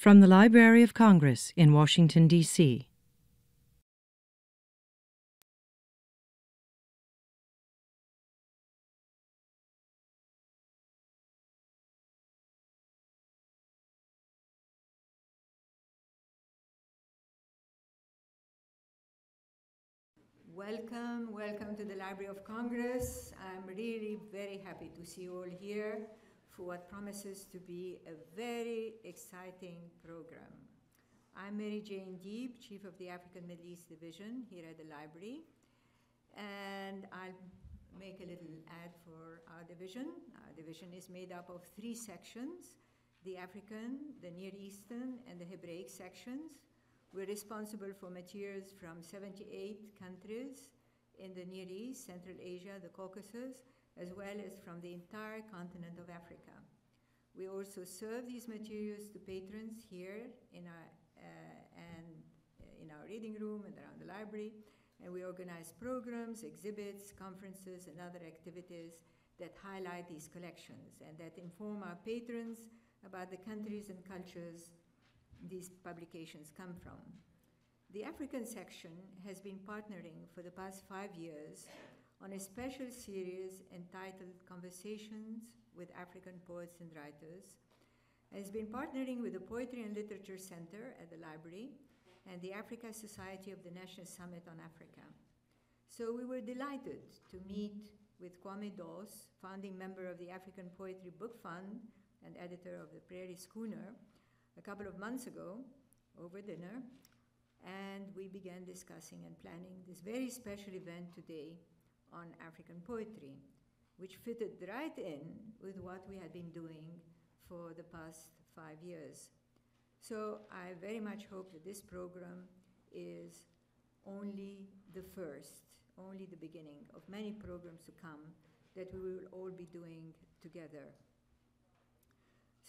From the Library of Congress in Washington, D.C. Welcome to the Library of Congress. I'm really very happy to see you all here for what promises to be a very exciting program. I'm Mary Jane Deeb, Chief of the African Middle East Division here at the Library, and I'll make a little ad for our division. Our division is made up of 3 sections: the African, the Near Eastern, and the Hebraic sections. We're responsible for materials from 78 countries in the Near East, Central Asia, the Caucasus, as well as from the entire continent of Africa. We also serve these materials to patrons here in our reading room and around the library, and we organize programs, exhibits, conferences, and other activities that highlight these collections and that inform our patrons about the countries and cultures these publications come from. The African section has been partnering for the past 5 years on a special series entitled Conversations with African Poets and Writers, and has been partnering with the Poetry and Literature Center at the Library and the Africa Society of the National Summit on Africa. So we were delighted to meet with Kwame Doss, founding member of the African Poetry Book Fund and editor of the Prairie Schooner, a couple of months ago over dinner, and we began discussing and planning this very special event today on African poetry, which fitted right in with what we had been doing for the past 5 years. So I very much hope that this program is only the first, only the beginning of many programs to come that we will all be doing together.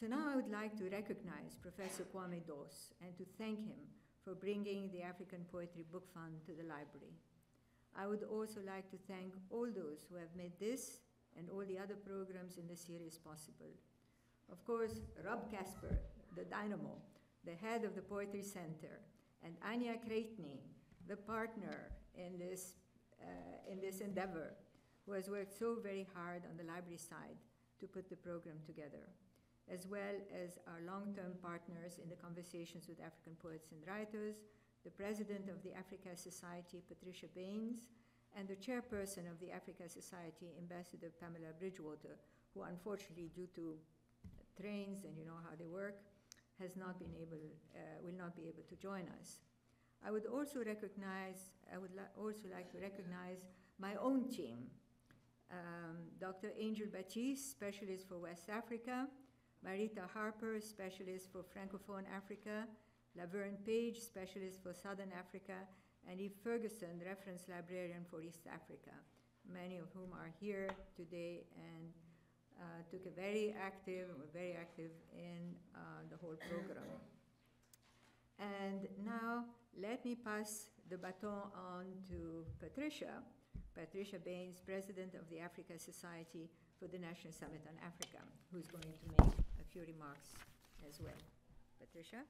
So now I would like to recognize Professor Kwame Doss and to thank him for bringing the African Poetry Book Fund to the library. I would also like to thank all those who have made this and all the other programs in the series possible. Of course, Rob Casper, the dynamo, the head of the Poetry Center, and Anya Kreitny, the partner in this endeavor, who has worked so very hard on the library side to put the program together, as well as our long-term partners in the Conversations with African Poets and Writers, the president of the Africa Society, Patricia Baines, and the chairperson of the Africa Society, Ambassador Pamela Bridgewater, who unfortunately, due to trains and you know how they work, will not be able to join us. I would also like to recognize my own team, Dr. Angel Baptiste, specialist for West Africa, Marita Harper, specialist for Francophone Africa, Laverne Page, specialist for Southern Africa, and Eve Ferguson, reference librarian for East Africa, many of whom are here today and were very active in the whole program. And now let me pass the baton on to Patricia Baines, president of the Africa Society for the National Summit on Africa, who's going to make a few remarks as well. Patricia?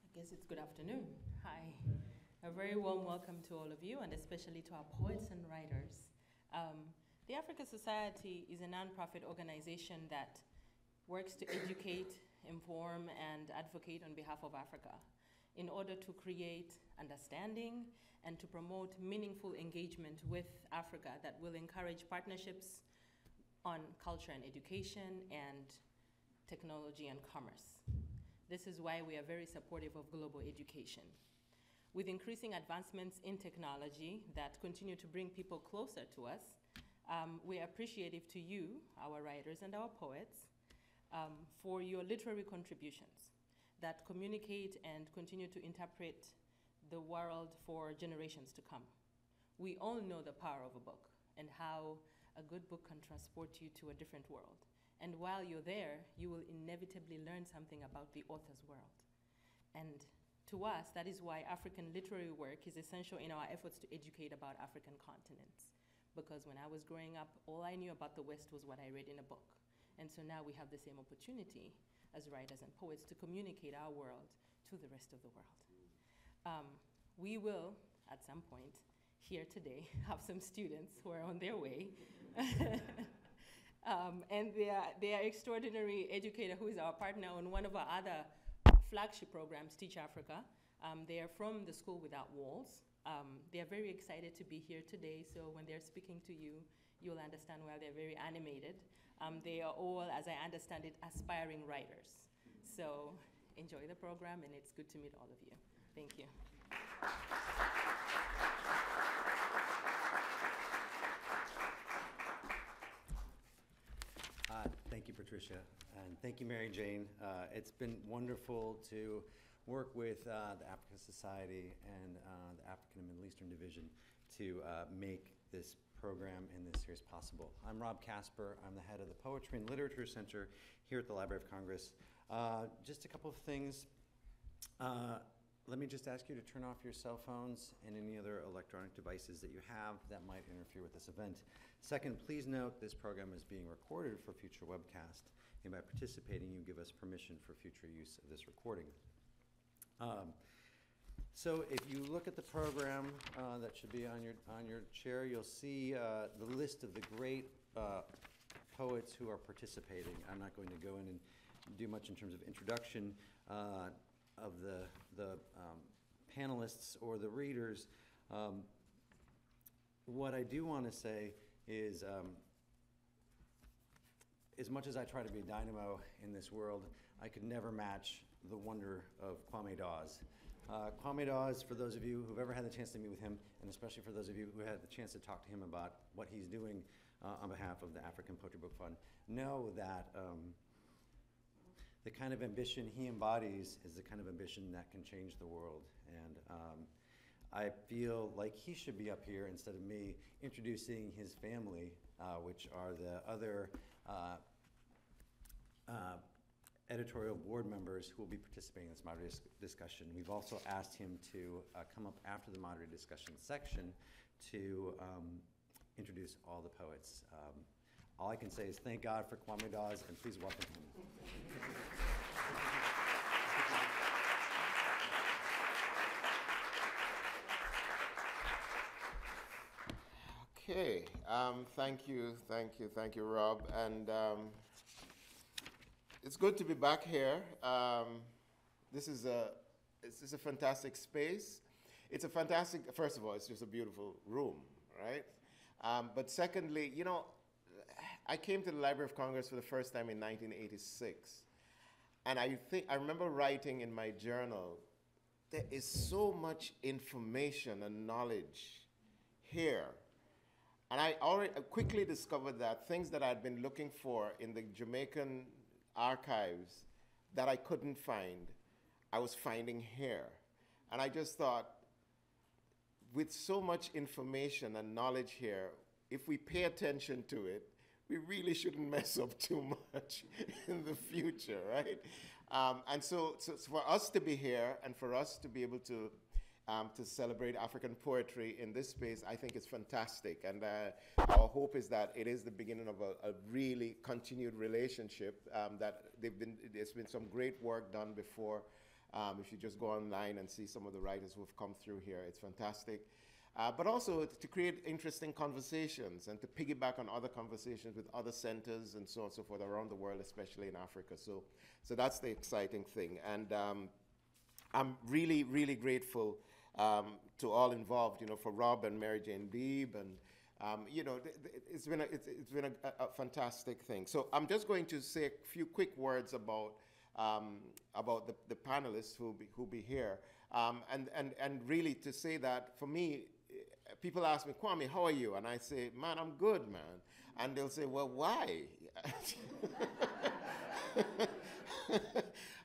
I guess it's good afternoon. Hi. A very warm welcome to all of you, and especially to our poets and writers. The Africa Society is a nonprofit organization that works to educate, inform, and advocate on behalf of Africa in order to create understanding and to promote meaningful engagement with Africa that will encourage partnerships on culture and education and technology and commerce. This is why we are very supportive of global education. With increasing advancements in technology that continue to bring people closer to us, we are appreciative to you, our writers and our poets, for your literary contributions that communicate and continue to interpret the world for generations to come. We all know the power of a book and how a good book can transport you to a different world. And while you're there, you will inevitably learn something about the author's world. And to us, that is why African literary work is essential in our efforts to educate about African continents. Because when I was growing up, all I knew about the West was what I read in a book. And so now we have the same opportunity as writers and poets to communicate our world to the rest of the world. We will, at some point, here today, have some students who are on their way. And they are extraordinary educator who is our partner on one of our other flagship programs, Teach Africa. They are from the School Without Walls. They are very excited to be here today, so when they're speaking to you, you'll understand why they're very animated. They are all, as I understand it, aspiring writers. So enjoy the program, and it's good to meet all of you. Thank you. Thank you, Patricia, and thank you, Mary Jane. It's been wonderful to work with the African Society and the African and Middle Eastern Division to make this program and this series possible. I'm Rob Casper. I'm the head of the Poetry and Literature Center here at the Library of Congress. Just a couple of things. Let me just ask you to turn off your cell phones and any other electronic devices that you have that might interfere with this event. Second, please note this program is being recorded for future webcast, and by participating, you give us permission for future use of this recording. So if you look at the program that should be on your chair, you'll see the list of the great poets who are participating. I'm not going to go in and do much in terms of introduction of the panelists or the readers. What I do want to say is, as much as I try to be a dynamo in this world, I could never match the wonder of Kwame Dawes. Kwame Dawes, for those of you who've ever had the chance to meet with him, and especially for those of you who had the chance to talk to him about what he's doing on behalf of the African Poetry Book Fund, know that the kind of ambition he embodies is the kind of ambition that can change the world. And I feel like he should be up here instead of me introducing his family, which are the other editorial board members who will be participating in this moderated discussion. We've also asked him to come up after the moderated discussion section to introduce all the poets. All I can say is thank God for Kwame Dawes, and please welcome him. Okay, thank you, Rob, and it's good to be back here. This is a fantastic space. It's a fantastic, first of all, it's just a beautiful room, right? But secondly, you know, I came to the Library of Congress for the first time in 1986, and I remember writing in my journal, there is so much information and knowledge here. And I quickly discovered that things that I'd been looking for in the Jamaican archives that I couldn't find, I was finding here. And I just thought, with so much information and knowledge here, if we pay attention to it, we really shouldn't mess up too much in the future, right? And so for us to be here and for us to be able to celebrate African poetry in this space, I think it's fantastic. And our hope is that it is the beginning of a really continued relationship, that there's been some great work done before. If you just go online and see some of the writers who have come through here, it's fantastic. But also to create interesting conversations and to piggyback on other conversations with other centers and so on and so forth around the world, especially in Africa. So that's the exciting thing. And I'm really, really grateful to all involved, you know, for Rob and Mary Jane Beebe, and you know, it's been a fantastic thing. So I'm just going to say a few quick words about the panelists who'll be here, and really to say that for me, people ask me, Kwame, how are you? And I say, man, I'm good, man. And they'll say, well, why?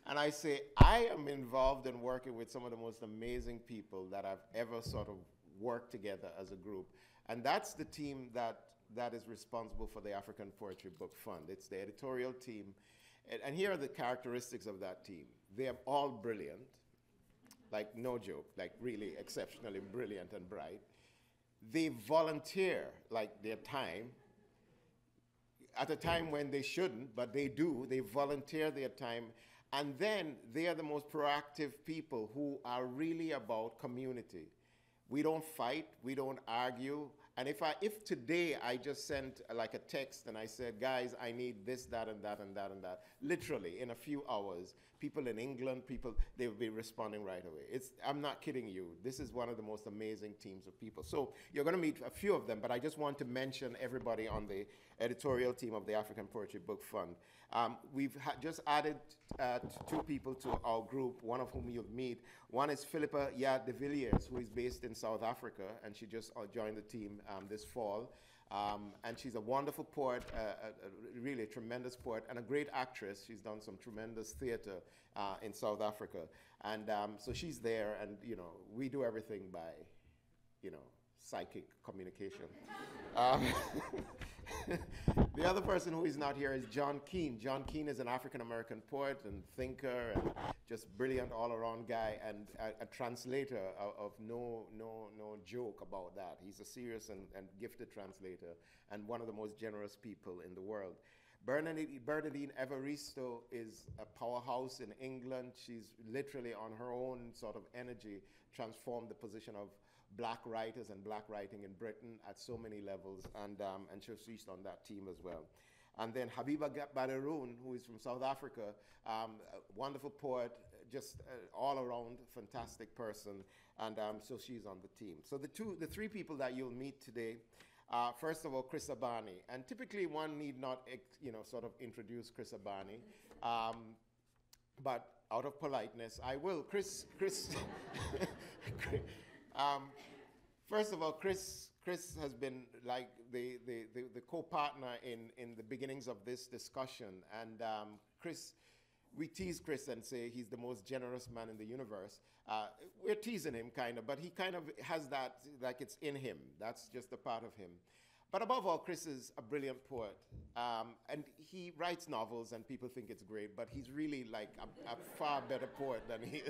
And I say, I am involved in working with some of the most amazing people that I've ever sort of worked together as a group. And that's the team that is responsible for the African Poetry Book Fund. It's the editorial team. And here are the characteristics of that team. They are all brilliant. like no joke, like really exceptionally brilliant and bright. They volunteer like their time at a time when they shouldn't, but they do. They volunteer their time. And then they are the most proactive people who are really about community. We don't fight, we don't argue. And if today I just sent like a text and I said, guys, I need this, that, and that, and that, and that, literally in a few hours, people in England, they will be responding right away. I'm not kidding you. This is one of the most amazing teams of people. So you're going to meet a few of them, but I just want to mention everybody on the editorial team of the African Poetry Book Fund. We've just added 2 people to our group, one of whom you'll meet. One is Philippa Yad de Villiers, who is based in South Africa, and she just joined the team this fall. And she's a wonderful poet, really a tremendous poet, and a great actress. She's done some tremendous theater in South Africa. And so she's there, and, we do everything by, psychic communication. The other person who is not here is John Keane. John Keane is an African-American poet and thinker and just brilliant all-around guy, and a translator of no joke about that. He's a serious and gifted translator and one of the most generous people in the world. Bernadine Evaristo is a powerhouse in England. She's literally on her own sort of energy transformed the position of Black writers and Black writing in Britain at so many levels, and she's on that team as well. And then Habiba Badaroun, who is from South Africa, a wonderful poet, just all-around fantastic person, and so she's on the team. So the 3 people that you'll meet today, first of all, Chris Ambani, and typically one need not sort of introduce Chris Ambani, but out of politeness, I will. Chris. First of all, Chris has been like the co-partner in the beginnings of this discussion. And Chris, we tease Chris and say he's the most generous man in the universe. We're teasing him kind of, but he kind of has that, like it's in him. That's just a part of him. But above all, Chris is a brilliant poet. And he writes novels and people think it's great, but he's really like a far better poet than he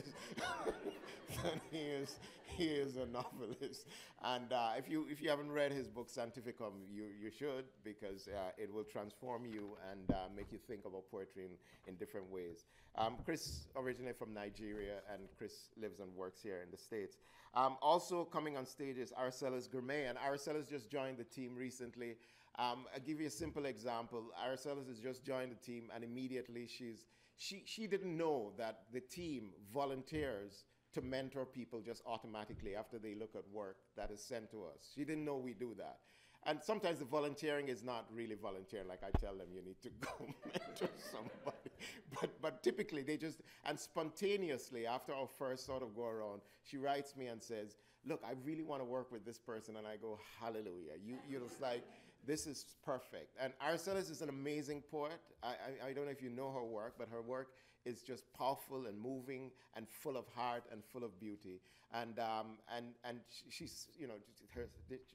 is he is a novelist. And if you haven't read his book Scientificum, you should, because it will transform you and make you think about poetry in different ways. Chris originally from Nigeria, and Chris lives and works here in the States. Also coming on stage is Araceli Gourmet, and Araceli just joined the team recently. I'll give you a simple example. Araceli has just joined the team, and immediately she didn't know that the team volunteers to mentor people just automatically after they look at work that is sent to us. She didn't know we do that. And sometimes the volunteering is not really volunteering. Like I tell them, you need to go mentor somebody. But typically they just, and spontaneously after our first sort of go around, she writes me and says, look, I really want to work with this person. And I go, hallelujah. You're just like, this is perfect. And Araceli is an amazing poet. I don't know if you know her work, but her work is just powerful and moving and full of heart and full of beauty. And she's,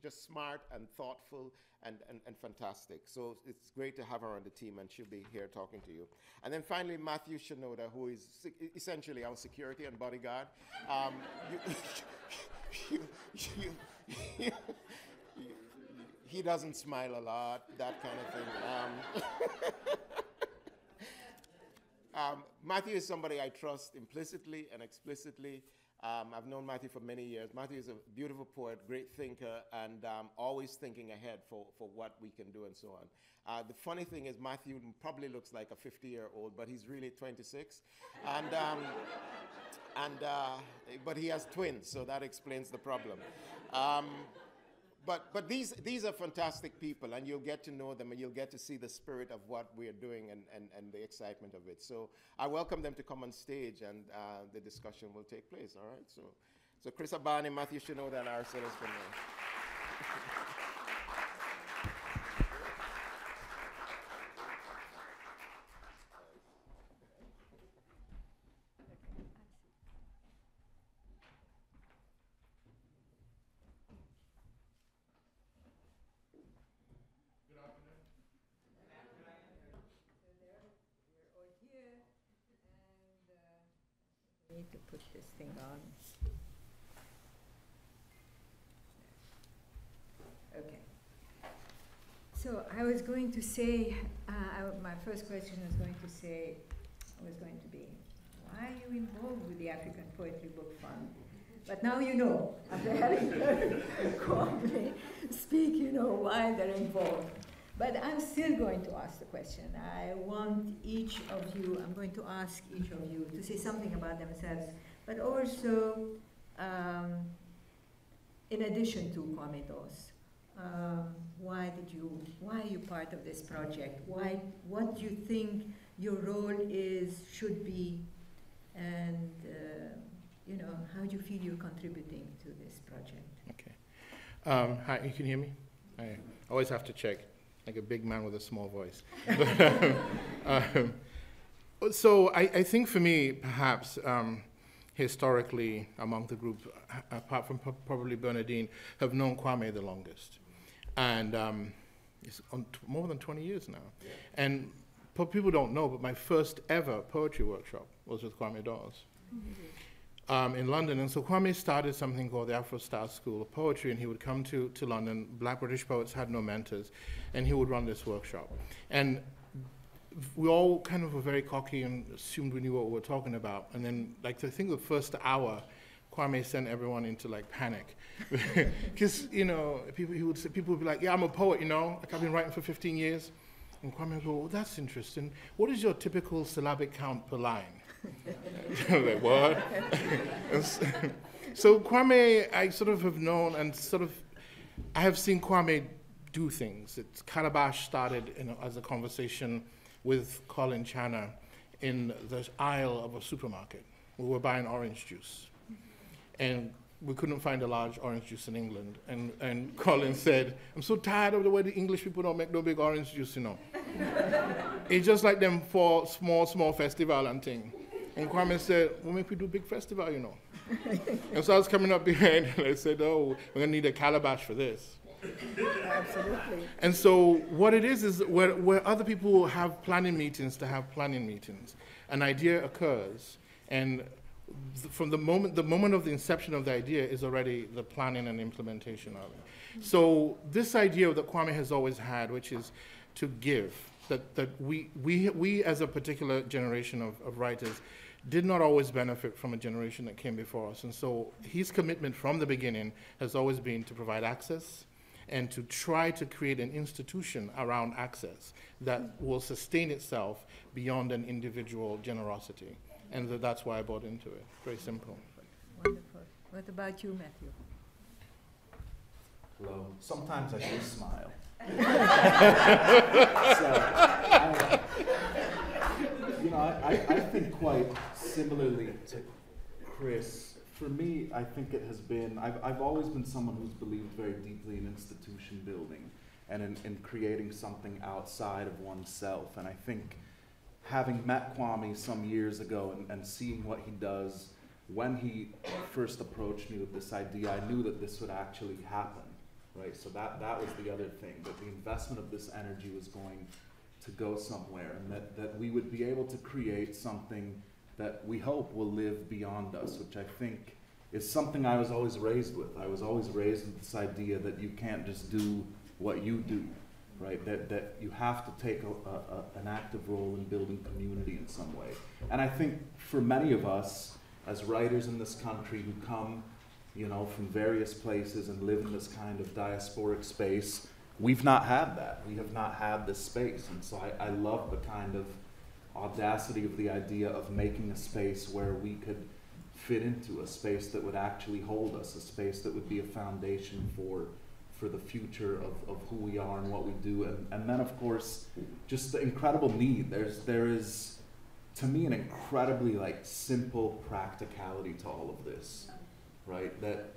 just smart and thoughtful and fantastic. So it's great to have her on the team, and she'll be here talking to you. And then finally, Matthew Shinoda, who is essentially our security and bodyguard. He doesn't smile a lot, that kind of thing. Matthew is somebody I trust implicitly and explicitly. I've known Matthew for many years. Matthew is a beautiful poet, great thinker, and always thinking ahead for what we can do and so on. The funny thing is Matthew probably looks like a 50-year-old, but he's really 26. But he has twins, so that explains the problem. But these are fantastic people, and you'll get to know them, and you'll get to see the spirit of what we're doing and the excitement of it. So I welcome them to come on stage, and the discussion will take place, all right? So Chris Ambani, Matthew Shinoda, and Araceli from there. Need to put this thing on. Okay. So I was going to say, my first question was going to be, why are you involved with the African Poetry Book Fund? But now you know, after having heard Kwame speak, you know why they're involved. But I'm still going to ask the question. I want each of you, I'm going to ask each of you to say something about themselves, but also, in addition to Kwame Dos, why are you part of this project? What do you think your role should be, and you know, how do you feel you're contributing to this project? Okay. Hi, you can hear me? I always have to check, like a big man with a small voice. So I think for me, perhaps, historically, among the group, apart from probably Bernardine, have known Kwame the longest. And it's more than 20 years now. Yeah. And people don't know, but my first ever poetry workshop was with Kwame Dawes in London. And so Kwame started something called the Afro Star School of Poetry, and he would come to London. Black British poets had no mentors, and he would run this workshop. And we all kind of were very cocky and assumed we knew what we were talking about. And then, like, I think the first hour, Kwame sent everyone into like panic. Because, you know, people would be like, yeah, I'm a poet, you know, like I've been writing for 15 years. And Kwame would go, well, that's interesting. What is your typical syllabic count per line? I'm like, what? So Kwame, I sort of have known and I have seen Kwame do things. Calabash started as a conversation with Colin Channer in the aisle of a supermarket. We were buying orange juice. And we couldn't find a large orange juice in England. And Colin said, I'm so tired of the way the English people don't make no big orange juice, you know. It's just like them for small festival and thing. And Kwame said, well, maybe we do a big festival, you know. And so I was coming up behind and I said, oh, we're gonna need a calabash for this. Absolutely. And so what it is where other people have planning meetings to have planning meetings, an idea occurs, and from the moment of the inception of the idea is already the planning and implementation of it. So this idea that Kwame has always had, which is to give, that we as a particular generation of writers did not always benefit from a generation that came before us. And so his commitment from the beginning has always been to provide access and to try to create an institution around access that will sustain itself beyond an individual generosity. And that's why I bought into it. Very simple. Wonderful. What about you, Matthew? Hello. Sometimes I do smile. I think quite similarly to Chris. For me, I think it has been, I've always been someone who's believed very deeply in institution building and in creating something outside of oneself. And I think having met Kwame some years ago and seeing what he does, when he first approached me with this idea, I knew that this would actually happen, right? So that was the other thing, that the investment of this energy was going to go somewhere, and that we would be able to create something that we hope will live beyond us, which I think is something I was always raised with. I was always raised with this idea that you can't just do what you do, right? That you have to take an active role in building community in some way. And I think for many of us, as writers in this country who come, you know, from various places and live in this kind of diasporic space, we've not had that. We have not had this space. And so I love the kind of audacity of the idea of making a space where we could fit into, a space that would actually hold us, a space that would be a foundation for the future of who we are and what we do. And then, of course, just the incredible need. There is, to me, an incredibly simple practicality to all of this, right? That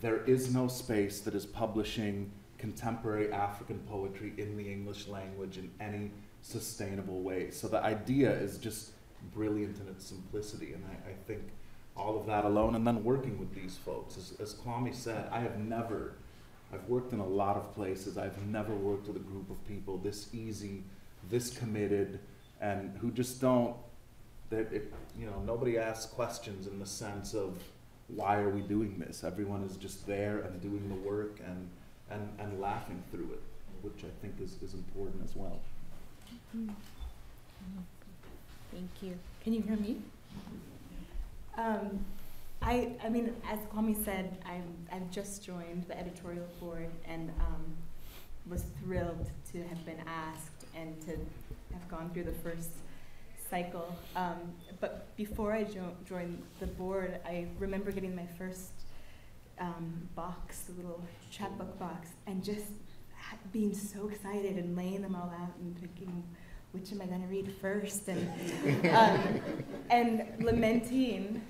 there is no space that is publishing contemporary African poetry in the English language in any sustainable way. So the idea is just brilliant in its simplicity, and I think all of that alone, and then working with these folks, as Kwame said, I've worked in a lot of places, I've never worked with a group of people this easy, this committed, and who just you know, nobody asks questions in the sense of why are we doing this? Everyone is just there and doing the work and laughing through it, which I think is important as well. Thank you. Can you hear me? I mean, as Kwame said, I've just joined the editorial board and was thrilled to have been asked and to have gone through the first cycle. But before I joined the board, I remember getting my first box, the little chapbook box, and just being so excited and laying them all out and thinking, which am I going to read first? And lamenting,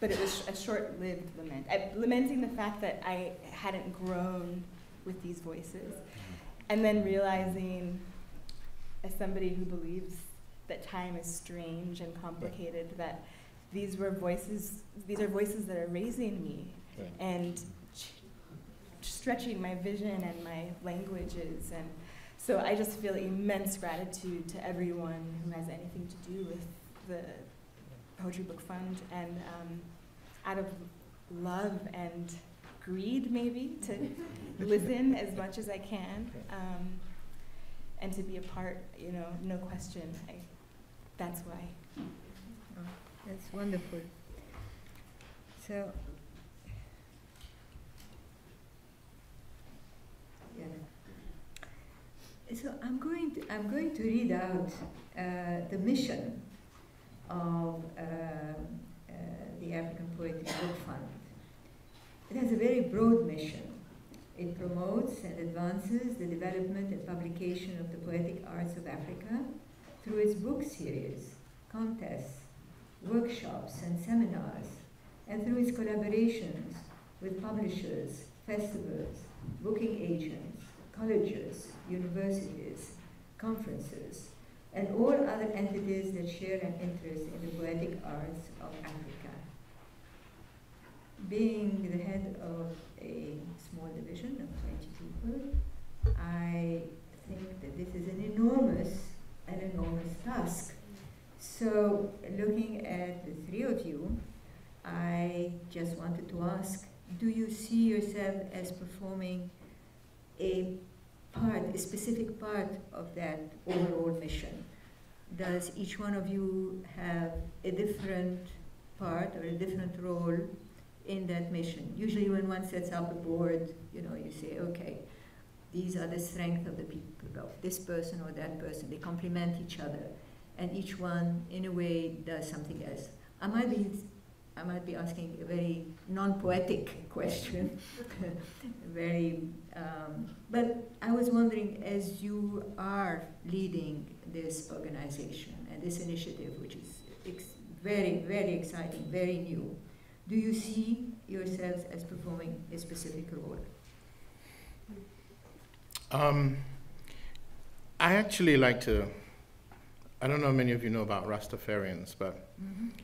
but it was a short-lived lament. Lamenting the fact that I hadn't grown with these voices. And then realizing, as somebody who believes that time is strange and complicated, that these are voices that are raising me and stretching my vision and my languages. And so I just feel immense gratitude to everyone who has anything to do with the Poetry Book Fund, and out of love and greed, maybe, to listen as much as I can, and to be a part, you know, no question. That's why. Oh, that's wonderful. So, yeah. So I'm going to read out the mission of the African Poetry Book Fund. It has a very broad mission. It promotes and advances the development and publication of the poetic arts of Africa through its book series, contests, workshops, and seminars, and through its collaborations with publishers, festivals, booking agents, colleges, universities, conferences, and all other entities that share an interest in the poetic arts of Africa. Being the head of a small division of 20 people, I think that this is an enormous task. So, looking at the three of you, I just wanted to ask, do you see yourself as performing a specific part of that overall mission? Does each one of you have a different part or a different role in that mission? Usually when one sets up a board, you know, you say, okay, these are the strengths of the people, of this person or that person. They complement each other, and each one, in a way, does something else. I might be asking a very non-poetic question, but I was wondering, as you are leading this organization and this initiative, which is very, very exciting, very new, do you see yourselves as performing a specific role? I actually like to, I don't know how many of you know about Rastafarians, but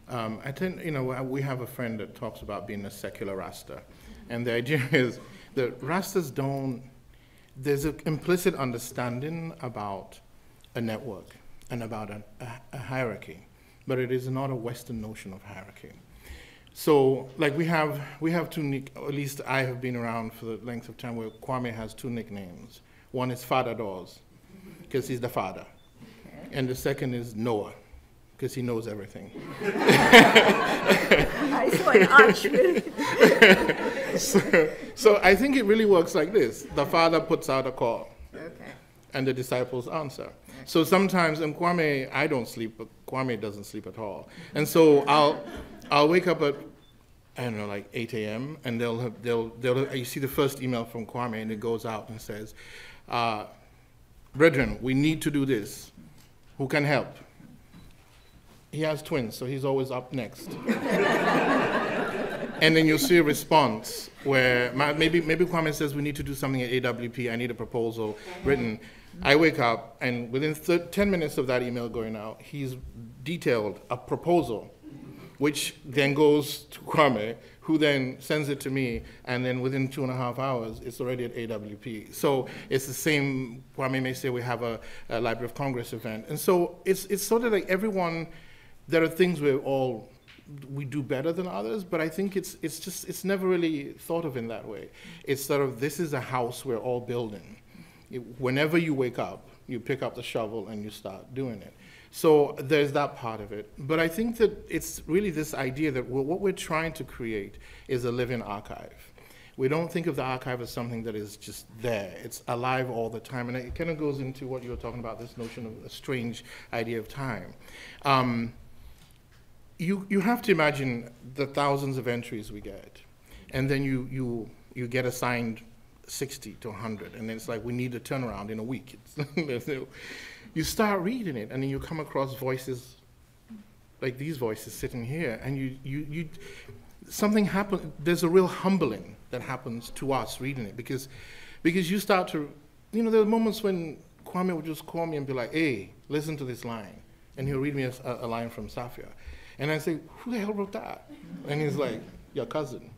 I think, you know, we have a friend that talks about being a secular Rasta. And the idea is that Rastas don't, there's an implicit understanding about a network and about a hierarchy, but it is not a Western notion of hierarchy. So, like we have two, at least I have been around for the length of time where Kwame has two nicknames. One is Father Dawes, because he's the father. And the second is Noah, because he knows everything. I saw an arch. So I think it really works like this. The father puts out a call, and the disciples answer. So sometimes, and Kwame, I don't sleep, but Kwame doesn't sleep at all. And so I'll wake up at, I don't know, like 8 a.m., and you see the first email from Kwame, and it goes out and says, brethren, we need to do this. Who can help? He has twins, so he's always up next. And then you'll see a response where maybe Kwame says, we need to do something at AWP, I need a proposal written. I wake up, and within 10 minutes of that email going out, he's detailed a proposal, which then goes to Kwame, who then sends it to me, and then within 2.5 hours, it's already at AWP. So it's the same, Kwame may say we have a Library of Congress event. And so it's sort of like everyone there are things we do better than others, but I think it's never really thought of in that way. It's sort of, this is a house we're all building. Whenever you wake up, you pick up the shovel and you start doing it. So there's that part of it. But I think that it's really this idea that what we're trying to create is a living archive. We don't think of the archive as something that is just there. It's alive all the time. And it kind of goes into what you were talking about, this notion of a strange idea of time. You have to imagine the thousands of entries we get. And then you get assigned 60 to 100. And then it's like, we need a turnaround in a week. You start reading it, and then you come across voices like these voices sitting here, and you something happens. There's a real humbling that happens to us reading it, because you start to, there are moments when Kwame would just call me and be like, hey, listen to this line, and he'll read me a line from Safia, and I say, who the hell wrote that? And he's like, your cousin.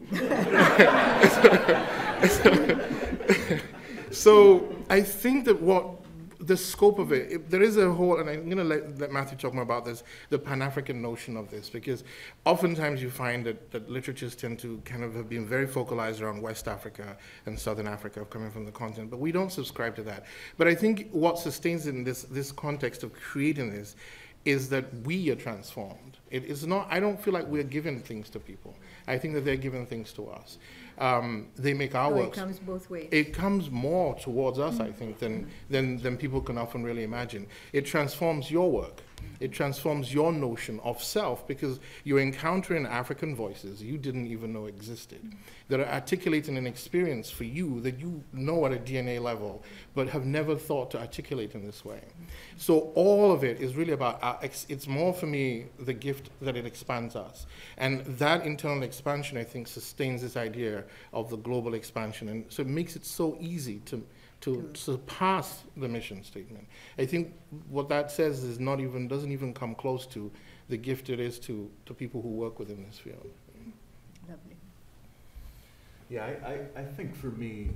So I think that the scope of it, there is a whole, and I'm going to let Matthew talk more about this, the Pan-African notion of this, because oftentimes you find that literatures tend to kind of have been very focalized around West Africa and Southern Africa, coming from the continent, but we don't subscribe to that. But I think what sustains in this context of creating this is that we are transformed. It is not, I don't feel like we're giving things to people. I think that they're giving things to us. They make our work. It comes both ways. It comes more towards us, I think, than people can often really imagine. It transforms your work. It transforms your notion of self, because you're encountering African voices you didn't even know existed, that are articulating an experience for you that you know at a DNA level, but have never thought to articulate in this way. So all of it is really about, it's more for me the gift that it expands us. And that internal expansion, I think, sustains this idea of the global expansion. And so it makes it so easy to surpass the mission statement. I think what that says is doesn't even come close to the gift it is to people who work within this field. Lovely. Yeah, I think for me,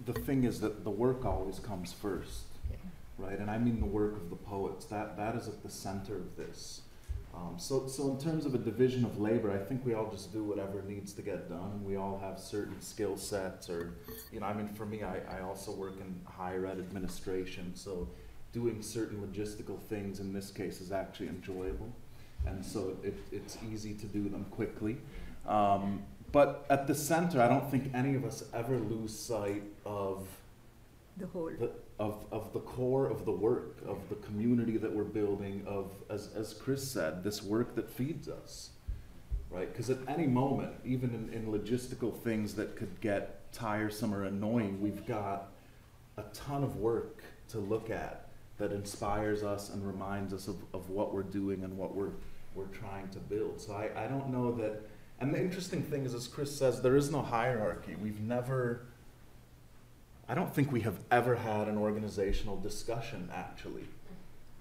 the thing is that the work always comes first, right? And I mean the work of the poets. That is at the center of this. So in terms of a division of labor, I think we all just do whatever needs to get done. We all have certain skill sets, or, for me, I also work in higher ed administration, so doing certain logistical things in this case is actually enjoyable, and so it's easy to do them quickly. But at the center, I don't think any of us ever lose sight of the whole. Of the core of the work, of the community that we're building, of, as Chris said, this work that feeds us, right? Because at any moment, even in logistical things that could get tiresome or annoying, we've got a ton of work to look at that inspires us and reminds us of what we're doing and what we're trying to build. So I don't know that, and the interesting thing is, as Chris says, there is no hierarchy. I don't think we have ever had an organizational discussion, actually.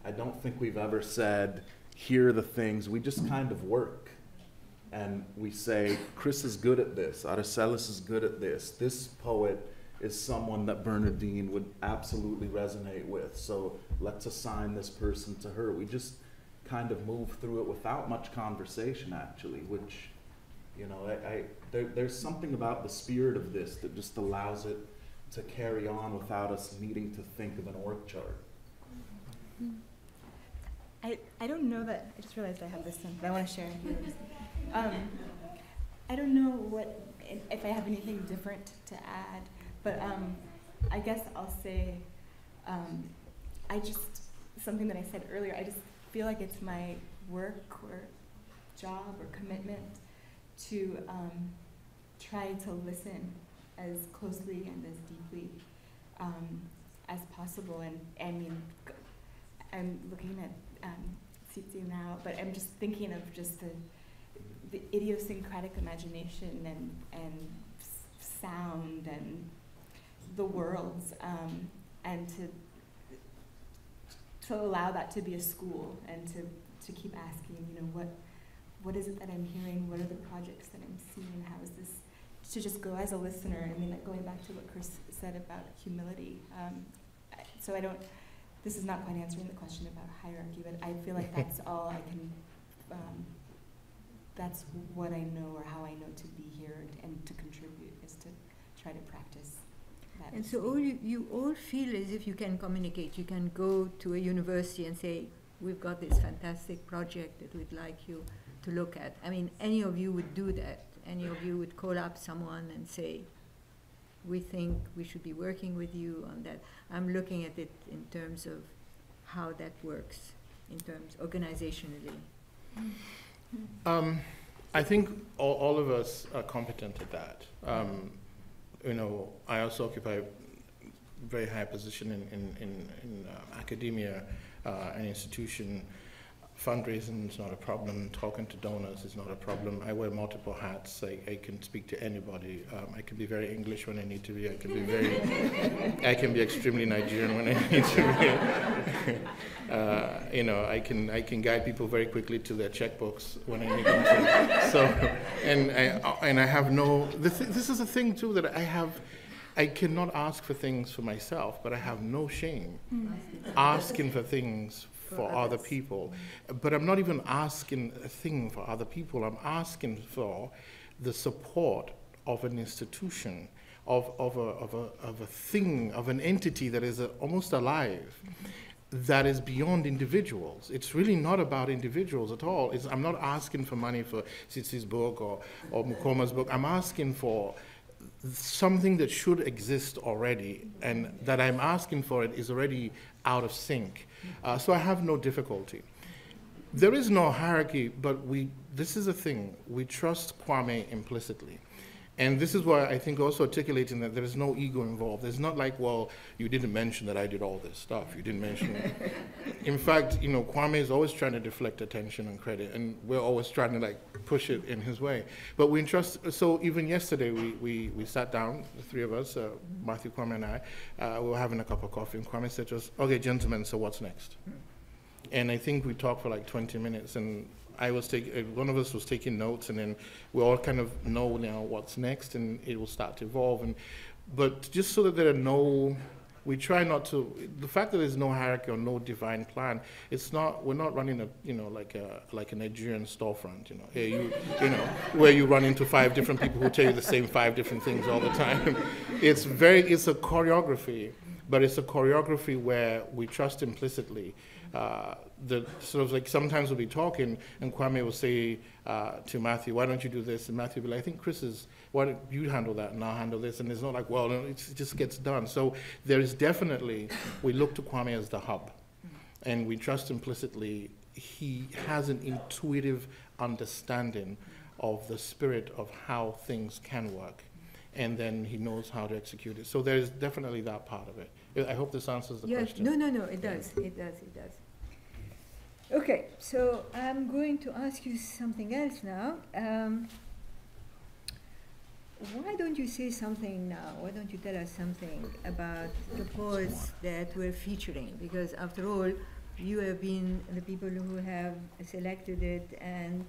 I don't think we've ever said, here are the things. We just kind of work. And we say, Chris is good at this. Aracelis is good at this. This poet is someone that Bernardine would absolutely resonate with. So let's assign this person to her. We just kind of move through it without much conversation, actually, which, there's something about the spirit of this that just allows it to carry on without us needing to think of an org chart. I don't know that, I just realized I have this one, but I want to share yours. I don't know if I have anything different to add, but I guess I'll say, something that I said earlier, I just feel like it's my work or job or commitment to try to listen as closely and as deeply as possible. And I mean, I'm looking at Tsitsi now, but I'm just thinking of just the idiosyncratic imagination and sound and the worlds, and to allow that to be a school, and to keep asking, what is it that I'm hearing? What are the projects that I'm seeing? How is this? To just go as a listener. I mean, going back to what Chris said about humility. This is not quite answering the question about hierarchy, but I feel like that's all I can that's what I know, or how I know to be here and to contribute, is to try to practice that. And so you all feel as if you can communicate. You can go to a university and say, we've got this fantastic project that we'd like you to look at. I mean, any of you would do that. Any of you would call up someone and say, we think we should be working with you on that. I'm looking at it in terms of how that works, in terms organizationally. I think all of us are competent at that. You know, I also occupy a very high position in academia, an institution. Fundraising is not a problem. Talking to donors is not a problem. I wear multiple hats. I can speak to anybody. I can be very English when I need to be. I can be I can be extremely Nigerian when I need to be. You know, I can guide people very quickly to their checkbooks when I need them to. So, and I have no. This is a thing too that I have. I cannot ask for things for myself, but I have no shame asking for things for other people. But I'm not even asking a thing for other people. I'm asking for the support of an institution, of a thing, of an entity that is almost alive, that is beyond individuals. It's really not about individuals at all. I'm not asking for money for Tsitsi's book or Mukoma's book. I'm asking for something that should exist already, and that I'm asking for it is already out of sync. So I have no difficulty. There is no hierarchy, but this is a thing. We trust Kwame implicitly. And this is why I think also articulating that there is no ego involved. It's not like, well, you didn't mention that I did all this stuff. You didn't mention it. In fact, you know, Kwame is always trying to deflect attention and credit, and we're always trying to like push it in his way. But we entrust, so even yesterday we sat down, the three of us, Matthew, Kwame, and I, we were having a cup of coffee, and Kwame said to us, okay, gentlemen, so what's next? And I think we talked for like 20 minutes, and one of us was taking notes, and then we all kind of know now what's next, and it will start to evolve. But just so that there are no, we try not to. The fact that there's no hierarchy or no divine plan, it's not. We're not running like a Nigerian storefront, you know, where you run into 5 different people who tell you the same 5 different things all the time. It's a choreography, but it's a choreography where we trust implicitly. The sort of like sometimes we'll be talking and Kwame will say to Matthew, why don't you do this? And Matthew will be like, I think why don't you handle that and I'll handle this? And it's not like, well, no, it just gets done. So there is definitely, we look to Kwame as the hub and we trust implicitly he has an intuitive understanding of the spirit of how things can work. And then he knows how to execute it. So there's definitely that part of it. I hope this answers the question. No, it does. Okay, so I'm going to ask you something else now. Why don't you say something now? Why don't you tell us something about the poets that we're featuring? Because after all, you have been the people who have selected it, and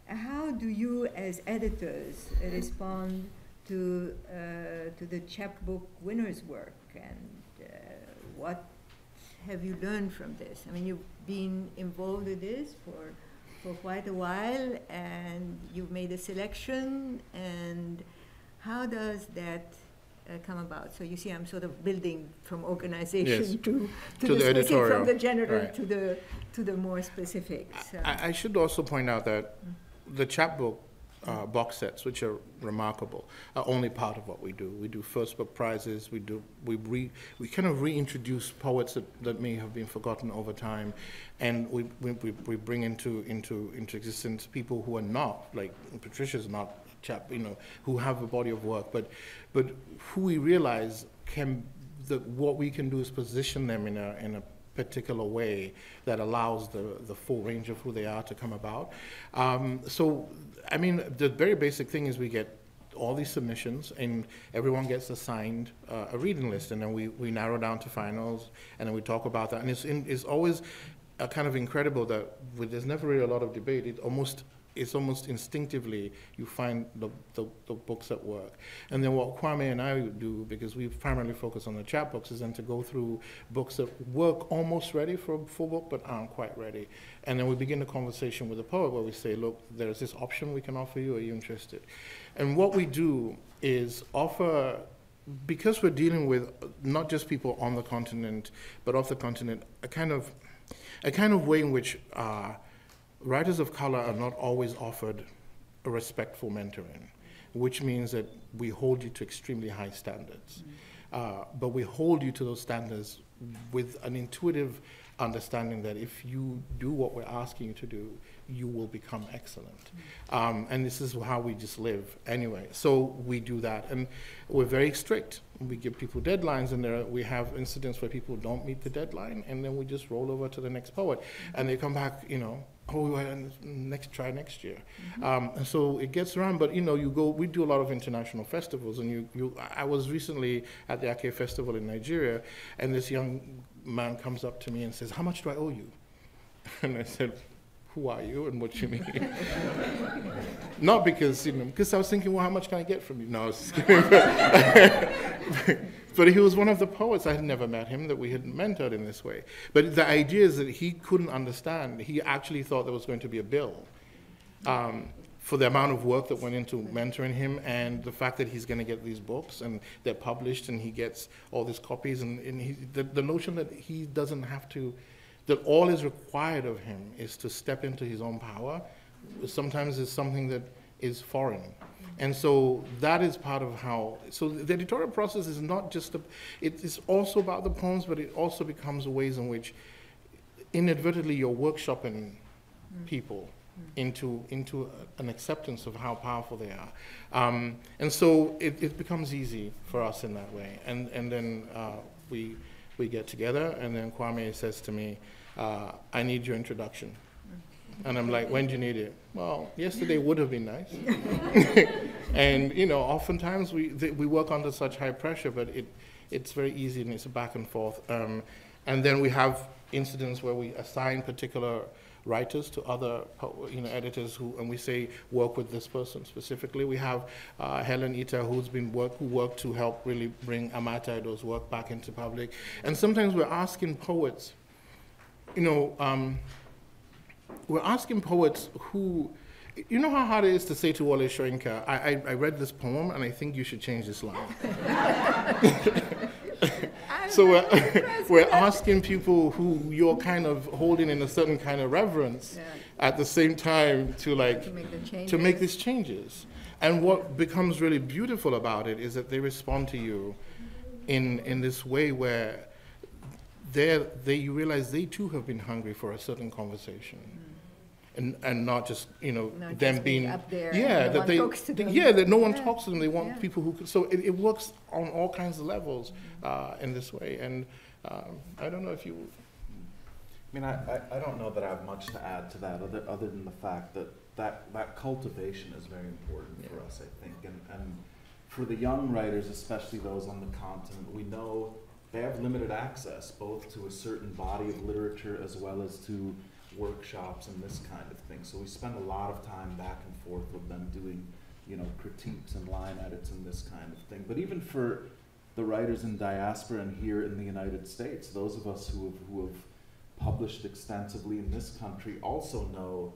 how do you as editors respond to the chapbook winners' work, and what have you learned from this? I mean, you've been involved with this for quite a while, and you've made a selection, and how does that come about? So you see, I'm sort of building from organization to the specific, editorial. From the general right. to the more specific. So. I should also point out that the chapbook box sets, which are remarkable, are only part of what we do. We do first book prizes. We kind of reintroduce poets that may have been forgotten over time, and we bring into existence people who are not, like Patricia's not who have a body of work, but who we realize what we can do is position them in a particular way that allows the full range of who they are to come about. So, I mean, the very basic thing is we get all these submissions, and everyone gets assigned a reading list, and then we narrow down to finals, and then we talk about that. And it's always kind of incredible that there's never really a lot of debate. It almost it's almost instinctively you find the books that work. And then what Kwame and I do, because we primarily focus on the chapbooks, is then to go through books that work almost ready for a full book but aren't quite ready. And then we begin the conversation with the poet where we say, look, there's this option we can offer you, are you interested? And what we do is offer, because we're dealing with not just people on the continent, but off the continent, a kind of way in which writers of color are not always offered a respectful mentoring, which means that we hold you to extremely high standards. But we hold you to those standards with an intuitive understanding that if you do what we're asking you to do, you will become excellent. And this is how we just live anyway. So we do that. And we're very strict. We give people deadlines, and we have incidents where people don't meet the deadline, and then we just roll over to the next poet. And they come back, you know, oh, try next year. And so it gets around, but you know, we do a lot of international festivals, and I was recently at the Ake Festival in Nigeria, and this young man comes up to me and says, how much do I owe you? And I said, who are you and what you mean? Not because, you know, because I was thinking, well, how much can I get from you? No, I was just kidding. But he was one of the poets. I had never met him, that we had mentored in this way. But the idea is that he couldn't understand. He actually thought there was going to be a bill for the amount of work that went into mentoring him, and the fact that he's going to get these books and they're published and he gets all these copies, and the notion that he doesn't have to, that all is required of him is to step into his own power, sometimes is something that is foreign. And so that is part of how, so the editorial process is not just, it is also about the poems, but it also becomes ways in which inadvertently you're workshopping people into an acceptance of how powerful they are. And so it becomes easy for us in that way. And then we get together, and then Kwame says to me, I need your introduction. And I'm like, when do you need it? Well, yesterday would have been nice. And you know, oftentimes we work under such high pressure, but it's very easy, and it's a back and forth. And then we have incidents where we assign particular writers to other, you know, editors and we say, work with this person specifically. We have Helen Ita, who worked to help really bring Amata Edo's work back into public. And sometimes we're asking poets, you know, we're asking poets who, you know how hard it is to say to Wole Soyinka, I read this poem and I think you should change this line. So we're asking people who you're kind of holding in a certain kind of reverence at the same time to make these changes. And what becomes really beautiful about it is that they respond to you in this way where you realize they too have been hungry for a certain conversation. And not just, you know, not them just being up there, that no one talks to them. that no one talks to them. They want people who so it works on all kinds of levels in this way. And I don't know if you. I mean, I don't know that I have much to add to that other than the fact that cultivation is very important for us, I think, and for the young writers, especially those on the continent, we know they have limited access both to a certain body of literature as well as to workshops and this kind of thing. So we spend a lot of time back and forth with them doing, you know, critiques and line edits and this kind of thing. But even for the writers in diaspora and here in the United States, those of us who have published extensively in this country also know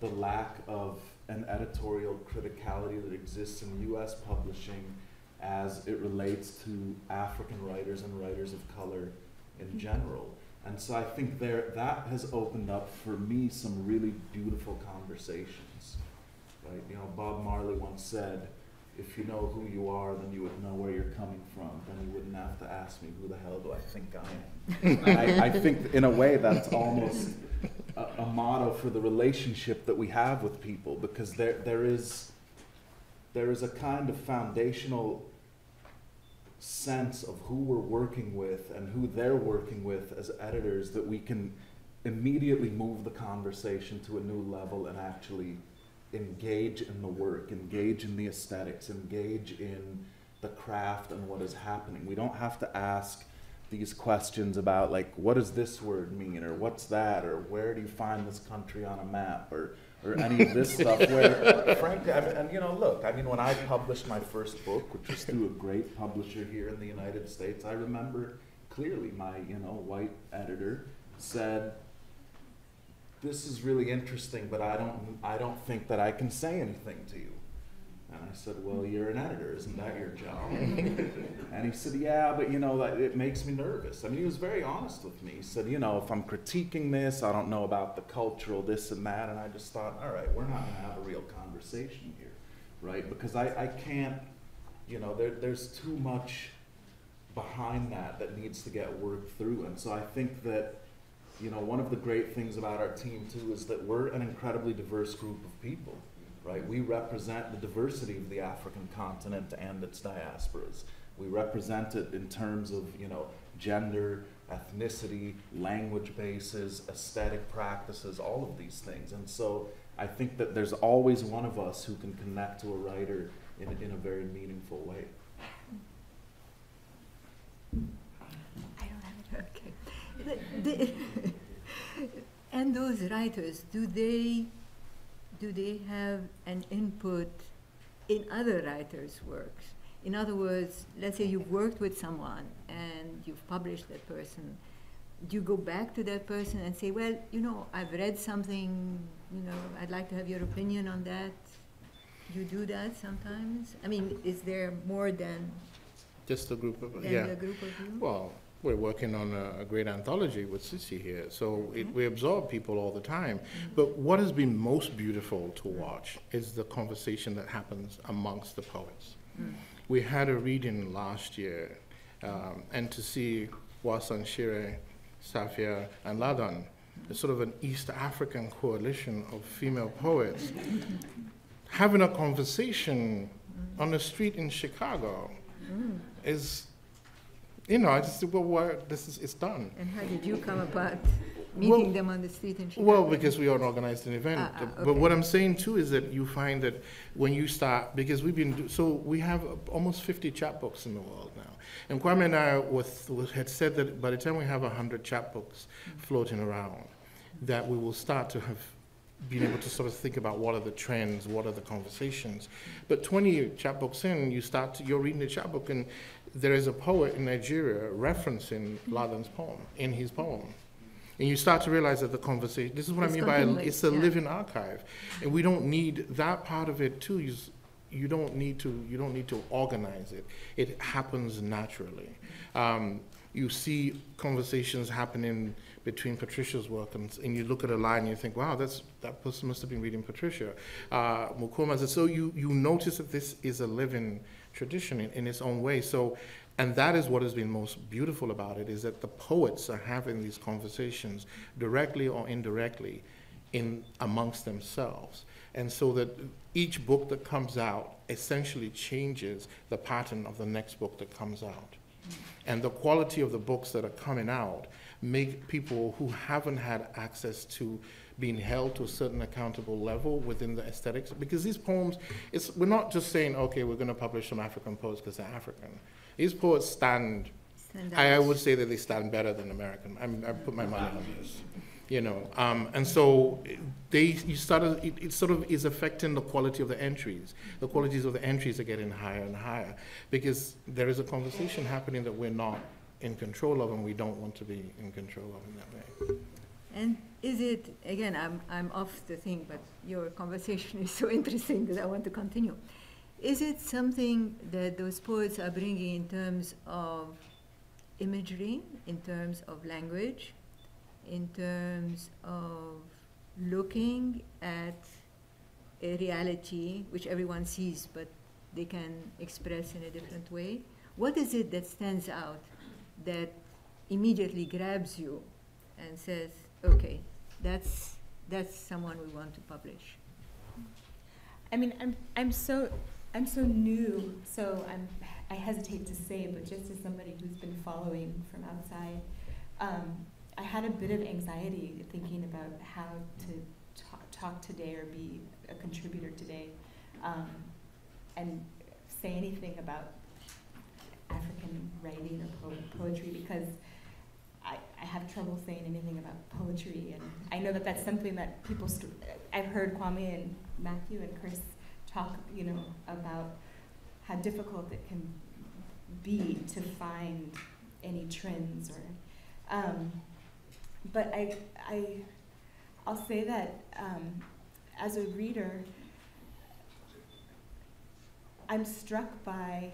the lack of an editorial criticality that exists in US publishing as it relates to African writers and writers of color in general. And so I think that has opened up for me some really beautiful conversations, right? You know, Bob Marley once said, if you know who you are, then you would know where you're coming from. Then you wouldn't have to ask me, who the hell do I think I am? And I think in a way that's almost a motto for the relationship that we have with people, because there is a kind of foundational sense of who we're working with and who they're working with as editors that we can immediately move the conversation to a new level and actually engage in the work, engage in the aesthetics, engage in the craft and what is happening. We don't have to ask these questions about, like, what does this word mean, or what's that, or where do you find this country on a map, or or any of this stuff where, frankly, and you know, look, I mean, when I published my first book, which was through a great publisher here in the United States, I remember clearly my, you know, white editor said, "This is really interesting, but I don't think that I can say anything to you." And I said, "Well, you're an editor, isn't that your job?" And he said, "Yeah, but you know, it makes me nervous." I mean, he was very honest with me. He said, "You know, if I'm critiquing this, I don't know about the cultural this and that." And I just thought, all right, we're not gonna have a real conversation here, right? Because I can't, you know, there's too much behind that needs to get worked through. And so I think that, you know, one of the great things about our team too is that we're an incredibly diverse group of people. Right? We represent the diversity of the African continent and its diasporas. We represent it in terms of, you know, gender, ethnicity, language bases, aesthetic practices, all of these things. And so I think that there's always one of us who can connect to a writer in a very meaningful way. I don't have it. Okay. And those writers, do they have an input in other writers' works? In other words, let's say you've worked with someone and you've published that person. Do you go back to that person and say, well, you know, I've read something, you know, I'd like to have your opinion on that? You do that sometimes? I mean, is there more than Just a group of, a group of you? Well, we're working on a great anthology with Christie here, so we absorb people all the time. But what has been most beautiful to watch is the conversation that happens amongst the poets. We had a reading last year, and to see Wasan Shire, Safia, and Ladan, a sort of an East African coalition of female poets, having a conversation on the street in Chicago is, you know, I just said, well, it's done. And how did you come about meeting them on the street in Chicago? Well, because we organized an event. Okay. But what I'm saying too is that you find that when you start, because we have almost 50 chapbooks in the world now. And Kwame and I had said that by the time we have 100 chapbooks floating around, that we will start to have been able to sort of think about what are the trends, what are the conversations. But 20 chapbooks in, you're reading the chapbook, and there is a poet in Nigeria referencing Ladan's poem in his poem. And you start to realize that the conversation, this is what I mean by it's a living archive. And we don't need that part of it too. You don't need to organize it. It happens naturally. You see conversations happening between Patricia's work, and you look at a line and you think, wow, that person must have been reading Patricia. Mukoma, so you notice that this is a living tradition in its own way. So, and that is what has been most beautiful about it, is that the poets are having these conversations directly or indirectly amongst themselves. And so that each book that comes out essentially changes the pattern of the next book that comes out. And the quality of the books that are coming out make people who haven't had access to being held to a certain accountable level within the aesthetics. Because these poems, we're not just saying, okay, we're going to publish some African poets because they're African. These poets stand I would say that they stand better than American. I put my money on this. You know, and so it sort of is affecting the quality of the entries. The qualities of the entries are getting higher and higher because there is a conversation happening that we're not in control of, and we don't want to be in control of in that way. And is it, again, I'm off the thing, but your conversation is so interesting that I want to continue. Is it something that those poets are bringing in terms of imagery, in terms of language, in terms of looking at a reality which everyone sees but they can express in a different way? What is it that stands out that immediately grabs you and says, okay, that's someone we want to publish? I mean, I'm so new, so I hesitate to say, but just as somebody who's been following from outside, I had a bit of anxiety thinking about how to talk today or be a contributor today, and say anything about African writing or poetry, because I have trouble saying anything about poetry, and I know that that's something that people, I've heard Kwame and Matthew and Chris talk, you know, about how difficult it can be to find any trends, or, but I'll say that as a reader, I'm struck by,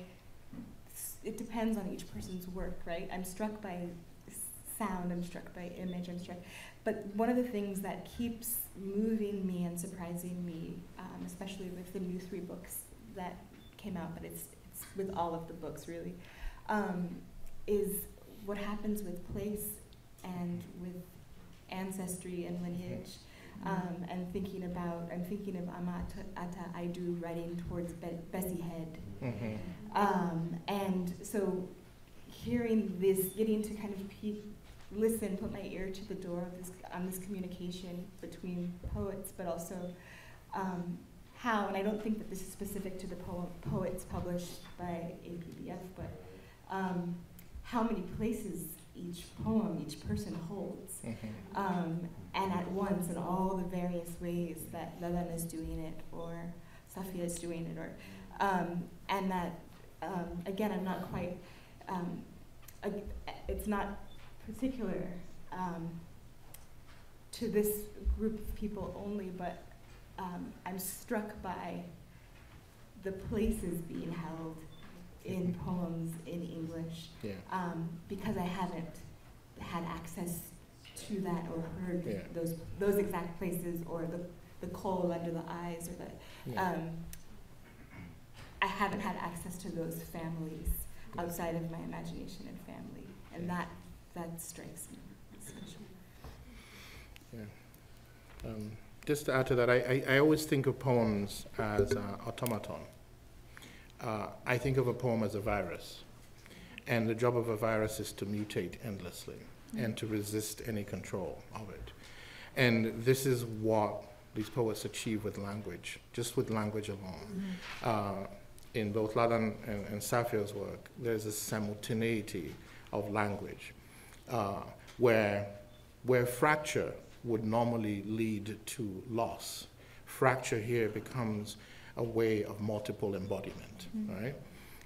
it depends on each person's work, right? I'm struck by sound, I'm struck by image, I'm struck, but one of the things that keeps moving me and surprising me, especially with the new 3 books that came out, but it's with all of the books really, is what happens with place and with ancestry and lineage. And thinking of Amat Ata Aidu writing towards Bessie Head. And so hearing this, getting to kind of listen, put my ear to the door of this communication between poets, but also how, and I don't think that this is specific to the poets published by APBF, but how many places each poem, each person holds, and at once in all the various ways that Lalan is doing it, or Safia is doing it, or, and that, again, I'm not quite, it's not particular to this group of people only, but I'm struck by the places being held in poems in English, because I haven't had access to that or heard those exact places, or the coal under the eyes, or the I haven't had access to those families outside of my imagination and family, and that strikes me especially. Just to add to that, I always think of poems as automaton. I think of a poem as a virus, and the job of a virus is to mutate endlessly and to resist any control of it. And this is what these poets achieve with language, just with language alone. In both Ladan and Safia's work, there's a simultaneity of language, where fracture would normally lead to loss. Fracture here becomes a way of multiple embodiment, right?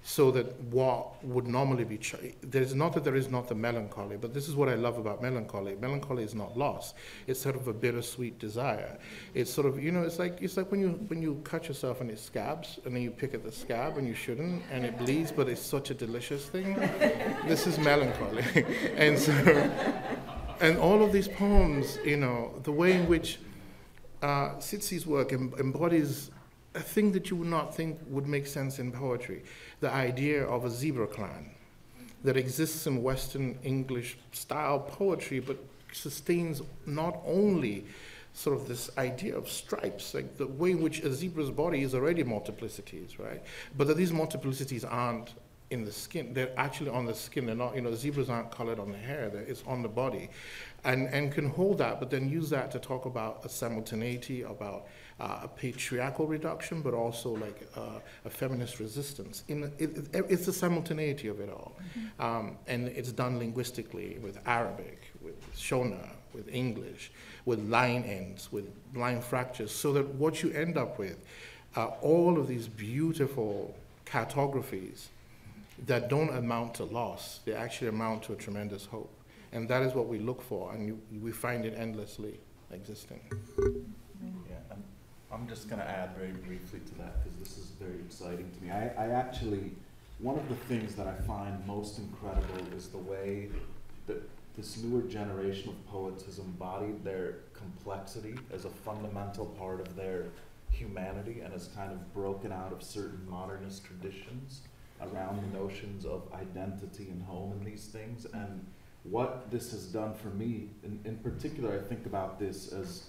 So that what would normally be, there's not that there is not the melancholy, but this is what I love about melancholy. Melancholy is not loss. It's sort of a bittersweet desire. It's sort of, you know, it's like when you cut yourself and it scabs, and then you pick at the scab and you shouldn't, and it bleeds, but it's such a delicious thing. This is melancholy. And so, and all of these poems, you know, the way in which Tsitsi's work embodies a thing that you would not think would make sense in poetry, the idea of a zebra clan that exists in Western English style poetry, but sustains not only sort of this idea of stripes, like the way in which a zebra's body is already multiplicities, right? But that these multiplicities aren't in the skin, they're actually on the skin. They're not, you know, zebras aren't colored on the hair, it's on the body. And can hold that, but then use that to talk about a simultaneity, about a patriarchal reduction, but also like a feminist resistance. It's the simultaneity of it all. And it's done linguistically with Arabic, with Shona, with English, with line ends, with line fractures, so that what you end up with are all of these beautiful cartographies that don't amount to loss. They actually amount to a tremendous hope. And that is what we look for, and we find it endlessly existing. Yeah, and I'm just going to add very briefly to that, because this is very exciting to me. I actually, one of the things that I find most incredible is the way that this newer generation of poets has embodied their complexity as a fundamental part of their humanity, and has kind of broken out of certain modernist traditions around the notions of identity and home and these things. And what this has done for me, in particular, I think about this as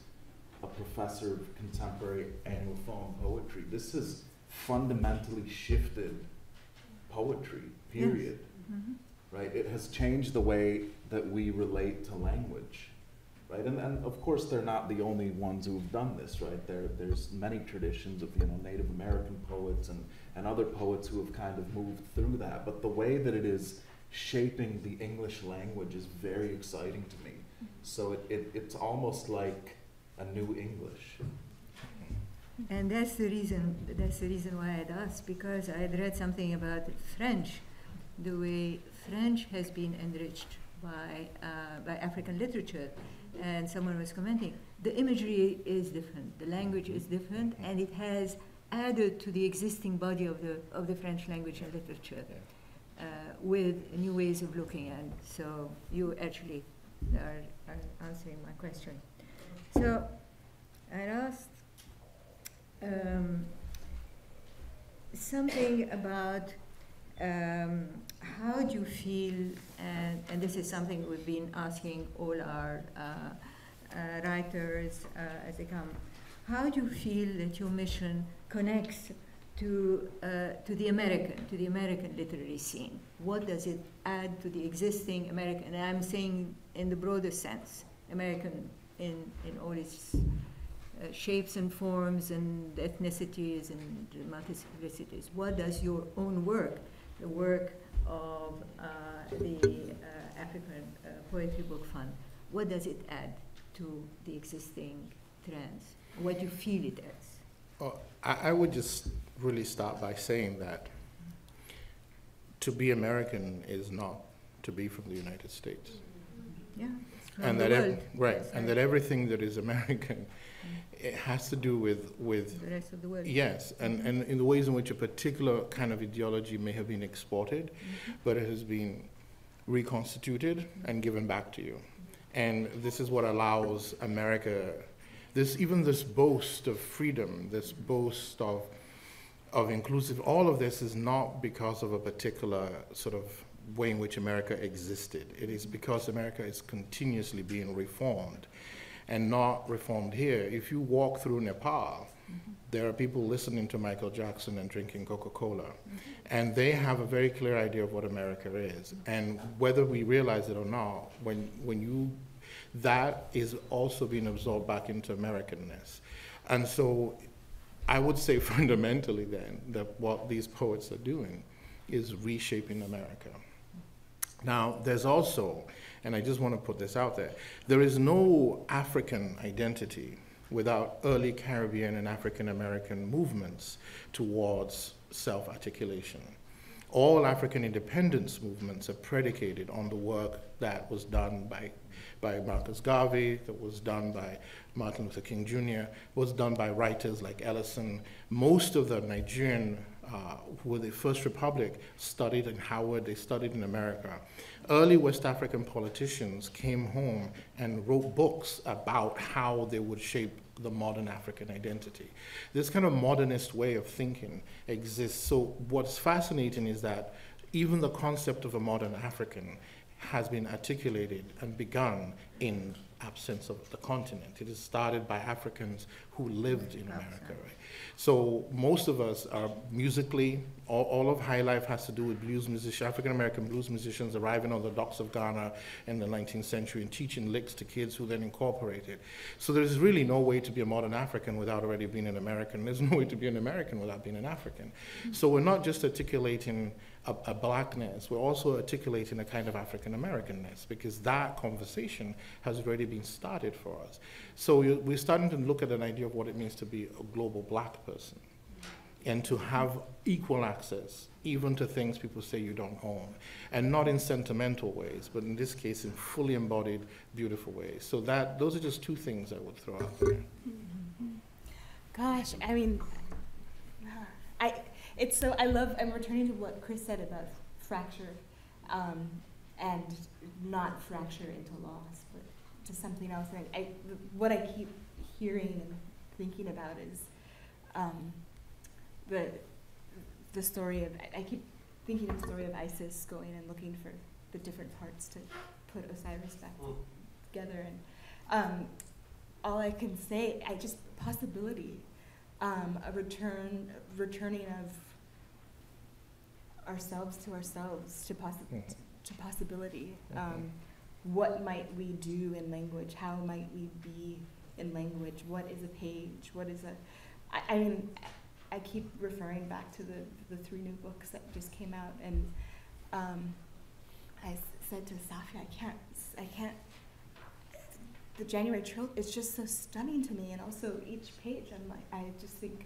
a professor of contemporary Anglophone poetry. This has fundamentally shifted poetry, period. Right? It has changed the way that we relate to language. Right? And of course, they're not the only ones who have done this, right? There's many traditions of, you know, Native American poets and other poets who have kind of moved through that. But the way that it is shaping the English language is very exciting to me. So it's almost like a new English. And that's the reason why I'd asked, because I had read something about French, the way French has been enriched by African literature, and someone was commenting, the imagery is different, the language is different, and it has added to the existing body of the French language and literature with new ways of looking at. So you actually are answering my question. So I asked something about how do you feel, and this is something we've been asking all our writers as they come, how do you feel that your mission connects to the American literary scene? What does it add to the existing American, and I'm saying in the broader sense, American in all its shapes and forms and ethnicities and multiplicities? What does your own work, the work of the African Poetry Book Fund, what does it add to the existing trends? What do you feel it adds? Well, I would just really start by saying that to be American is not to be from the United States. Yeah, And that and that everything that is American, it has to do with the rest of the world. Yes, and in the ways in which a particular kind of ideology may have been exported, but it has been reconstituted and given back to you. And this is what allows America, even this boast of freedom, this boast of inclusive, all of this is not because of a particular sort of way in which America existed. It is because America is continuously being reformed, and not reformed here. If you walk through Nepal, there are people listening to Michael Jackson and drinking Coca-Cola, and they have a very clear idea of what America is. And whether we realize it or not, that is also being absorbed back into Americanness. And so I would say fundamentally then that what these poets are doing is reshaping America. Now, there's also, and I just want to put this out there is no African identity without early Caribbean and African American movements towards self-articulation. All African independence movements are predicated on the work that was done by Marcus Garvey, that was done by Martin Luther King Jr., was done by writers like Ellison. Most of the Nigerian who were the First Republic studied in Howard, they studied in America. Early West African politicians came home and wrote books about how they would shape the modern African identity. This kind of modernist way of thinking exists. So what's fascinating is that even the concept of a modern African has been articulated and begun in absence of the continent. It is started by Africans who lived in America, right? So most of us are musically, all of high life has to do with blues musicians, African-American blues musicians arriving on the docks of Ghana in the 19th century and teaching licks to kids who then incorporated. So there's really no way to be a modern African without already being an American. There's no way to be an American without being an African. So we're not just articulating a blackness, we're also articulating a kind of African-Americanness, because that conversation has already been started for us. So we're starting to look at an idea of what it means to be a global black person, and to have equal access, even to things people say you don't own, and not in sentimental ways, but in this case, in fully embodied, beautiful ways. So those are just two things I would throw out there. Gosh, I mean, I'm returning to what Chris said about fracture, and not fracture into loss, but to something else. And what I keep hearing and thinking about is the story of, I keep thinking of the story of Isis going and looking for the different parts to put Osiris back together. And all I can say, possibility, a returning of ourselves to ourselves, to possibility. What might we do in language? How might we be in language? What is a page? What is I mean, I keep referring back to the 3 new books that just came out, and said to Safi, I can't, the January Trail is just so stunning to me, and also each page, I just think,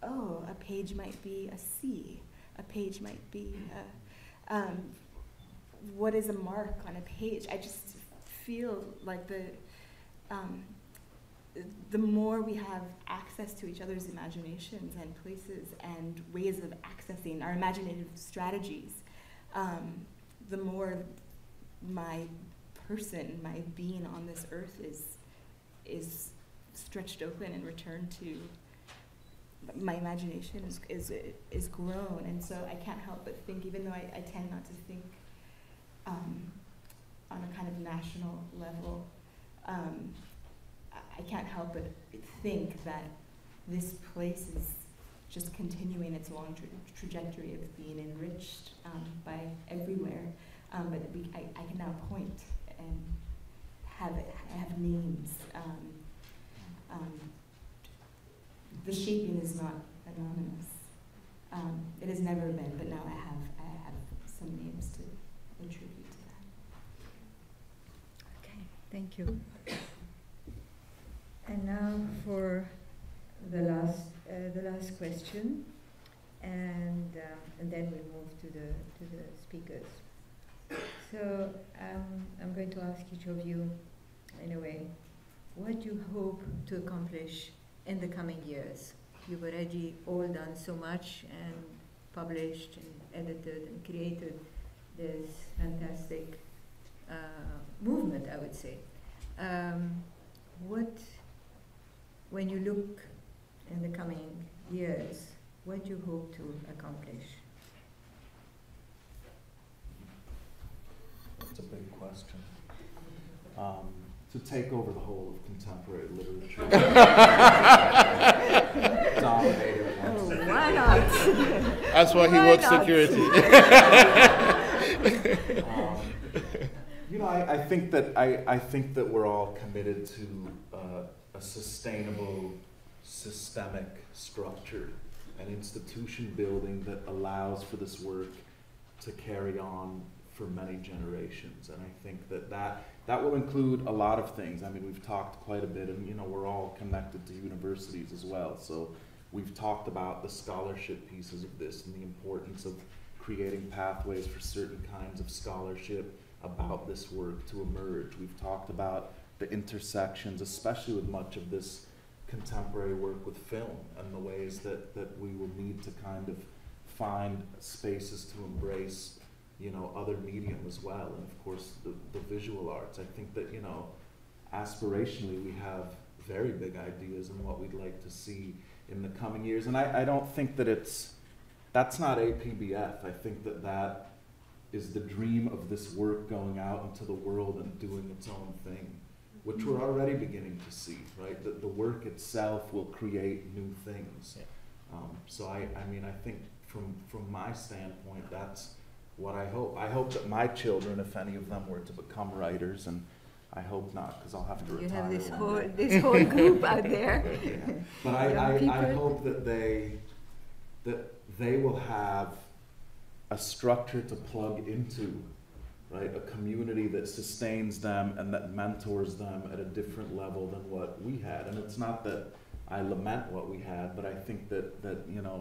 oh, a page might be a C, a page might be what is a mark on a page? I just feel like the more we have access to each other's imaginations and places and ways of accessing our imaginative strategies, the more my person, my being on this earth is stretched open and returned to. My imagination is grown, and so I can't help but think, even though I tend not to think on a kind of national level, I can't help but think that this place is just continuing its long trajectory of being enriched by everywhere. But I can now point and have names. The shaping is not anonymous. It has never been, but now I have some names to attribute to that. Okay, thank you. And now for the last question, and then we move to the speakers. So I'm going to ask each of you, in a way, what do you hope to accomplish in the coming years? You've already all done so much and published and edited and created this fantastic movement, I would say. When you look in the coming years, what do you hope to accomplish? That's a big question. To take over the whole of contemporary literature. Dominate it once. Oh, why not? That's why he works security. I think that we're all committed to a sustainable, systemic structure, an institution building that allows for this work to carry on for many generations. And I think that will include a lot of things. I mean, we've talked quite a bit, and we're all connected to universities as well. So we've talked about the scholarship pieces of this and the importance of creating pathways for certain kinds of scholarship about this work to emerge. We've talked about the intersections, especially with much of this contemporary work with film, and the ways that we will need to kind of find spaces to embrace other medium as well, and of course the visual arts. I think that aspirationally we have very big ideas in what we'd like to see in the coming years, and I don't think that that's not APBF. I think that is the dream of this work going out into the world and doing its own thing, which we're already beginning to see, right? That the work itself will create new things. Yeah. So I think from my standpoint, that's what I hope. I hope that my children, if any of them were to become writers, and I hope not, because I'll have to retire. You have this whole group out there. Yeah. But I hope that they will have a structure to plug into, right? A community that sustains them and that mentors them at a different level than what we had. And it's not that I lament what we had, but I think that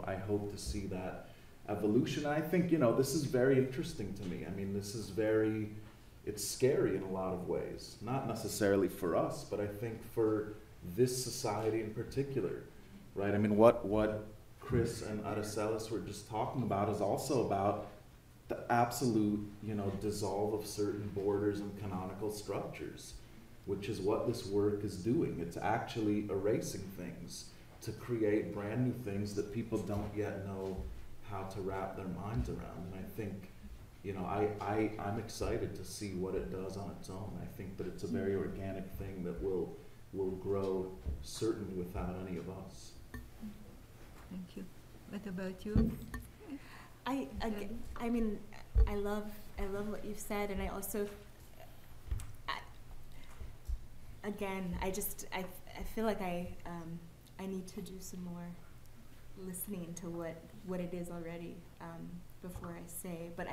I hope to see that evolution. And I think, this is very interesting to me. I mean, it's scary in a lot of ways, not necessarily for us, but I think for this society in particular, right? I mean, what Chris and Aracelis were just talking about is also about the absolute, dissolve of certain borders and canonical structures, which is what this work is doing. It's actually erasing things to create brand new things that people don't yet know how to wrap their minds around. And I think, I'm excited to see what it does on its own. I think that it's a very organic thing that will grow certainly without any of us. Thank you. What about you? I love what you've said, and I also, I feel like I need to do some more listening to what it is already before I say. But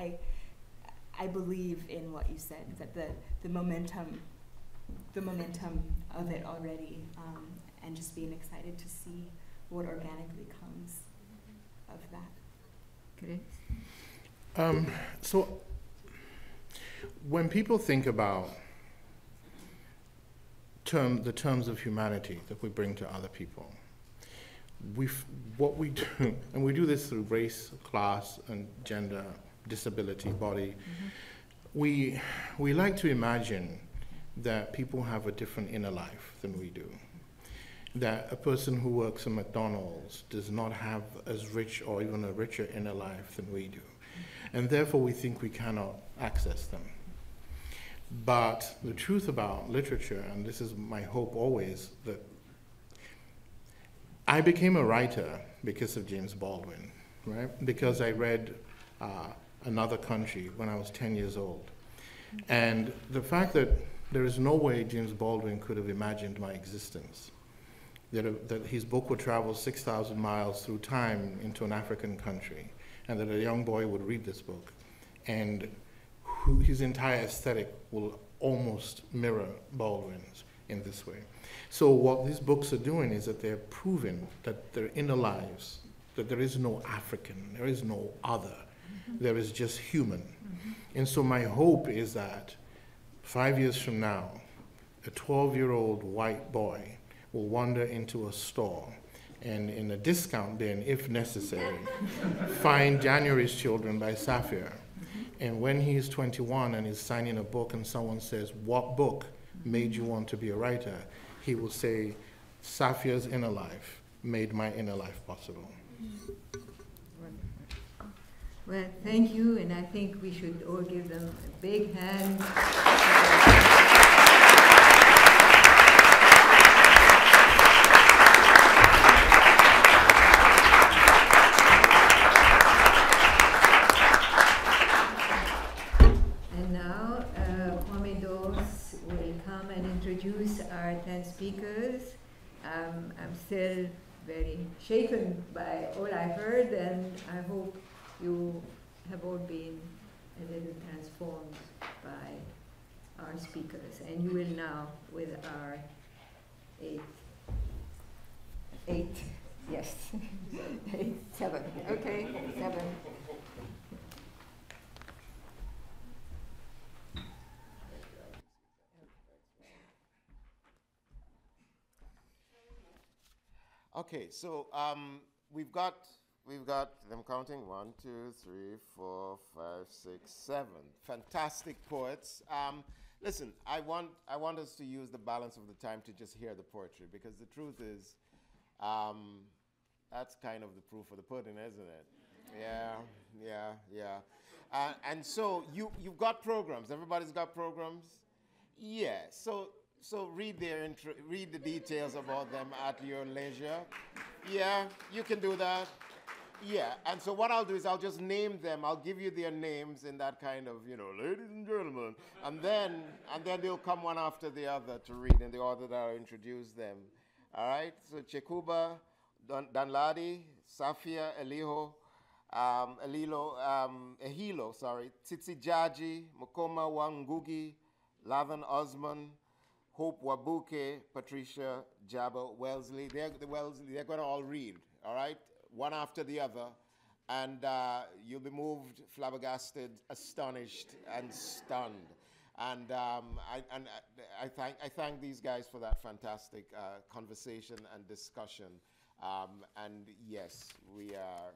I believe in what you said, that the momentum of it already, and just being excited to see what organically comes of that. Chris? So when people think about the terms of humanity that we bring to other people, what we do, and we do this through race, class, and gender, disability, body, we like to imagine that people have a different inner life than we do. That a person who works at McDonald's does not have as rich or even a richer inner life than we do. And therefore we think we cannot access them. But the truth about literature, and this is my hope always, that I became a writer because of James Baldwin, right? Because I read Another Country when I was 10 years old. And the fact that there is no way James Baldwin could have imagined my existence, that his book would travel 6,000 miles through time into an African country, and that a young boy would read this book, and his entire aesthetic will almost mirror Baldwin's in this way. So what these books are doing is that they're proving that their inner lives, that there is no African, there is no other, there is just human. And so my hope is that 5 years from now, a 12-year-old white boy will wander into a store and in a discount bin, if necessary, find January's Children by Safia. And when he is 21 and is signing a book and someone says, "What book made you want to be a writer?" he will say, "Safia's inner life made my inner life possible." Well, thank you, and I think we should all give them a big hand. And now, Kwame Dawes will come and introduce our 10 speakers. I'm still very shaken by all I heard, and I hope you have all been a little transformed by our speakers. And you will now, with our eight, yes, seven, okay, seven. Okay, so we've got them counting 1, 2, 3, 4, 5, 6, 7 fantastic poets. Listen, I want us to use the balance of the time to just hear the poetry, because the truth is, that's kind of the proof of the pudding, isn't it? Yeah. And so you've got programs. Everybody's got programs. Yeah. So read read the details about them at your leisure. Yeah, you can do that. Yeah, and so what I'll do is I'll just name them. I'll give you their names in that kind of, ladies and gentlemen, and then they'll come one after the other to read in the order that I'll introduce them. All right. So Chekuba, Danladi, Safia, Ehilo, Tsitsi Jaji, Mokoma Wangugi, Lavan Osman, Hope Wabuke, Patricia Jabba Wellesley. They're going to all read, all right, one after the other, and you'll be moved, flabbergasted, astonished, and stunned. And I thank these guys for that fantastic conversation and discussion. And yes, we are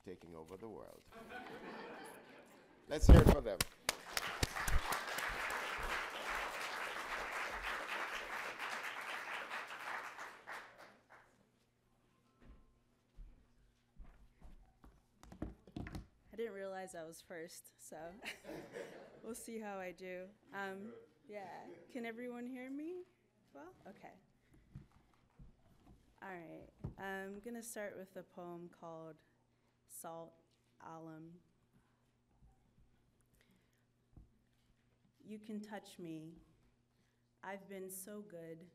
taking over the world. Let's hear it for them. I didn't realize I was first, so we'll see how I do. Yeah, can everyone hear me? Well, okay. All right, I'm gonna start with a poem called Salt Alum. You can touch me. I've been so good.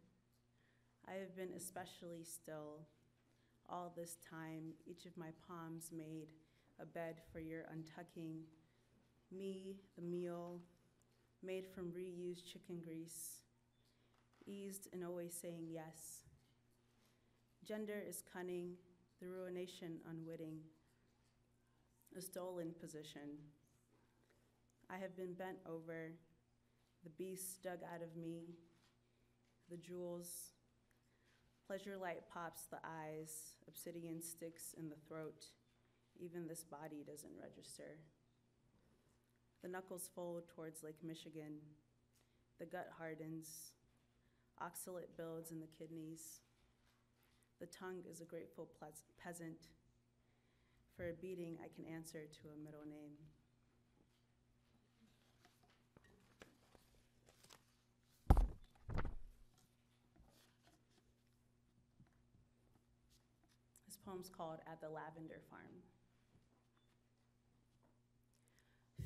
I have been especially still. All this time, each of my palms made a bed for your untucking. Me, the meal, made from reused chicken grease, eased in always saying yes. Gender is cunning, the ruination unwitting, a stolen position. I have been bent over, the beast dug out of me, the jewels. Pleasure light pops the eyes, obsidian sticks in the throat. Even this body doesn't register. The knuckles fold towards Lake Michigan. The gut hardens. Oxalate builds in the kidneys. The tongue is a grateful peasant. For a beating, I can answer to a middle name. This poem's called At the Lavender Farm.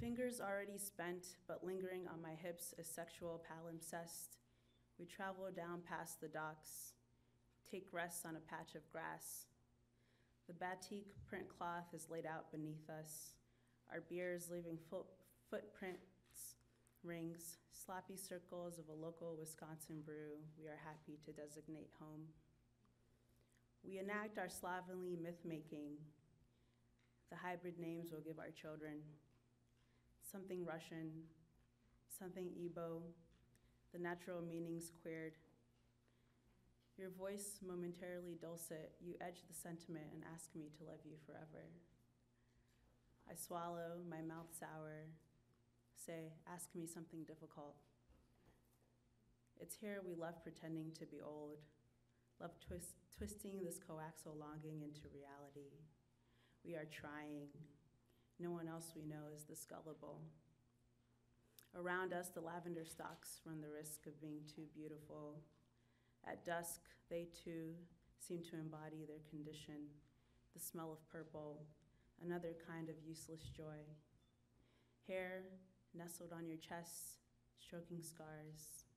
Fingers already spent, but lingering on my hips as sexual palimpsest. We travel down past the docks, take rest on a patch of grass. The batik print cloth is laid out beneath us, our beers leaving footprints, rings, sloppy circles of a local Wisconsin brew we are happy to designate home. We enact our slovenly myth-making. The hybrid names we'll give our children. Something Russian, something Igbo, the natural meanings queered. Your voice momentarily dulcet, you edge the sentiment and ask me to love you forever. I swallow, my mouth sour, say, ask me something difficult. It's here we love pretending to be old, love twisting this coaxial longing into reality. We are trying. No one else we know is this gullible. Around us, the lavender stalks run the risk of being too beautiful. At dusk, they too seem to embody their condition, the smell of purple, another kind of useless joy. Hair nestled on your chest, stroking scars.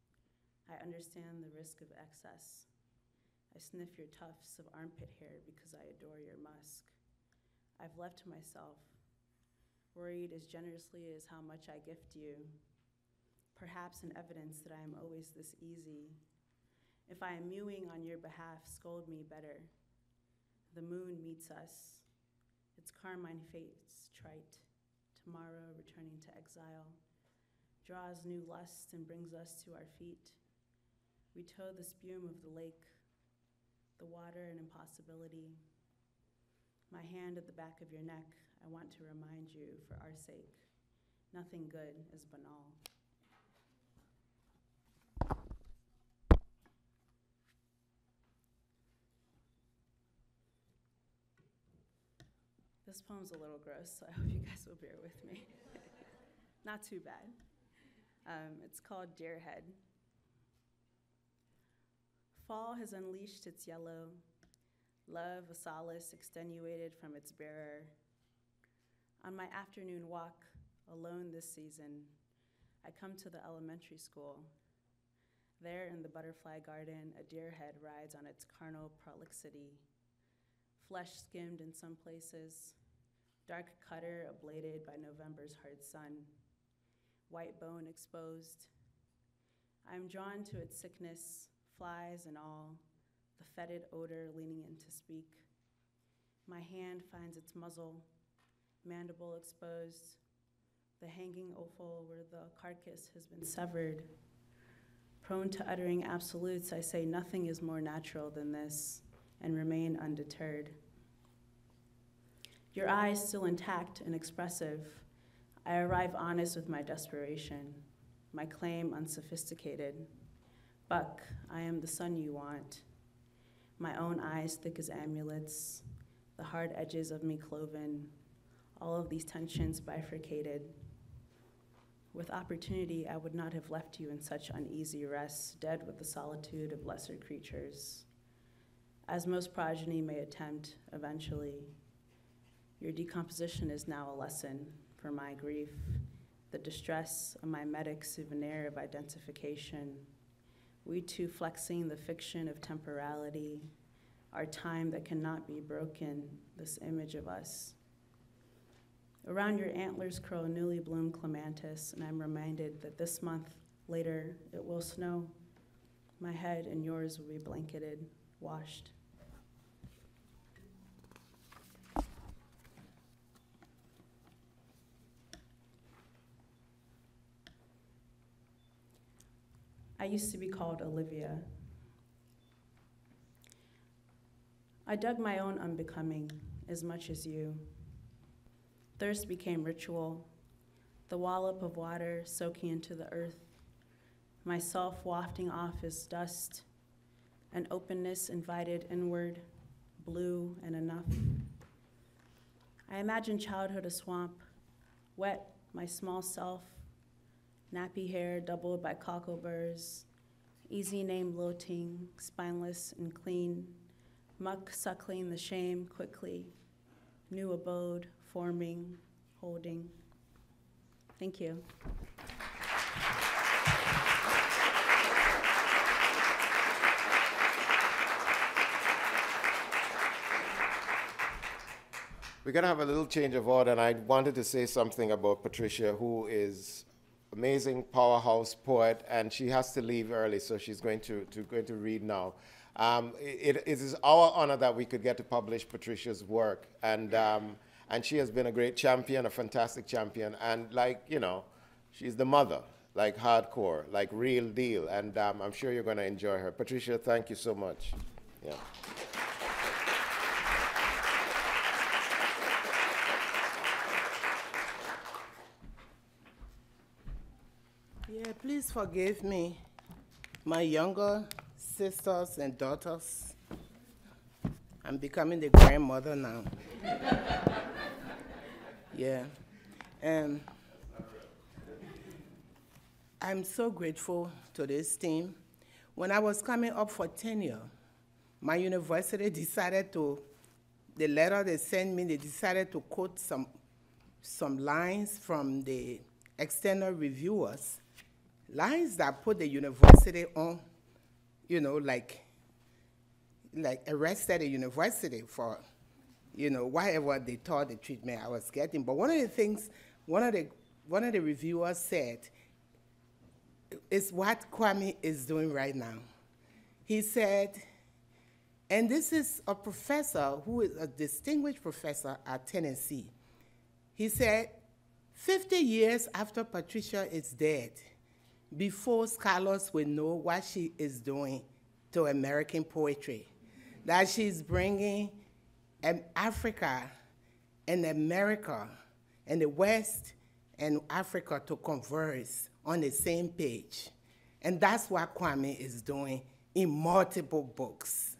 I understand the risk of excess. I sniff your tufts of armpit hair because I adore your musk. I've left myself, worried as generously as how much I gift you. Perhaps an evidence that I am always this easy. If I am mewing on your behalf, scold me better. The moon meets us. Its carmine fates trite. Tomorrow, returning to exile, draws new lust and brings us to our feet. We tow the spume of the lake, the water an impossibility. My hand at the back of your neck, I want to remind you, for our sake, nothing good is banal. This poem's a little gross, so I hope you guys will bear with me. Not too bad. It's called Deerhead. Fall has unleashed its yellow, love a solace extenuated from its bearer. On my afternoon walk, alone this season, I come to the elementary school. There in the butterfly garden, a deerhead rides on its carnal prolixity, flesh skimmed in some places, dark cutter ablated by November's hard sun, white bone exposed. I am drawn to its sickness, flies and all, the fetid odor leaning in to speak. My hand finds its muzzle, mandible exposed, the hanging offal where the carcass has been severed. Prone to uttering absolutes, I say nothing is more natural than this and remain undeterred. Your eyes still intact and expressive, I arrive honest with my desperation, my claim unsophisticated. Buck, I am the son you want. My own eyes thick as amulets, the hard edges of me cloven, all of these tensions bifurcated. With opportunity, I would not have left you in such uneasy rest, dead with the solitude of lesser creatures. As most progeny may attempt eventually, your decomposition is now a lesson for my grief, the distress of my medic souvenir of identification. We too flexing the fiction of temporality, our time that cannot be broken, this image of us. Around your antlers curl newly bloomed clematis, and I'm reminded that this month later it will snow. My head and yours will be blanketed, washed. I used to be called Olivia. I dug my own unbecoming as much as you. Thirst became ritual, the wallop of water soaking into the earth, myself wafting off as dust, an openness invited inward, blue and enough. I imagined childhood a swamp, wet, my small self, nappy hair doubled by cockleburrs, easy name lilting, spineless and clean, muck suckling the shame quickly, new abode, forming, holding. Thank you. We're going to have a little change of order, and I wanted to say something about Patricia, who is amazing powerhouse poet, and she has to leave early, so she's going to read now. It is our honor that we could get to publish Patricia's work, and she has been a great champion, a fantastic champion, and she's the mother, like hardcore, like real deal, and I'm sure you're going to enjoy her. Patricia, thank you so much. Yeah. Yeah, please forgive me, my younger sisters and daughters. I'm becoming the grandmother now. Yeah, and I'm so grateful to this team. When I was coming up for tenure, my university decided the letter they sent me, they decided to quote some lines from the external reviewers, lines that put the university on, like arrested the university for, whatever they thought the treatment I was getting. But one of the things, one of the reviewers said, is what Kwame is doing right now. He said, and this is a professor who is a distinguished professor at Tennessee. He said, 50 years after Patricia is dead, before scholars will know what she is doing to American poetry, that she's bringing Africa and America and the West and Africa to converse on the same page. And that's what Kwame is doing in multiple books.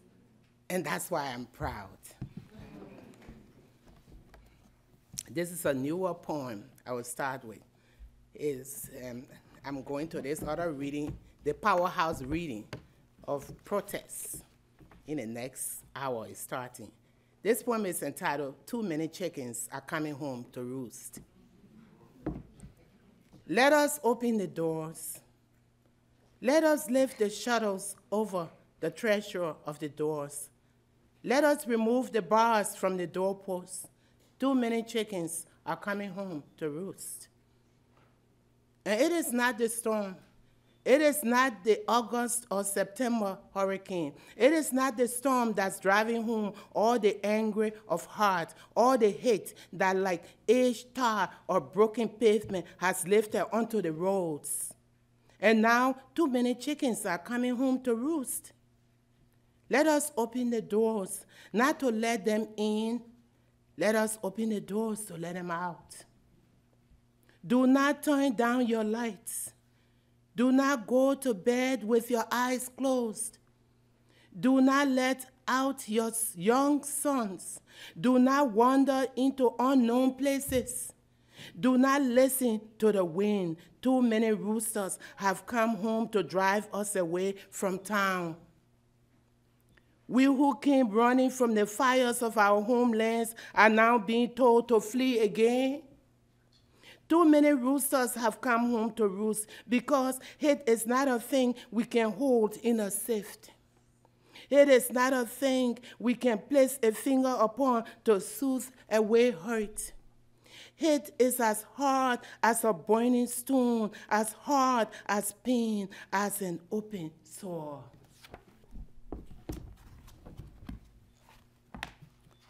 And that's why I'm proud. This is a newer poem I will start with. I'm going to this other reading, the powerhouse reading of protests in the next hour is starting. This poem is entitled, Too Many Chickens Are Coming Home to Roost. Let us open the doors. Let us lift the shutters over the threshold of the doors. Let us remove the bars from the doorposts. Too many chickens are coming home to roost. And it is not the storm. It is not the August or September hurricane. It is not the storm that's driving home all the anger of heart, all the hate that like aged tar or broken pavement has lifted onto the roads. And now too many chickens are coming home to roost. Let us open the doors, not to let them in. Let us open the doors to let them out. Do not turn down your lights. Do not go to bed with your eyes closed. Do not let out your young sons. Do not wander into unknown places. Do not listen to the wind. Too many roosters have come home to drive us away from town. We who came running from the fires of our homelands are now being told to flee again. Too many roosters have come home to roost because hate is not a thing we can hold in a sift. It is not a thing we can place a finger upon to soothe away hurt. Hate is as hard as a burning stone, as hard as pain, as an open sore.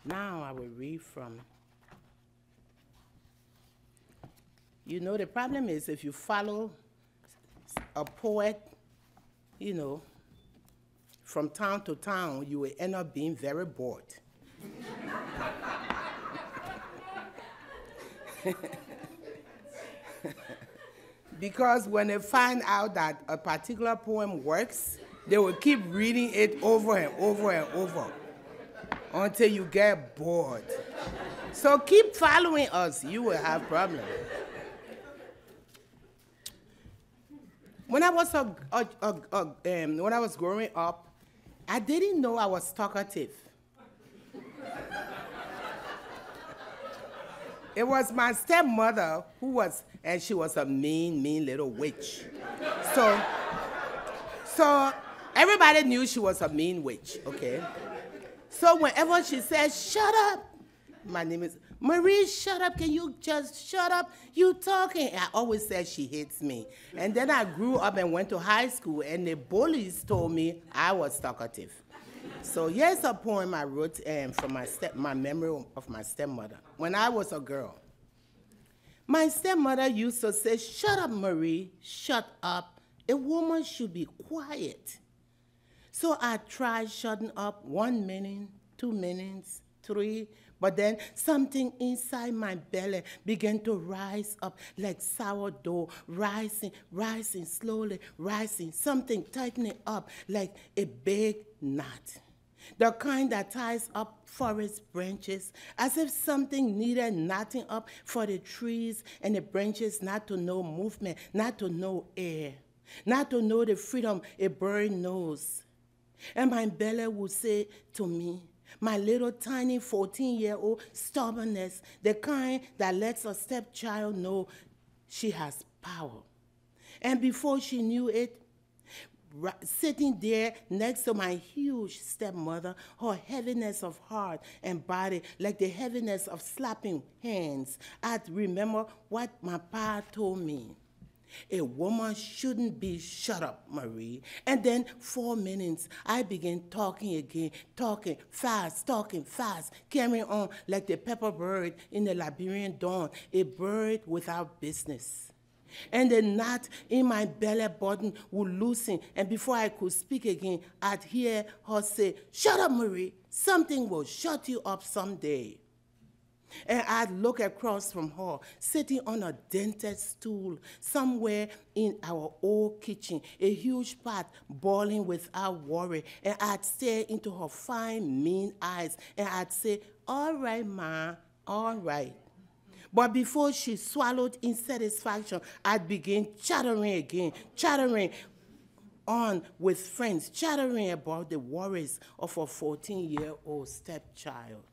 Now I will read from. You know, the problem is if you follow a poet, you know, from town to town, you will end up being very bored. Because when they find out that a particular poem works, they will keep reading it over and over and over until you get bored. So keep following us, you will have problems. When I was when I was growing up, I didn't know I was talkative. It was my stepmother who was, and she was a mean little witch. So everybody knew she was a mean witch, okay? So whenever she said, shut up, my name is, Marie, shut up, can you just shut up? You talking. I always said she hates me. And then I grew up and went to high school, and the bullies told me I was talkative. So here's a poem I wrote from my memory of my stepmother. When I was a girl, my stepmother used to say, shut up, Marie, shut up. A woman should be quiet. So I tried shutting up 1 minute, 2 minutes, 3, but then something inside my belly began to rise up like sourdough, rising slowly, rising, something tightening up like a big knot. The kind that ties up forest branches, as if something needed knotting up for the trees and the branches not to know movement, not to know air, not to know the freedom a bird knows. And my belly would say to me, my little tiny 14-year-old stubbornness, the kind that lets a stepchild know she has power. And before she knew it, sitting there next to my huge stepmother, her heaviness of heart and body, like the heaviness of slapping hands, I'd remember what my pa told me. A woman shouldn't be shut up, Marie. And then 4 minutes, I began talking again, talking fast, carrying on like the pepper bird in the Liberian dawn, a bird without business. And the knot in my belly button would loosen, and before I could speak again, I'd hear her say, shut up, Marie, something will shut you up someday. And I'd look across from her, sitting on a dented stool somewhere in our old kitchen, a huge pot boiling without worry. And I'd stare into her fine, mean eyes, and I'd say, all right, Ma, all right. But before she swallowed in satisfaction, I'd begin chattering again, chattering on with friends, chattering about the worries of a 14-year-old stepchild.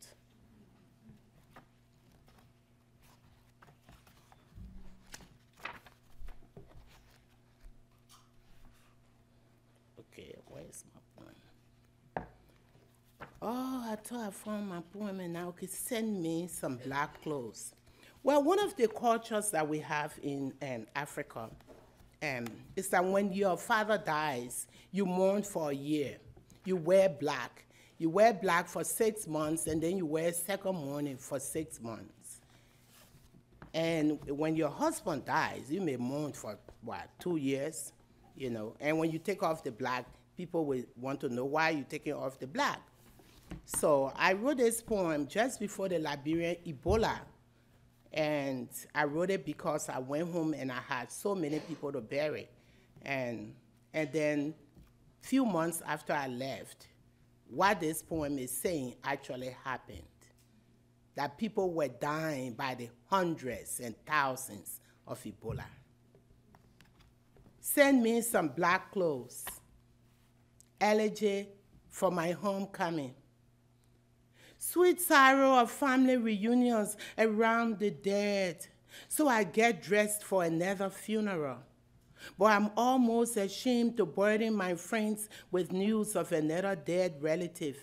Okay, where's my poem? Oh, I thought I found my poem and now could send me some black clothes. Well, one of the cultures that we have in Africa is that when your father dies, you mourn for a year. You wear black. You wear black for 6 months, and then you wear second mourning for 6 months. And when your husband dies, you may mourn for, 2 years, you know. And when you take off the black, people will want to know why you're taking off the black. So I wrote this poem just before the Liberian Ebola. And I wrote it because I went home and I had so many people to bury. And then a few months after I left, what this poem is saying actually happened. That people were dying by the hundreds and thousands of Ebola. Send me some black clothes. Elegy for my homecoming. Sweet sorrow of family reunions around the dead. So I get dressed for another funeral. But I'm almost ashamed to burden my friends with news of another dead relative.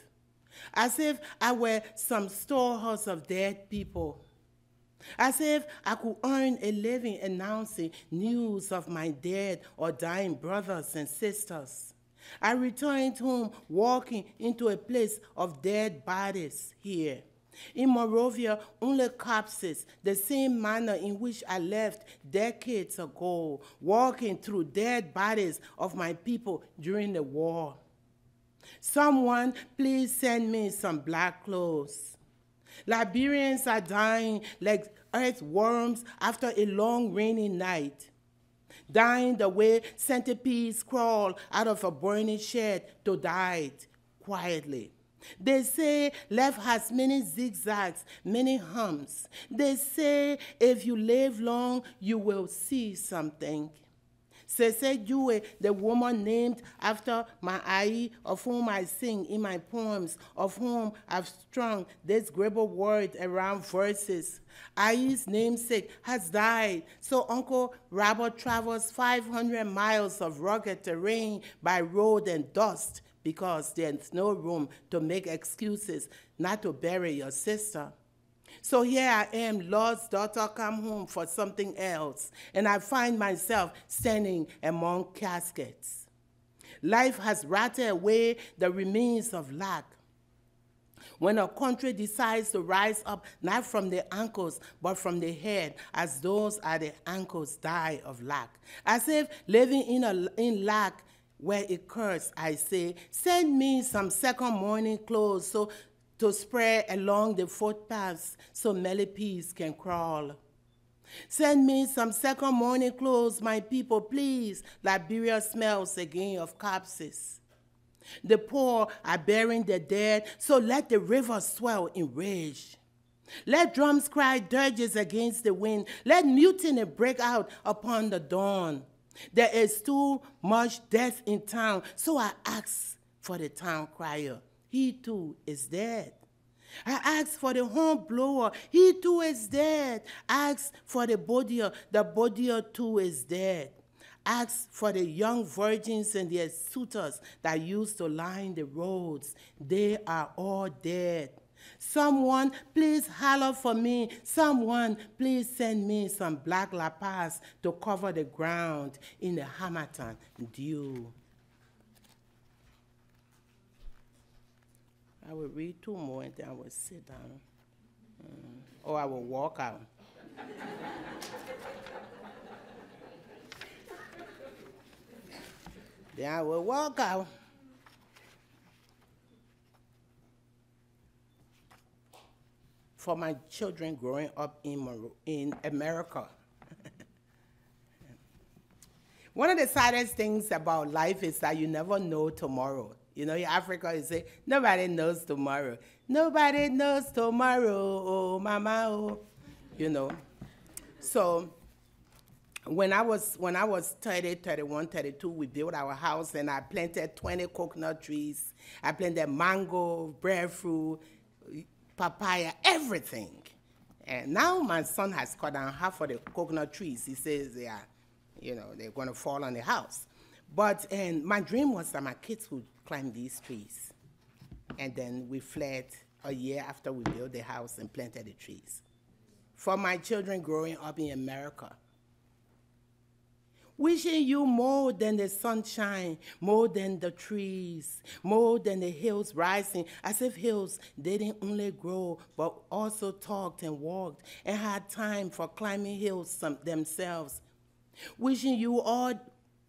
As if I were some storehouse of dead people. As if I could earn a living announcing news of my dead or dying brothers and sisters. I returned home walking into a place of dead bodies here. In Moravia, only corpses, the same manner in which I left decades ago, walking through dead bodies of my people during the war. Someone, please send me some black clothes. Liberians are dying like earthworms after a long rainy night, dying the way centipedes crawl out of a burning shed to die quietly. They say life has many zigzags, many humps. They say if you live long, you will see something. Sese Jue, the woman named after my Ai, of whom I sing in my poems, of whom I've strung this gribble word around verses. Ai's namesake has died, so Uncle Robert travels 500 miles of rugged terrain by road and dust because there's no room to make excuses not to bury your sister. So here I am, Lord's daughter, come home for something else, and I find myself standing among caskets. Life has rotted away the remains of lack. When a country decides to rise up, not from the ankles, but from the head, as those are the ankles die of lack. As if living in lack were a curse, I say, send me some second morning clothes so to spread along the footpaths so millipedes can crawl. Send me some second morning clothes, my people, please. Liberia smells again of corpses. The poor are burying the dead, so let the river swell in rage. Let drums cry dirges against the wind. Let mutiny break out upon the dawn. There is too much death in town, so I ask for the town crier. He too is dead. I ask for the horn blower. He too is dead. Ask for the bodier too is dead. Ask for the young virgins and their suitors that used to line the roads. They are all dead. Someone, please holler for me. Someone, please send me some black La Paz to cover the ground in the Hamilton dew. I will read two more and then I will sit down. Or I will walk out. Then I will walk out. For my children growing up in America. One of the saddest things about life is that you never know tomorrow. You know, in Africa, you say, nobody knows tomorrow. Nobody knows tomorrow, oh, mama, oh. You know. So when I was 30, 31, 32, we built our house, and I planted 20 coconut trees. I planted mango, breadfruit, papaya, everything. And now my son has cut down half of the coconut trees. He says they are, they're going to fall on the house. And my dream was that my kids would climb these trees. And then we fled a year after we built the house and planted the trees. For my children growing up in America, wishing you more than the sunshine, more than the trees, more than the hills rising, as if hills didn't only grow, but also talked and walked and had time for climbing hills themselves. Wishing you all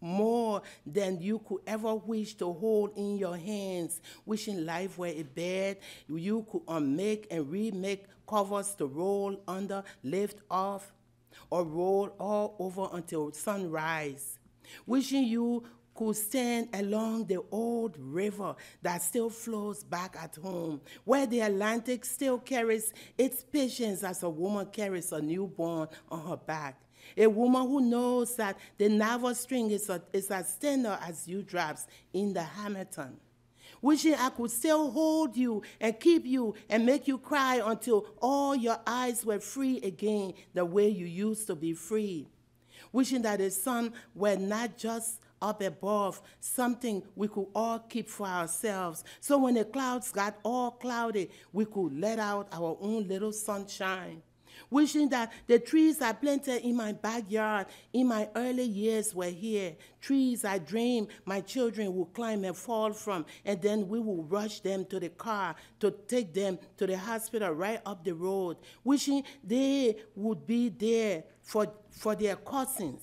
more than you could ever wish to hold in your hands. Wishing life were a bed you could unmake and remake covers to roll under, lift off, or roll all over until sunrise. Wishing you could stand along the old river that still flows back at home, where the Atlantic still carries its patience as a woman carries a newborn on her back. A woman who knows that the navel string is as tender as dewdrops in the Hamilton. Wishing I could still hold you and keep you and make you cry until all your eyes were free again the way you used to be free. Wishing that the sun were not just up above, something we could all keep for ourselves. So when the clouds got all cloudy, we could let out our own little sunshine. Wishing that the trees I planted in my backyard in my early years were here. Trees I dreamed my children would climb and fall from, and then we would rush them to the car to take them to the hospital right up the road. Wishing they would be there for their cousins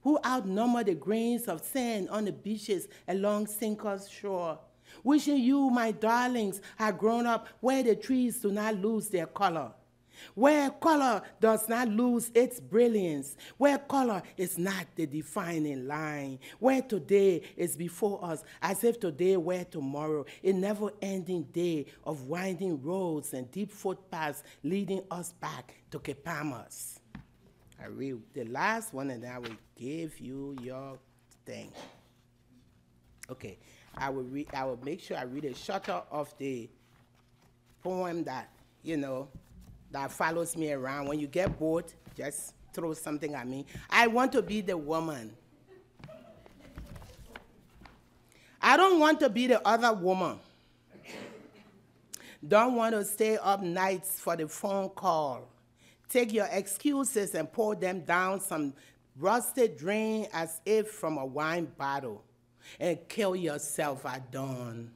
who outnumber the grains of sand on the beaches along Sinker's shore. Wishing you, my darlings, had grown up where the trees do not lose their color, where color does not lose its brilliance, where color is not the defining line, where today is before us as if today were tomorrow, a never-ending day of winding roads and deep footpaths leading us back to Kepamas. I read the last one and I will give you your thing. Okay, I will make sure I read a shorter of the poem that, that follows me around. When you get bored, just throw something at me. I want to be the woman. I don't want to be the other woman. Don't want to stay up nights for the phone call. Take your excuses and pour them down some rusted drain as if from a wine bottle, and kill yourself at dawn.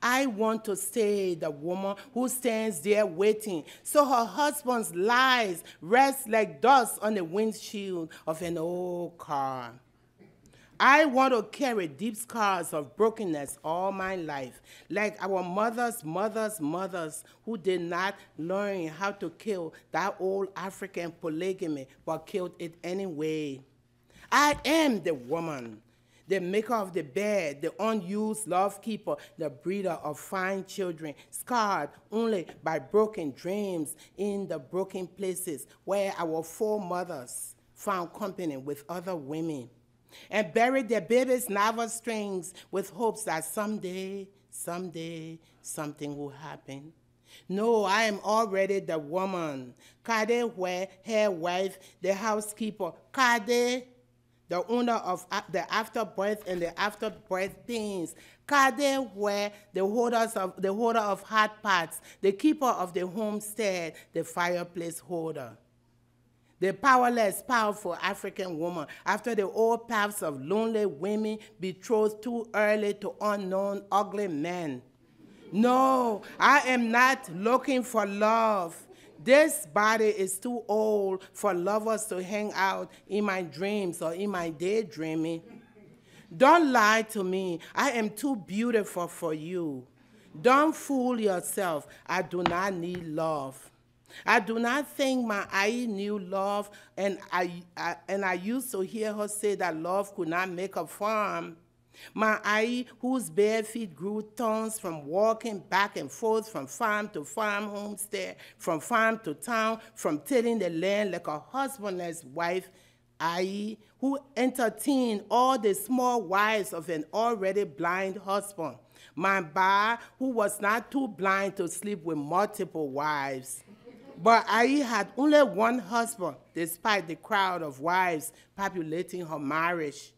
I want to stay the woman who stands there waiting so her husband's lies rest like dust on the windshield of an old car. I want to carry deep scars of brokenness all my life, like our mothers' mothers who did not learn how to kill that old African polygamy, but killed it anyway. I am the woman, the maker of the bed, the unused love keeper, the breeder of fine children, scarred only by broken dreams in the broken places where our foremothers found company with other women, and buried their babies' nervous strings with hopes that someday, something will happen. No, I am already the woman. Kade Hwe, her wife, the housekeeper. Kade, the owner of the afterbirth and the afterbirth pains. Kade Hwe, the holder of hot pots, the keeper of the homestead, the fireplace holder. The powerless, powerful African woman, after the old paths of lonely women betrothed too early to unknown, ugly men. No, I am not looking for love. This body is too old for lovers to hang out in my dreams or in my daydreaming. Don't lie to me. I am too beautiful for you. Don't fool yourself. I do not need love. I do not think my Ai knew love, and I used to hear her say that love could not make a farm. My Ai, whose bare feet grew thorns from walking back and forth from farm to farm homestead, from farm to town, from tilling the land like a husbandless wife, Ai, who entertained all the small wives of an already blind husband. My Ba, who was not too blind to sleep with multiple wives. But Ai had only one husband, despite the crowd of wives populating her marriage.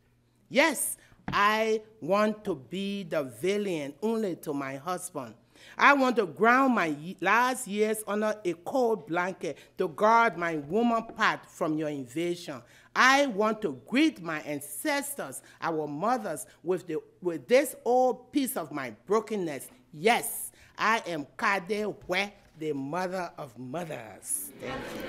Yes, I want to be the villain only to my husband. I want to ground my last years under a cold blanket to guard my woman part from your invasion. I want to greet my ancestors, our mothers, with this old piece of my brokenness. Yes, I am Kade Hwe, the mother of mothers. Thank you.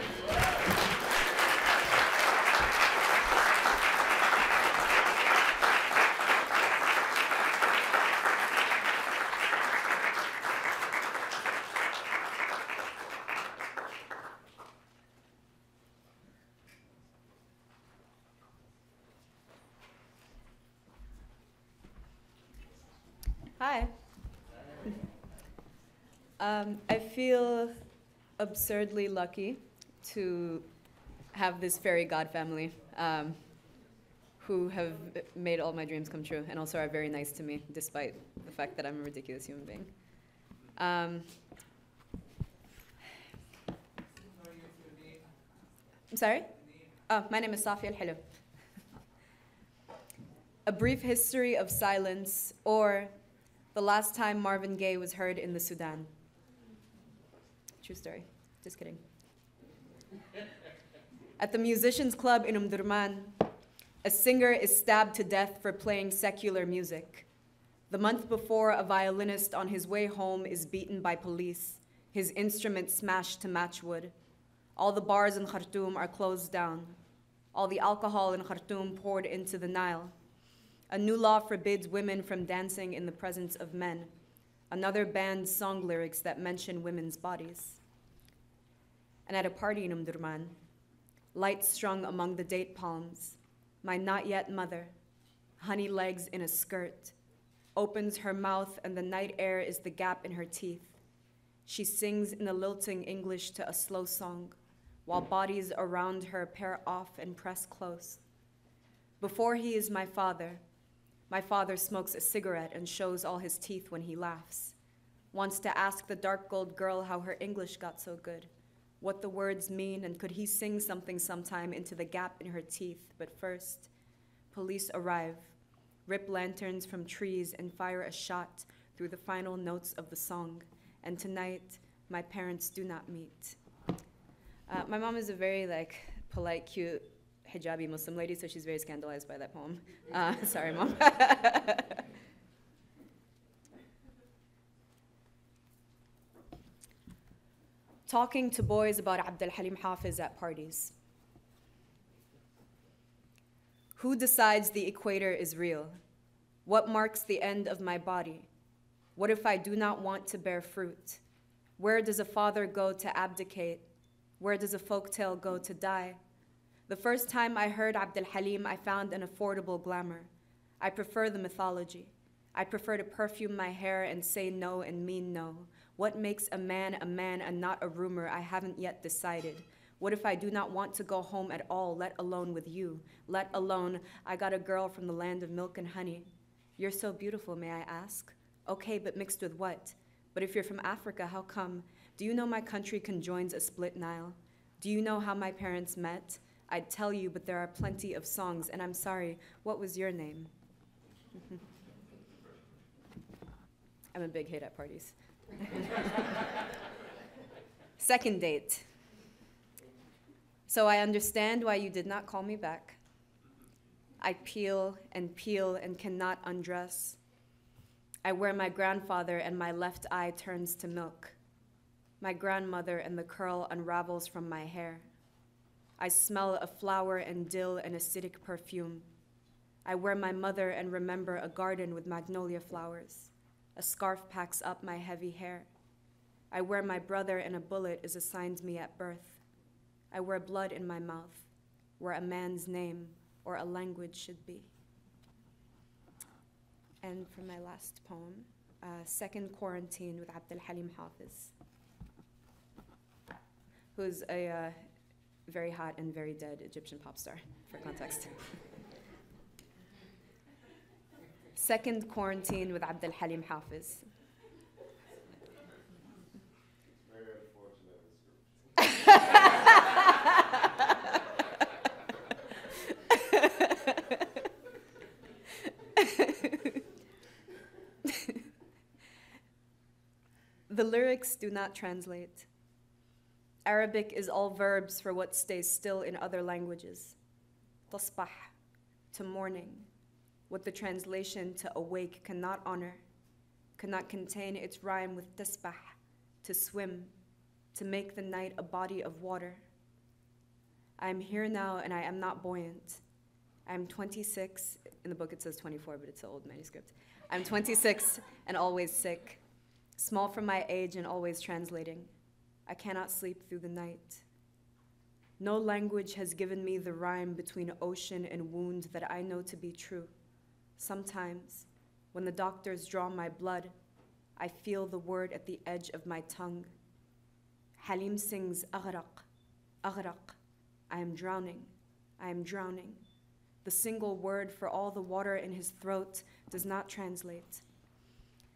Hi. I feel absurdly lucky to have this fairy god family who have made all my dreams come true and also are very nice to me despite the fact that I'm a ridiculous human being. I'm sorry? Oh, my name is Safia Al-Hilo. A Brief History of Silence, or The Last Time Marvin Gaye Was Heard in the Sudan. True story. Just kidding. At the Musicians Club in Durman, a singer is stabbed to death for playing secular music. The month before, a violinist on his way home is beaten by police, his instrument smashed to matchwood. All the bars in Khartoum are closed down. All the alcohol in Khartoum poured into the Nile. A new law forbids women from dancing in the presence of men. Another bans song lyrics that mention women's bodies. And at a party in Durman, lights strung among the date palms, my not yet mother, honey legs in a skirt, opens her mouth and the night air is the gap in her teeth. She sings in a lilting English to a slow song, while bodies around her pair off and press close. Before he is my father smokes a cigarette and shows all his teeth when he laughs, wants to ask the dark gold girl how her English got so good, what the words mean, and could he sing something sometime into the gap in her teeth. But first, police arrive, rip lanterns from trees, and fire a shot through the final notes of the song. And tonight, my parents do not meet. My mom is a very polite, cute, hijabi Muslim lady, so she's very scandalized by that poem. Sorry, Mom. Talking to boys about Abd al-Halim Hafiz at parties. Who decides the equator is real? What marks the end of my body? What if I do not want to bear fruit? Where does a father go to abdicate? Where does a folktale go to die? The first time I heard Abd al-Halim, I found an affordable glamour. I prefer the mythology. I prefer to perfume my hair and say no and mean no. What makes a man and not a rumor? I haven't yet decided. What if I do not want to go home at all, let alone with you? Let alone, I got a girl from the land of milk and honey. You're so beautiful, may I ask? Okay, but mixed with what? But if you're from Africa, how come? Do you know my country conjoins a split Nile? Do you know how my parents met? I'd tell you, but there are plenty of songs, and I'm sorry, what was your name? I'm a big hit at parties. Second date. So I understand why you did not call me back. I peel and cannot undress. I wear my grandfather and my left eye turns to milk. My grandmother and the curl unravels from my hair. I smell a flower and dill and acidic perfume. I wear my mother and remember a garden with magnolia flowers. A scarf packs up my heavy hair. I wear my brother and a bullet is assigned me at birth. I wear blood in my mouth, where a man's name or a language should be. And for my last poem, Second Quarantine with Abd al-Halim Hafiz, who's a very hot and very dead Egyptian pop star, for context. Second Quarantine with Abd al-Halim Hafiz. Very unfortunate. The lyrics do not translate. Arabic is all verbs for what stays still in other languages. Tasbah, to morning, what the translation to awake cannot honor, cannot contain its rhyme with tasbah, to swim, to make the night a body of water. I am here now and I am not buoyant. I am 26, in the book it says 24, but it's an old manuscript. I'm 26 and always sick, small for my age and always translating. I cannot sleep through the night. No language has given me the rhyme between ocean and wound that I know to be true. Sometimes, when the doctors draw my blood, I feel the word at the edge of my tongue. Halim sings, aghraq, aghraq. I am drowning, I am drowning. The single word for all the water in his throat does not translate.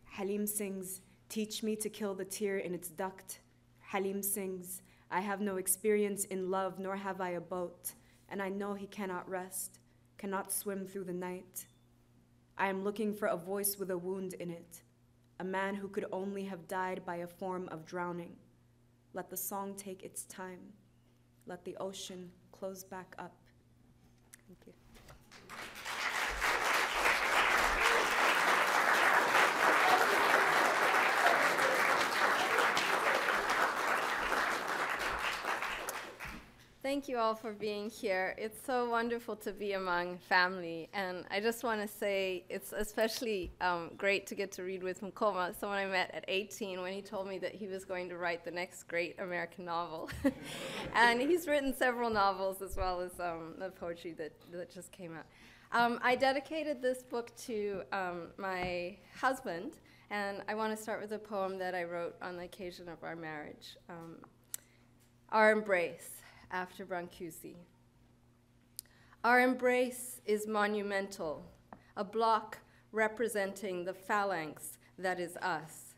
Halim sings, teach me to kill the tear in its duct. Halim sings, I have no experience in love, nor have I a boat, and I know he cannot rest, cannot swim through the night. I am looking for a voice with a wound in it, a man who could only have died by a form of drowning. Let the song take its time. Let the ocean close back up. Thank you. Thank you all for being here. It's so wonderful to be among family. And I just want to say it's especially great to get to read with Mkoma, someone I met at 18 when he told me that he was going to write the next great American novel. And he's written several novels as well as the poetry that just came out. I dedicated this book to my husband, and I want to start with a poem that I wrote on the occasion of our marriage. Our Embrace, after Brancusi. Our embrace is monumental, a block representing the phalanx that is us,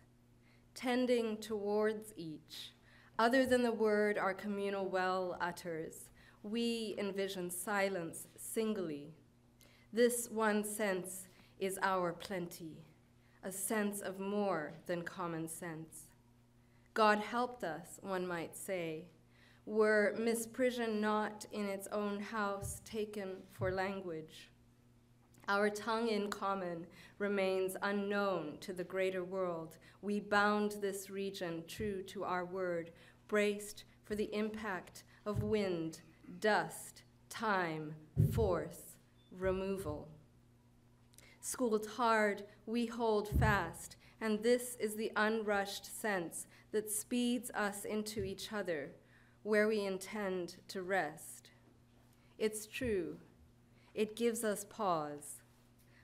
tending towards each. Other than the word our communal well utters, we envision silence singly. This one sense is our plenty, a sense of more than common sense. God helped us, one might say, were misprision not in its own house taken for language. Our tongue in common remains unknown to the greater world. We bound this region true to our word, braced for the impact of wind, dust, time, force, removal. Schooled hard, we hold fast, and this is the unrushed sense that speeds us into each other, where we intend to rest. It's true. It gives us pause.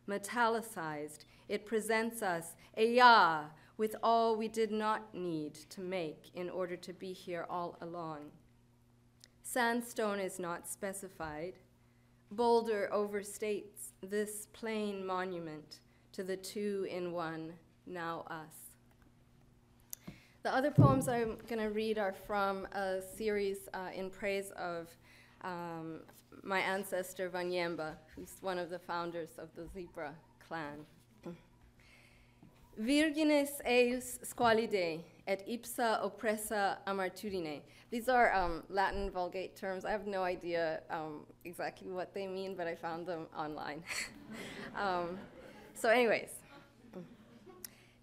Metallicized, it presents us a ya with all we did not need to make in order to be here all along. Sandstone is not specified. Boulder overstates this plain monument to the two-in-one, now us. The other poems I'm going to read are from a series in praise of my ancestor Vanyemba, who's one of the founders of the Zebra clan. Virgines eius squalidae et ipsa oppressa amartudine. These are Latin Vulgate terms. I have no idea exactly what they mean, but I found them online. So anyways.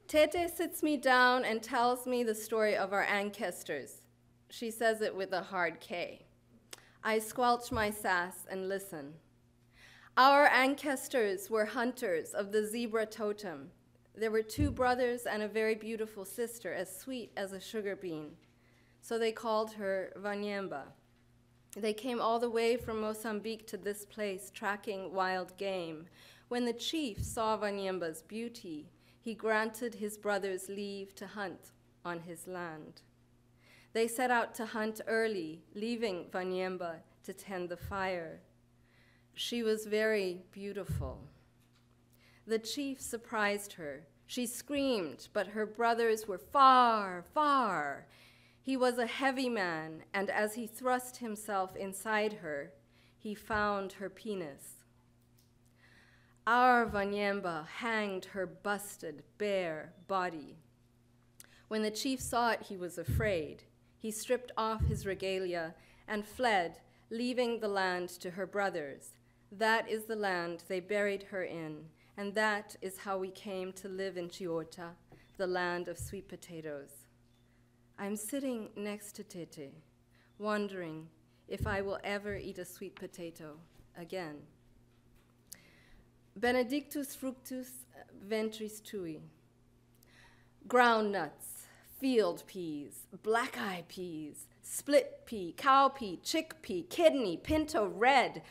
Tete sits me down and tells me the story of our ancestors. She says it with a hard K. I squelch my sass and listen. Our ancestors were hunters of the zebra totem. There were 2 brothers and a very beautiful sister, as sweet as a sugar bean. So they called her Vanyemba. They came all the way from Mozambique to this place, tracking wild game. When the chief saw Vanyemba's beauty, he granted his brothers leave to hunt on his land. They set out to hunt early, leaving Vanyemba to tend the fire. She was very beautiful. The chief surprised her. She screamed, but her brothers were far, far. He was a heavy man, and as he thrust himself inside her, he found her penis. Our Vanyemba hanged her busted, bare body. When the chief saw it, he was afraid. He stripped off his regalia and fled, leaving the land to her brothers. That is the land they buried her in, and that is how we came to live in Chiota, the land of sweet potatoes. I'm sitting next to Tete, wondering if I will ever eat a sweet potato again. Benedictus fructus ventris tui. Groundnuts, field peas, black-eyed peas, split pea, cowpea, chickpea, kidney, pinto, red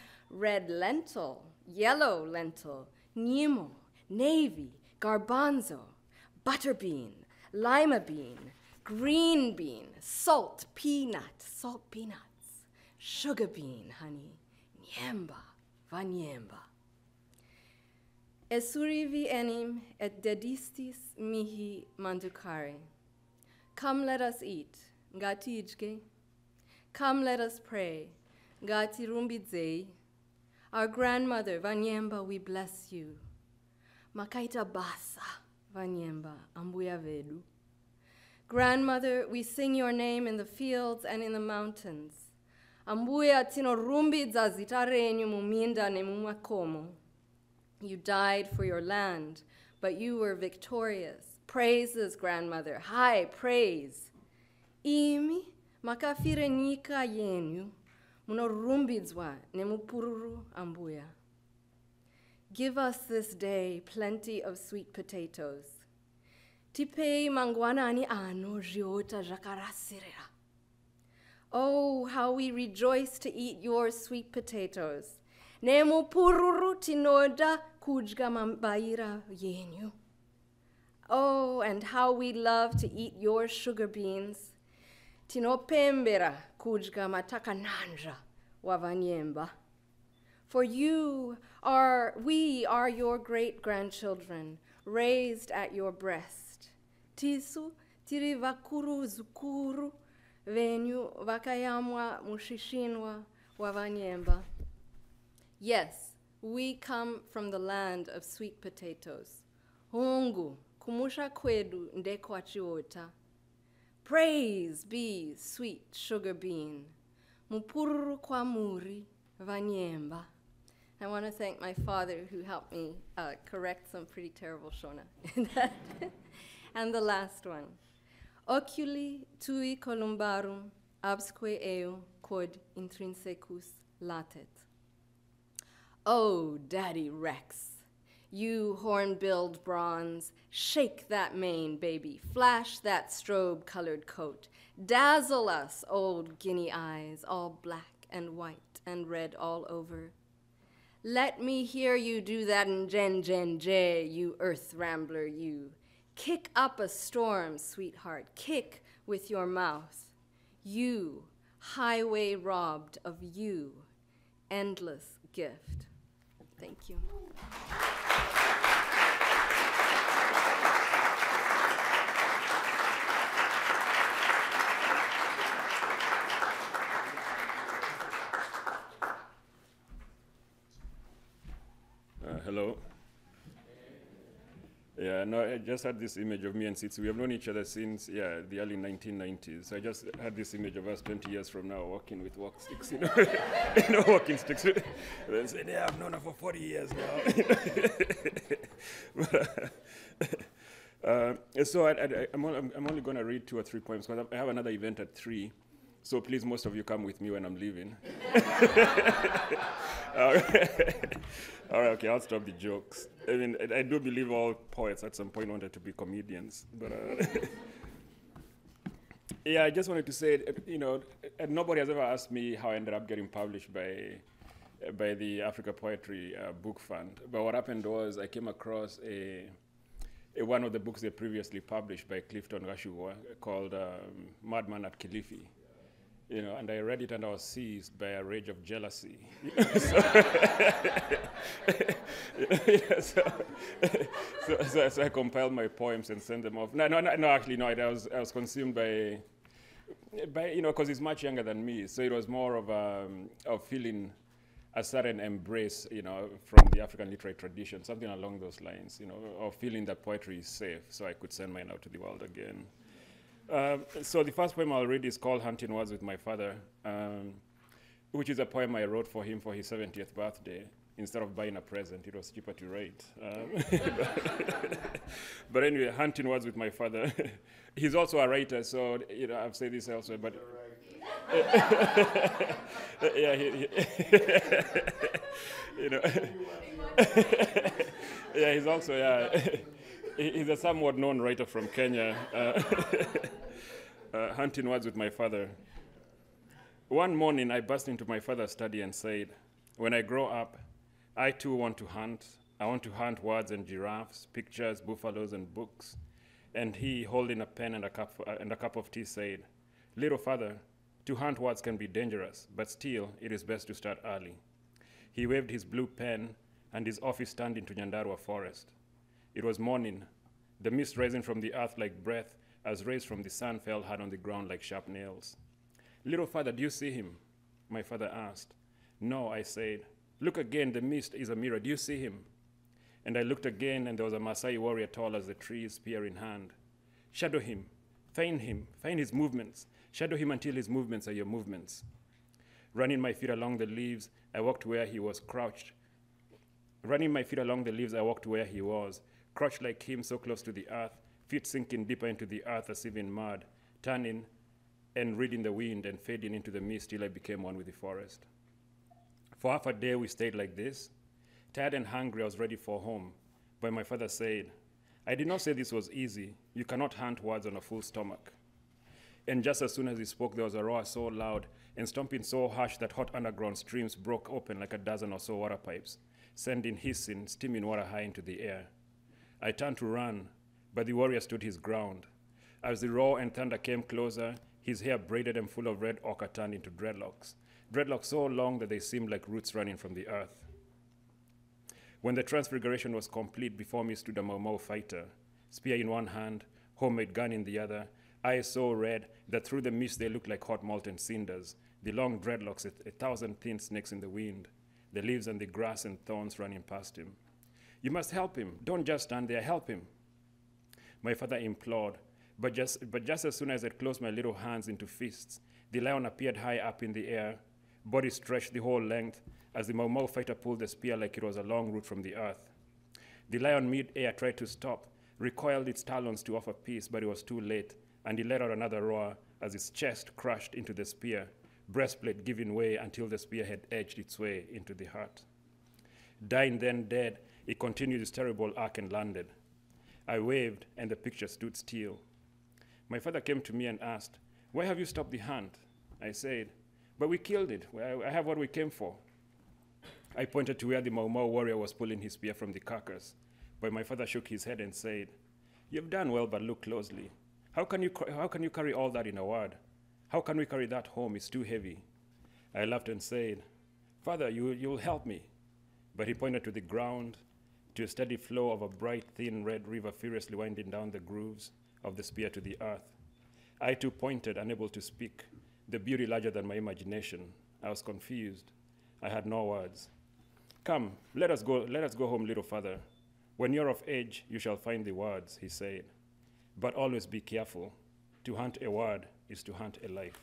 lentil, yellow lentil, nemo, navy, garbanzo, butterbean, lima bean, green bean, salt peanuts, sugar bean, honey, nyemba, vanyemba. Esurivi enim et dedistis mihi manducare. Come, let us eat, ngati ijge. Come, let us pray, ngati rumbidzei. Our grandmother, Vanyemba, we bless you. Makaita basa, Vanyemba, ambuya vedu. Grandmother, we sing your name in the fields and in the mountains. Ambuya tinorumbidza zita renyu muminda nemumakomo. You died for your land, but you were victorious. Praises, grandmother, high praise. Imi makafire nyika yenyu munorumbidzwa nemupururu ambuya. Give us this day plenty of sweet potatoes. Tipei mangwanani ano riota jacarasirera. Oh, how we rejoice to eat your sweet potatoes. Nemu pururu tinoda kujga mambaira yenyu. Oh, and how we love to eat your sugar beans. Tinopembera kujga matakananja wavanyemba. For we are your great-grandchildren, raised at your breast. Tisu tirivakuru zukuru, venyu vakayamwa mushishinwa wavanyemba. Yes, we come from the land of sweet potatoes. Hungu, kumusha kwedu ndekwachiota. Praise be sweet sugar bean. Mupururu kwa muri vanyemba. I want to thank my father who helped me correct some pretty terrible Shona. And the last one. Oculi tui columbarum absque eo quod intrinsecus latet. Oh, Daddy Rex, you horn-billed bronze, shake that mane, baby, flash that strobe-colored coat, dazzle us, old guinea eyes, all black and white and red all over. Let me hear you do that in Jen, you earth rambler, you. Kick up a storm, sweetheart, kick with your mouth. You, highway robbed of you, endless gift. Thank you. Hello. Yeah, no, I just had this image of me and Sitsi. We have known each other since, the early 1990s. So I just had this image of us 20 years from now walking with walk sticks, walking sticks. And then saying, yeah, I've known her for 40 years now. So I'm only going to read 2 or 3 poems because I have another event at 3. So please, most of you come with me when I'm leaving. All right, okay, I'll stop the jokes. I mean, I do believe all poets at some point wanted to be comedians, but yeah, I just wanted to say, nobody has ever asked me how I ended up getting published by the Africa Poetry Book Fund. But what happened was I came across one of the books they previously published by Clifton Gashugwa called Madman at Kilifi. And I read it and I was seized by a rage of jealousy. So I compiled my poems and sent them off. No, actually, I was consumed by because he's much younger than me. So it was more of feeling a certain embrace, from the African literary tradition, something along those lines, of feeling that poetry is safe, so I could send mine out to the world again. So the first poem I'll read is called Hunting Words with My Father, which is a poem I wrote for him for his 70th birthday. Instead of buying a present, it was cheaper to write. But anyway, Hunting Words with My Father. He's also a writer, so I've said this elsewhere, but yeah, yeah, he's also he's a somewhat known writer from Kenya. Hunting Words with My Father. One morning, I burst into my father's study and said, when I grow up, I too want to hunt. I want to hunt words and giraffes, pictures, buffaloes, and books. And he, holding a pen and a cup of tea, said, little father, to hunt words can be dangerous, but still, it is best to start early. He waved his blue pen, and his office turned into Nyandarua Forest. It was morning, the mist rising from the earth like breath, as rays from the sun fell hard on the ground like sharp nails. Little father, do you see him? My father asked. No, I said. Look again, the mist is a mirror. Do you see him? And I looked again, and there was a Maasai warrior tall as the trees, spear in hand. Shadow him. Feign him, feign his movements. Shadow him until his movements are your movements. Running my feet along the leaves, I walked where he was crouched. Running my feet along the leaves, I walked where he was, crouched like him, so close to the earth, feet sinking deeper into the earth as if in mud, turning and reading the wind and fading into the mist till I became one with the forest. For half a day we stayed like this. Tired and hungry, I was ready for home. But my father said, I did not say this was easy. You cannot hunt words on a full stomach. And just as soon as he spoke, there was a roar so loud and stomping so harsh that hot underground streams broke open like a dozen or so water pipes, sending hissing, steaming water high into the air. I turned to run, but the warrior stood his ground. As the roar and thunder came closer, his hair braided and full of red ochre turned into dreadlocks. Dreadlocks so long that they seemed like roots running from the earth. When the transfiguration was complete, before me stood a Mau Mau fighter, spear in one hand, homemade gun in the other, eyes so red that through the mist they looked like hot molten cinders, the long dreadlocks, a thousand thin snakes in the wind, the leaves and the grass and thorns running past him. You must help him. Don't just stand there, help him. My father implored, but just as soon as I closed my little hands into fists, the lion appeared high up in the air, body stretched the whole length, as the Mau Mau fighter pulled the spear like it was a long route from the earth. The lion mid-air tried to stop, recoiled its talons to offer peace, but it was too late, and he let out another roar as its chest crashed into the spear, breastplate giving way until the spear had edged its way into the heart. Dying then dead, it continued its terrible arc and landed. I waved, and the picture stood still. My father came to me and asked, why have you stopped the hunt? I said, but we killed it. I have what we came for. I pointed to where the Mau Mau warrior was pulling his spear from the carcass, but my father shook his head and said, you've done well, but look closely. How can you carry all that in a word? How can we carry that home? It's too heavy. I laughed and said, Father, you'll help me. But he pointed to the ground, to a steady flow of a bright, thin red river furiously winding down the grooves of the spear to the earth. I too pointed, unable to speak, the beauty larger than my imagination. I was confused. I had no words. Come, let us go home, little father. When you're of age, you shall find the words, he said. But always be careful. To hunt a word is to hunt a life.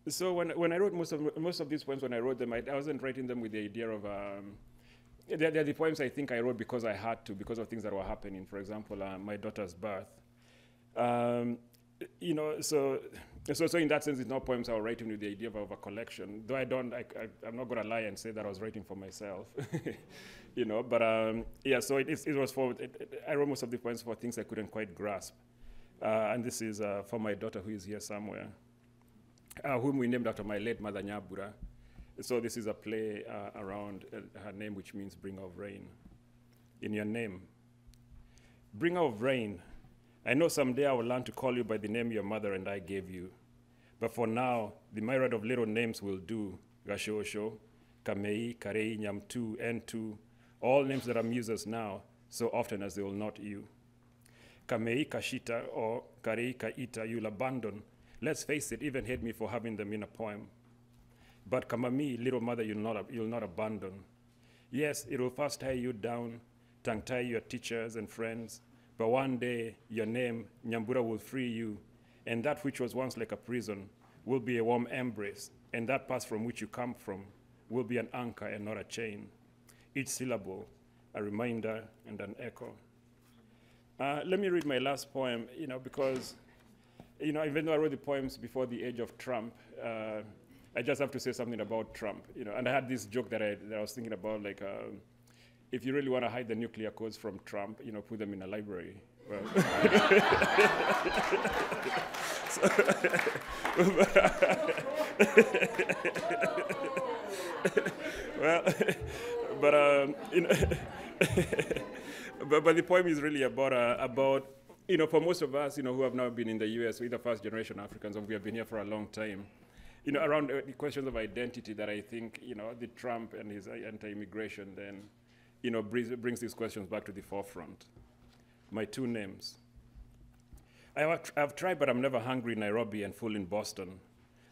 So when I wrote most of these poems, when I wrote them, I wasn't writing them with the idea of. They're the poems I think I wrote because I had to, because of things that were happening. For example, my daughter's birth. So in that sense, it's not poems I was writing with the idea of a collection. Though I'm not going to lie and say that I was writing for myself, But so it was for. I wrote most of the poems for things I couldn't quite grasp, and this is for my daughter who is here somewhere, whom we named after my late mother Nyabura. So this is a play around her name, which means bringer of rain. In your name, bringer of rain. I know someday I will learn to call you by the name your mother and I gave you. But for now, the myriad of little names will do. Gashosho, Kamei, Karei, Nyamtu, Entu, all names that amuse us now, so often as they will not you. Kamei, Kashita, or Karei, Kaita, you'll abandon. Let's face it, even hate me for having them in a poem. But Kamami, little mother, you'll not abandon. Yes, it will first tie you down, tongue-tie your teachers and friends, but one day, your name, Nyambura, will free you, and that which was once like a prison will be a warm embrace, and that past from which you come from will be an anchor and not a chain. Each syllable, a reminder and an echo. Let me read my last poem, because, even though I wrote the poems before the age of Trump, I just have to say something about Trump, And I had this joke that I was thinking about, like, if you really want to hide the nuclear codes from Trump, put them in a library. Well, but the poem is really about for most of us, who have now been in the U.S., either first-generation Africans or we have been here for a long time, around the questions of identity that I think, the Trump and his anti-immigration then, brings these questions back to the forefront. My two names. I've tried, but I'm never hungry in Nairobi and full in Boston.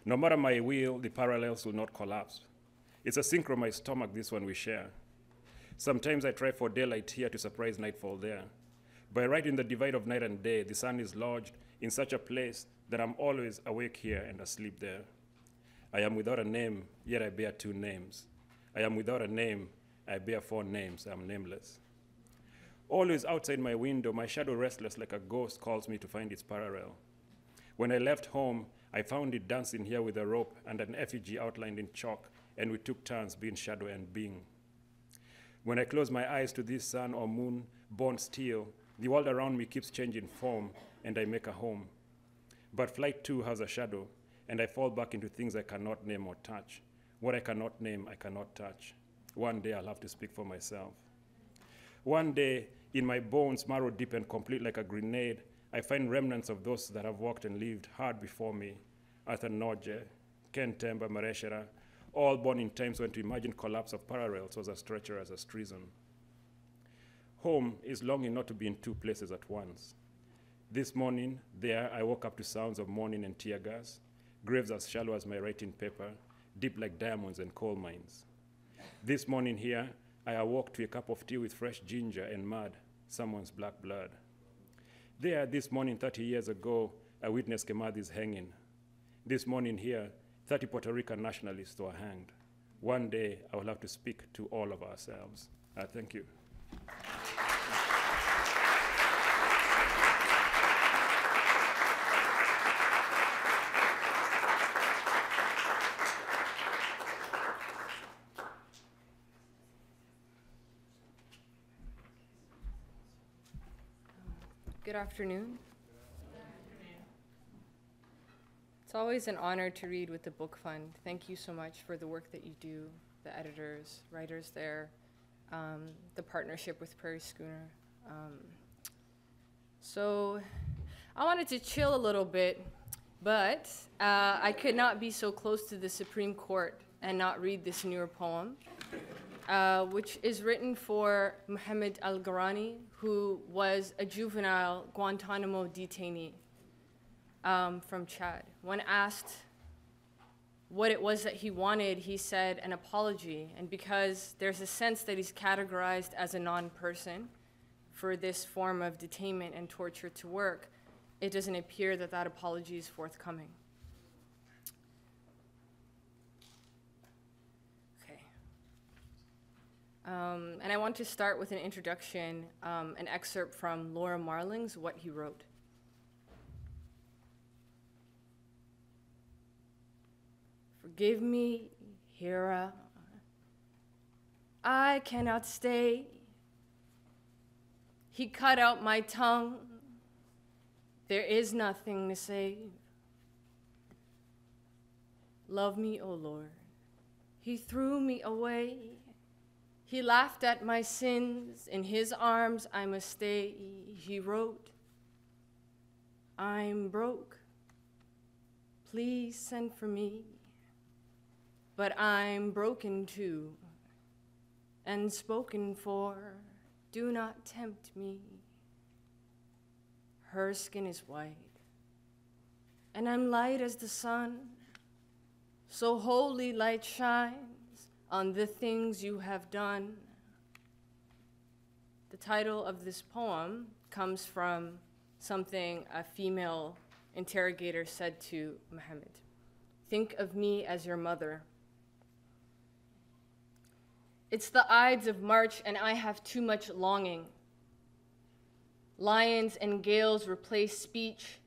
No matter my will, the parallels will not collapse. It's a synchro my stomach, this one we share. Sometimes I try for daylight here to surprise nightfall there. But right in the divide of night and day, the sun is lodged in such a place that I'm always awake here and asleep there. I am without a name, yet I bear 2 names. I am without a name, I bear 4 names, I'm nameless. Always outside my window, my shadow restless like a ghost calls me to find its parallel. When I left home, I found it dancing here with a rope and an effigy outlined in chalk, and we took turns being shadow and being. When I close my eyes to this sun or moon, born still, the world around me keeps changing form, and I make a home. But flight too has a shadow, and I fall back into things I cannot name or touch. What I cannot name, I cannot touch. One day I'll have to speak for myself. One day, in my bones, marrow deep and complete like a grenade, I find remnants of those that have walked and lived hard before me. Arthur Noje, Ken Temba, Mareshera, all born in times when to imagine collapse of parallels was as treacherous as treason. Home is longing not to be in 2 places at once. This morning, there, I woke up to sounds of mourning and tear gas, graves as shallow as my writing paper, deep like diamonds and coal mines. This morning here, I awoke to a cup of tea with fresh ginger and mud, someone's black blood. There, this morning 30 years ago, I witnessed Kemadhi's hanging. This morning here, 30 Puerto Rican nationalists were hanged. One day, I will have to speak to all of ourselves. Thank you. Good afternoon. It's always an honor to read with the Book Fund. Thank you so much for the work that you do, the editors, writers there, the partnership with Prairie Schooner. So I wanted to chill a little bit, but I could not be so close to the Supreme Court and not read this newer poem, which is written for Mohammed Al-Garani, who was a juvenile Guantanamo detainee from Chad. When asked what it was that he wanted, he said an apology. And because there's a sense that he's categorized as a non-person for this form of detainment and torture to work, it doesn't appear that that apology is forthcoming. And I want to start with an introduction, an excerpt from Laura Marling's What He Wrote. Forgive me, Hera, I cannot stay. He cut out my tongue, there is nothing to save. Love me, O Lord, he threw me away. He laughed at my sins, in his arms I must stay. He wrote, I'm broke, please send for me. But I'm broken too, and spoken for, do not tempt me. Her skin is white, and I'm light as the sun, so holy light shines on the things you have done. The title of this poem comes from something a female interrogator said to Muhammad. Think of me as your mother. It's the Ides of March and I have too much longing. Lions and gales replace speech.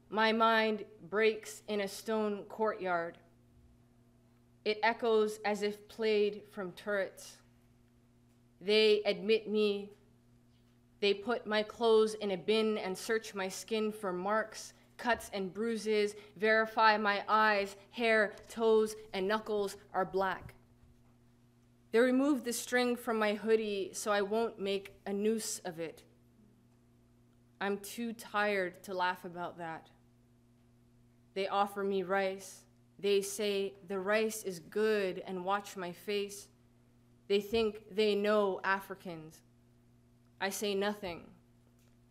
My mind breaks in a stone courtyard. It echoes as if played from turrets. They admit me. They put my clothes in a bin and search my skin for marks, cuts, and bruises, verify my eyes, hair, toes, and knuckles are black. They remove the string from my hoodie so I won't make a noose of it. I'm too tired to laugh about that. They offer me rice. They say the rice is good and watch my face. They think they know Africans. I say nothing.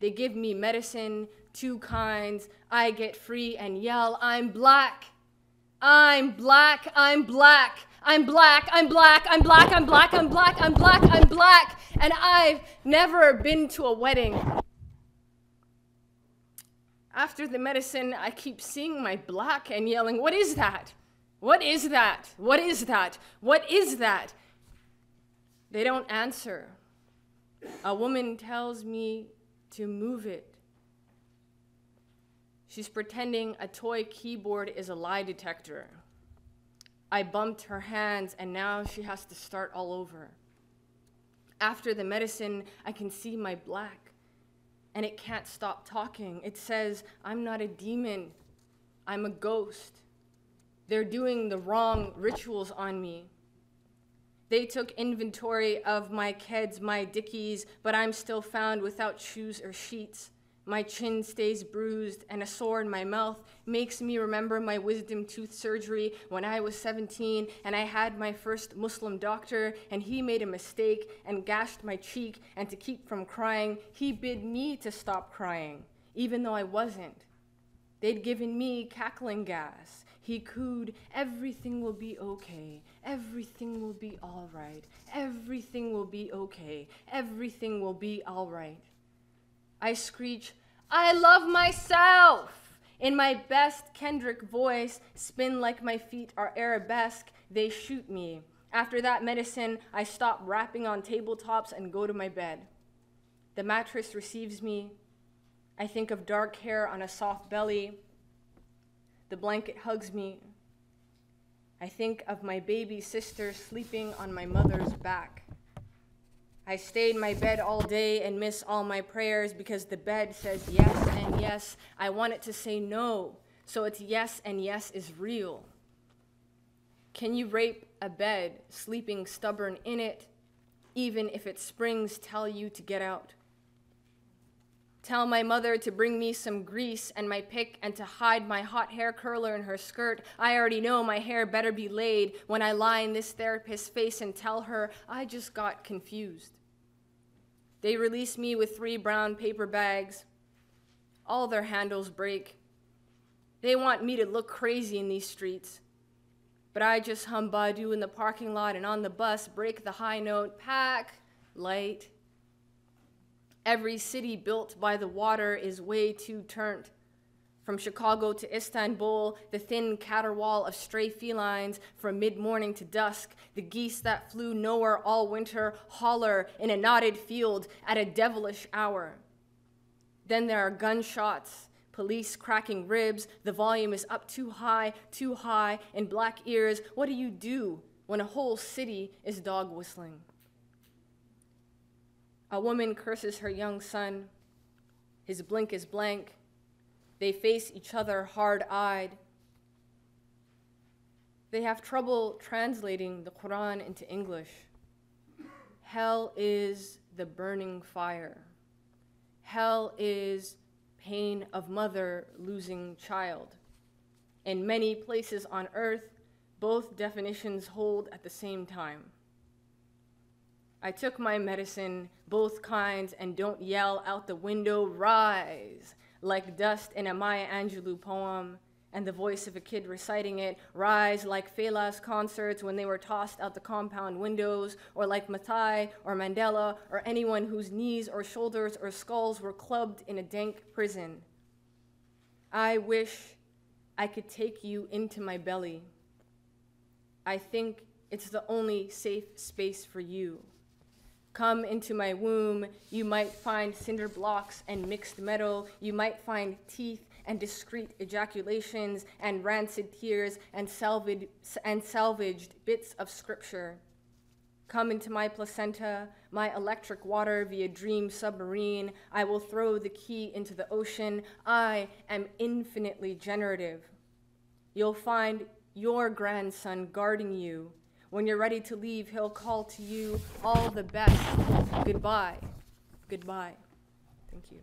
They give me medicine, 2 kinds. I get free and yell, I'm black. I'm black, I'm black. I'm black, I'm black, I'm black, I'm black, I'm black, I'm black, I'm black, and I've never been to a wedding. After the medicine, I keep seeing my black and yelling, what is that? What is that? What is that? What is that? They don't answer. A woman tells me to move it. She's pretending a toy keyboard is a lie detector. I bumped her hands, and now she has to start all over. After the medicine, I can see my black, and it can't stop talking. It says, I'm not a demon, I'm a ghost. They're doing the wrong rituals on me. They took inventory of my keds, my dickies, but I'm still found without shoes or sheets. My chin stays bruised, and a sore in my mouth makes me remember my wisdom tooth surgery when I was 17, and I had my first Muslim doctor, and he made a mistake and gashed my cheek, and to keep from crying, he bid me to stop crying, even though I wasn't. They'd given me cackling gas. He cooed, everything will be okay, everything will be all right, everything will be okay, everything will be all right. I screech, I love myself! In my best Kendrick voice, spin like my feet are arabesque, they shoot me. After that medicine, I stop rapping on tabletops and go to my bed. The mattress receives me. I think of dark hair on a soft belly. The blanket hugs me. I think of my baby sister sleeping on my mother's back. I stay in my bed all day and miss all my prayers because the bed says yes and yes. I want it to say no, so it's yes and yes is real. Can you rape a bed, sleeping stubborn in it, even if its springs tell you to get out? Tell my mother to bring me some grease and my pick and to hide my hot hair curler in her skirt. I already know my hair better be laid when I lie in this therapist's face and tell her I just got confused. They release me with 3 brown paper bags. All their handles break. They want me to look crazy in these streets. But I just hum Badu in the parking lot and on the bus, break the high note, pack light. Every city built by the water is way too turned. From Chicago to Istanbul, the thin caterwaul of stray felines from mid-morning to dusk, the geese that flew nowhere all winter holler in a knotted field at a devilish hour. Then there are gunshots, police cracking ribs, the volume is up too high, in black ears. What do you do when a whole city is dog whistling? A woman curses her young son. His blink is blank. They face each other hard-eyed. They have trouble translating the Quran into English. Hell is the burning fire. Hell is pain of mother losing child. In many places on earth, both definitions hold at the same time. I took my medicine, both kinds, and don't yell out the window, rise, like dust in a Maya Angelou poem, and the voice of a kid reciting it, rise like Fela's concerts when they were tossed out the compound windows, or like Mathai or Mandela or anyone whose knees or shoulders or skulls were clubbed in a dank prison. I wish I could take you into my belly. I think it's the only safe space for you. Come into my womb, you might find cinder blocks and mixed metal, you might find teeth and discreet ejaculations and rancid tears and salvaged bits of scripture. Come into my placenta, my electric water via dream submarine. I will throw the key into the ocean. I am infinitely generative. You'll find your grandson guarding you. When you're ready to leave, he'll call to you all the best. Goodbye. Goodbye. Thank you.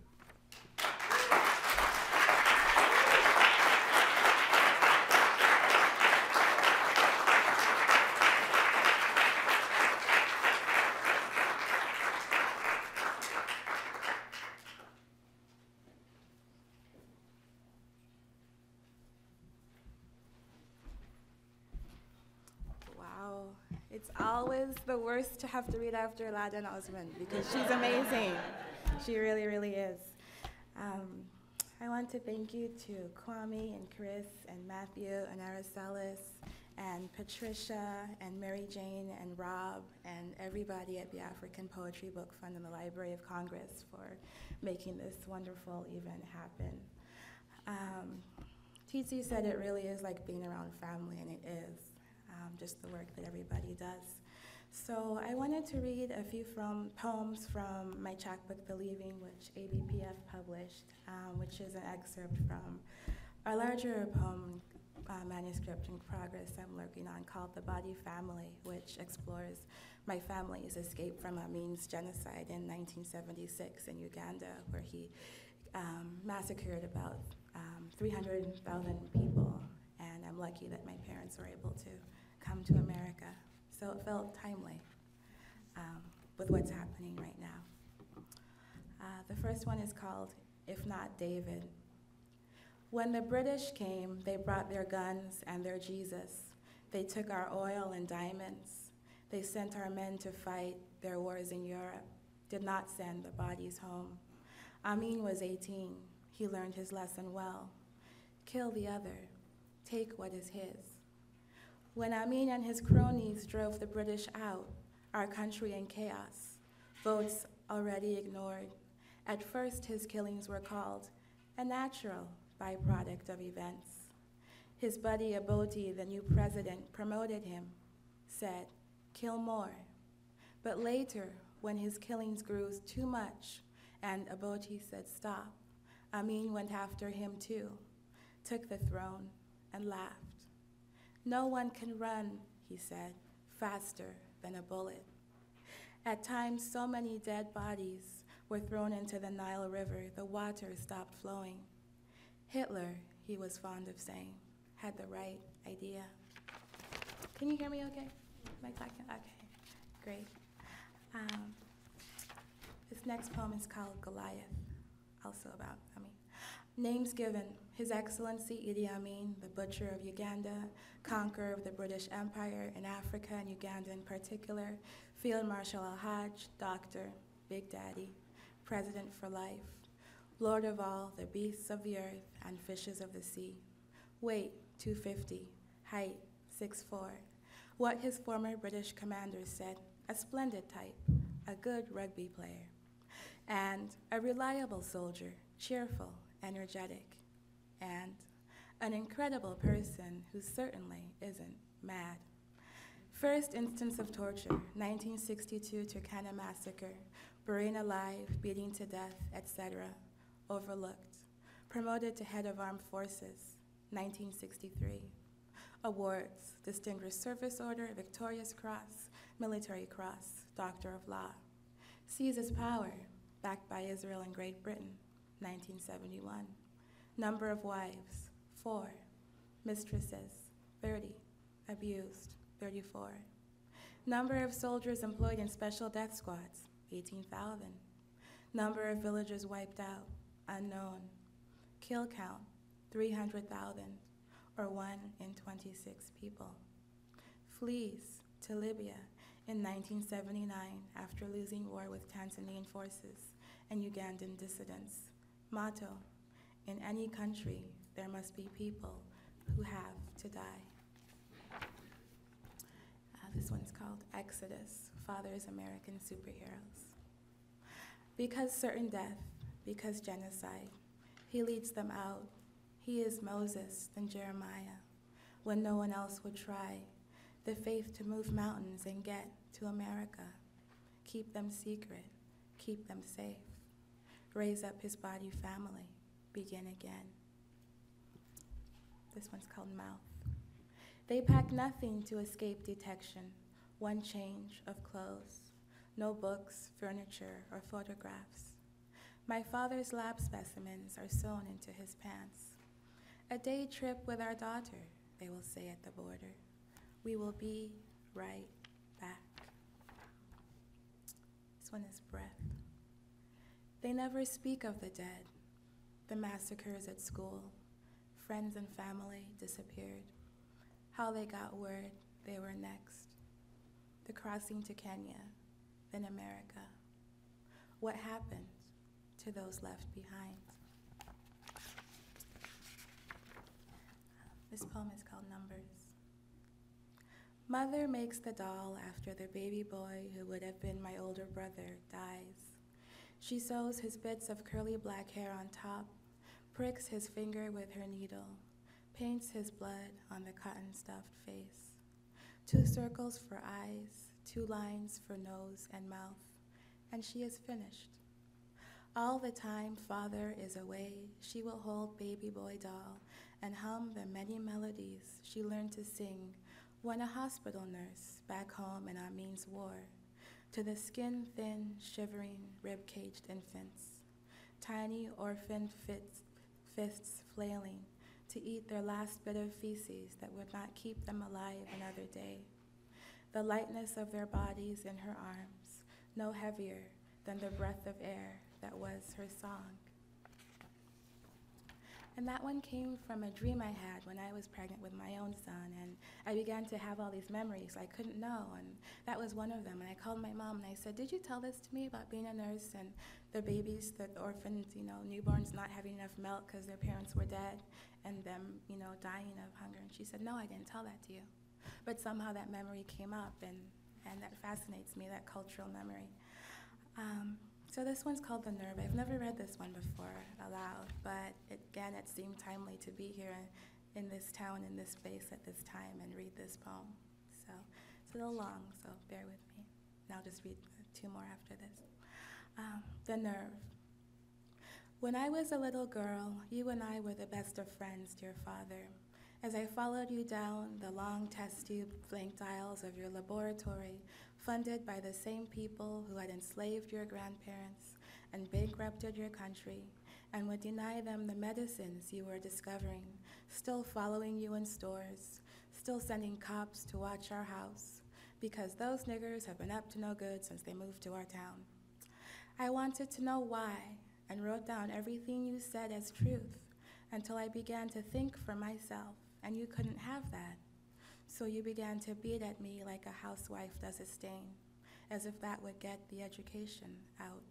Wow. It's always the worst to have to read after Laden Osman because she's amazing. She really, really is. I want to thank you to Kwame and Chris and Matthew and Aracelis and Patricia and Mary Jane and Rob and everybody at the African Poetry Book Fund and the Library of Congress for making this wonderful event happen. Tsitsi said it really is like being around family, and it is, just the work that everybody does. So I wanted to read a few poems from my chapbook, Believing, which ABPF published, which is an excerpt from a larger poem manuscript in progress I'm working on called The Body Family, which explores my family's escape from Amin's genocide in 1976 in Uganda, where he massacred about 300,000 people, and I'm lucky that my parents were able to come to America. So it felt timely with what's happening right now. The first one is called If Not David. When the British came, they brought their guns and their Jesus. They took our oil and diamonds. They sent our men to fight their wars in Europe, did not send the bodies home. Amin was 18. He learned his lesson well. Kill the other. Take what is his. When Amin and his cronies drove the British out, our country in chaos, votes already ignored, at first his killings were called a natural byproduct of events. His buddy Aboti, the new president, promoted him, said, kill more. But later, when his killings grew too much and Aboti said stop, Amin went after him too, took the throne and laughed. No one can run, he said, faster than a bullet. At times, so many dead bodies were thrown into the Nile River, the water stopped flowing. Hitler, he was fond of saying, had the right idea. Can you hear me okay? Am I talking? Okay, great. This next poem is called Goliath, also about Amin. Names given: His Excellency Idi Amin, the butcher of Uganda, conqueror of the British Empire in Africa and Uganda in particular, Field Marshal Al-Hajj, doctor, Big Daddy, president for life, lord of all the beasts of the earth and fishes of the sea. Weight, 250, height, 6'4". What his former British commanders said, a splendid type, a good rugby player, and a reliable soldier, cheerful, energetic, and an incredible person who certainly isn't mad. First instance of torture, 1962 Turkana massacre, burying alive, beating to death, etc., overlooked. Promoted to head of armed forces, 1963. Awards, Distinguished Service Order, Victorious Cross, Military Cross, Doctor of Law. Seizes power, backed by Israel and Great Britain, 1971. Number of wives, 4. Mistresses, 30. Abused, 34. Number of soldiers employed in special death squads, 18,000. Number of villagers wiped out, unknown. Kill count, 300,000, or 1 in 26 people. Flees to Libya in 1979 after losing war with Tanzanian forces and Ugandan dissidents. Motto: in any country, there must be people who have to die. This one's called Exodus, Father's American Superheroes. Because certain death, because genocide, he leads them out. He is Moses, then Jeremiah, when no one else would try, the faith to move mountains and get to America. Keep them secret, keep them safe. Raise up his body family, begin again. This one's called Mouth. They pack nothing to escape detection, one change of clothes, no books, furniture, or photographs. My father's lab specimens are sewn into his pants. A day trip with our daughter, they will say at the border. We will be right back. This one is Breath. They never speak of the dead, the massacres at school, friends and family disappeared, how they got word they were next. the crossing to Kenya, then America. What happened to those left behind? This poem is called Numbers. Mother makes the doll after the baby boy who would have been my older brother dies. She sews his bits of curly black hair on top, pricks his finger with her needle, paints his blood on the cotton-stuffed face. 2 circles for eyes, 2 lines for nose and mouth, and she is finished. All the time father is away, she will hold baby boy doll and hum the many melodies she learned to sing when a hospital nurse back home in Amin's war, to the skin-thin, shivering, rib-caged infants, tiny orphaned fists flailing to eat their last bit of feces that would not keep them alive another day. The lightness of their bodies in her arms, no heavier than the breath of air that was her song. And that one came from a dream I had when I was pregnant with my own son, and I began to have all these memories I couldn't know, and that was one of them. And I called my mom and I said, did you tell this to me about being a nurse and the babies, the orphans, newborns not having enough milk because their parents were dead and them, dying of hunger? And she said, no, I didn't tell that to you. But somehow that memory came up, and that fascinates me, that cultural memory. So this one's called The Nerve. I've never read this one before aloud, but again, it seemed timely to be here in this town, in this space at this time, and read this poem. So it's a little long, so bear with me. And I'll just read 2 more after this. The Nerve. When I was a little girl, you and I were the best of friends, dear Father. As I followed you down the long test tube flanked aisles of your laboratory, funded by the same people who had enslaved your grandparents and bankrupted your country, and would deny them the medicines you were discovering, still following you in stores, still sending cops to watch our house, because those niggers have been up to no good since they moved to our town. I wanted to know why, and wrote down everything you said as truth, until I began to think for myself, and you couldn't have that. So you began to beat at me like a housewife does a stain, as if that would get the education out.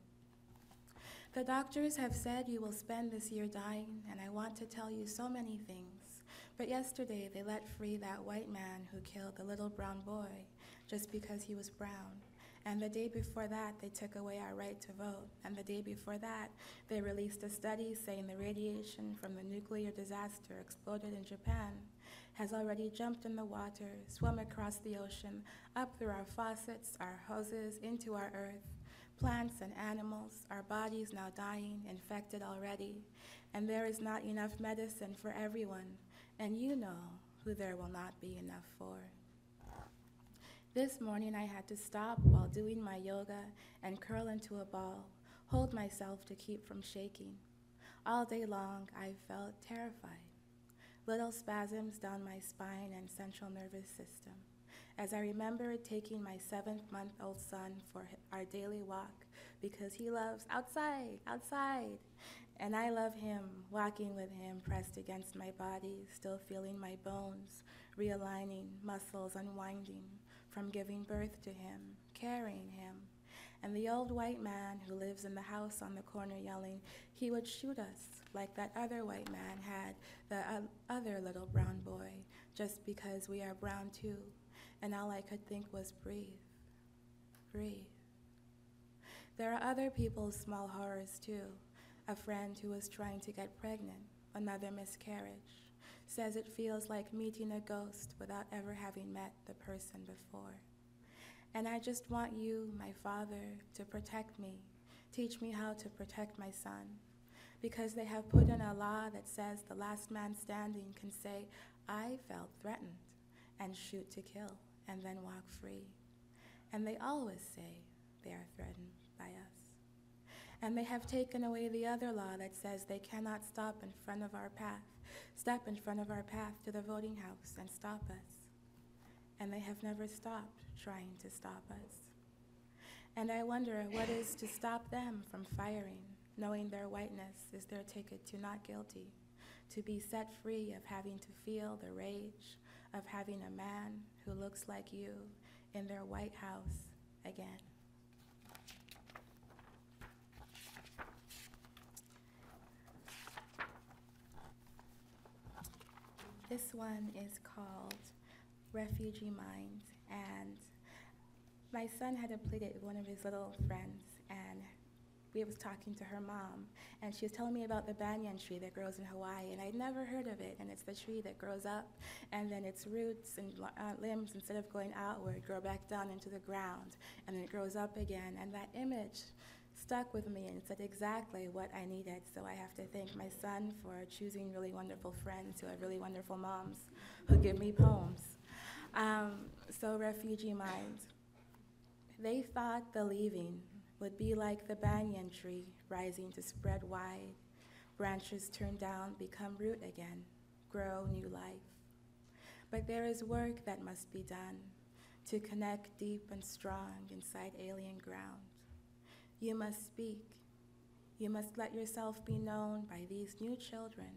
The doctors have said you will spend this year dying, and I want to tell you so many things. But yesterday they let free that white man who killed the little brown boy just because he was brown. And the day before that, they took away our right to vote. And the day before that, they released a study saying the radiation from the nuclear disaster exploded in Japan has already jumped in the water, swum across the ocean, up through our faucets, our hoses, into our earth, plants and animals, our bodies now dying, infected already, and there is not enough medicine for everyone, and you know who there will not be enough for. This morning I had to stop while doing my yoga and curl into a ball, hold myself to keep from shaking. All day long I felt terrified. Little spasms down my spine and central nervous system, as I remembered taking my 7-month-old son for our daily walk because he loves outside, outside. And I love him, walking with him pressed against my body, still feeling my bones, realigning, muscles unwinding from giving birth to him, carrying him. And the old white man who lives in the house on the corner yelling, he would shoot us like that other white man had the other little brown boy, just because we are brown too. And all I could think was breathe, breathe. There are other people's small horrors too. A friend who was trying to get pregnant, another miscarriage, says it feels like meeting a ghost without ever having met the person before. And I just want you, my Father, to protect me, teach me how to protect my son, because they have put in a law that says the last man standing can say, I felt threatened, and shoot to kill, and then walk free. And they always say they are threatened by us. And they have taken away the other law that says they cannot stop in front of our path, step in front of our path to the voting house and stop us. And they have never stopped trying to stop us. And I wonder what is to stop them from firing, knowing their whiteness is their ticket to not guilty, to be set free of having to feel the rage of having a man who looks like you in their White House again. This one is called Refugee Mind, and my son had a play date with one of his little friends, and we was talking to her mom, and she was telling me about the banyan tree that grows in Hawaii, and I'd never heard of it, and it's the tree that grows up, and then its roots and limbs, instead of going outward, grow back down into the ground, and then it grows up again, and that image stuck with me and said exactly what I needed. So I have to thank my son for choosing really wonderful friends who have really wonderful moms who give me poems. So Refugee Mind. They thought the leaving would be like the banyan tree rising to spread wide. Branches turn down, become root again, grow new life. But there is work that must be done to connect deep and strong inside alien ground. You must speak. You must let yourself be known by these new children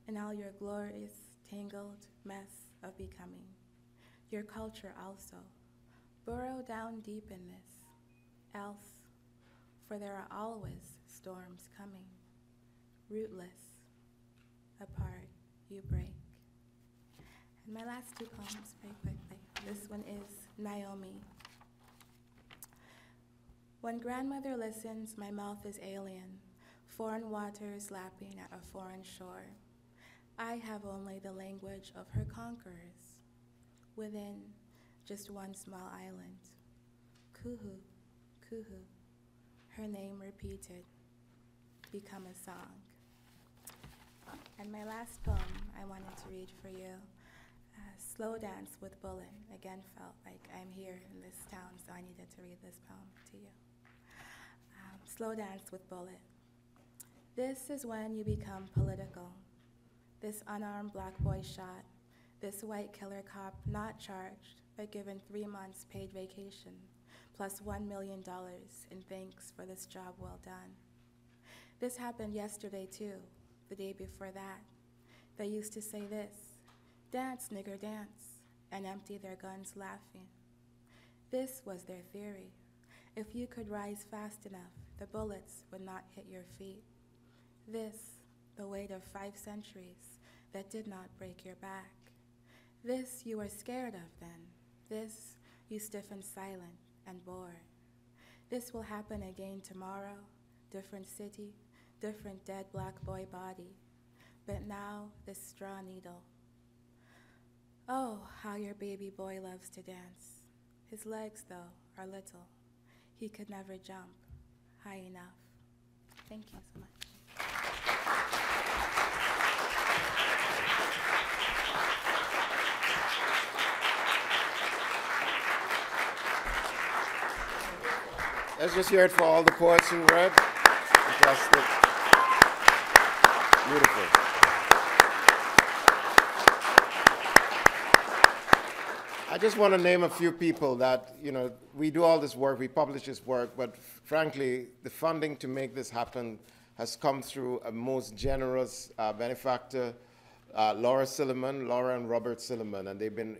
in all your glorious, tangled mess of becoming. Your culture also. Burrow down deep in this, else, for there are always storms coming. Rootless, apart, you break. And my last two poems, very quickly. This one is Naomi. When grandmother listens, my mouth is alien, foreign waters lapping at a foreign shore. I have only the language of her conquerors, within just one small island. Kuhu, kuhu, her name repeated, become a song. And my last poem I wanted to read for you, Slow Dance with Bullet. Again, felt like I'm here in this town, so I needed to read this poem to you. Slow Dance with Bullet. This is when you become political. This unarmed black boy shot, this white killer cop not charged, but given 3 months paid vacation, plus $1 million in thanks for this job well done. This happened yesterday too, the day before that. They used to say this, dance, nigger, dance, and empty their guns laughing. This was their theory. If you could rise fast enough, the bullets would not hit your feet. This, the weight of 5 centuries that did not break your back. This you were scared of then. This you stiffened silent and bored. This will happen again tomorrow, different city, different dead black boy body. But now this straw needle. Oh, how your baby boy loves to dance. His legs, though, are little. He could never jump high enough. Thank you so much. Let's just hear it for all the poets who read. Fantastic. Beautiful. I just want to name a few people that, we do all this work, we publish this work, but frankly, the funding to make this happen has come through a most generous benefactor, Laura and Robert Silliman, and they've been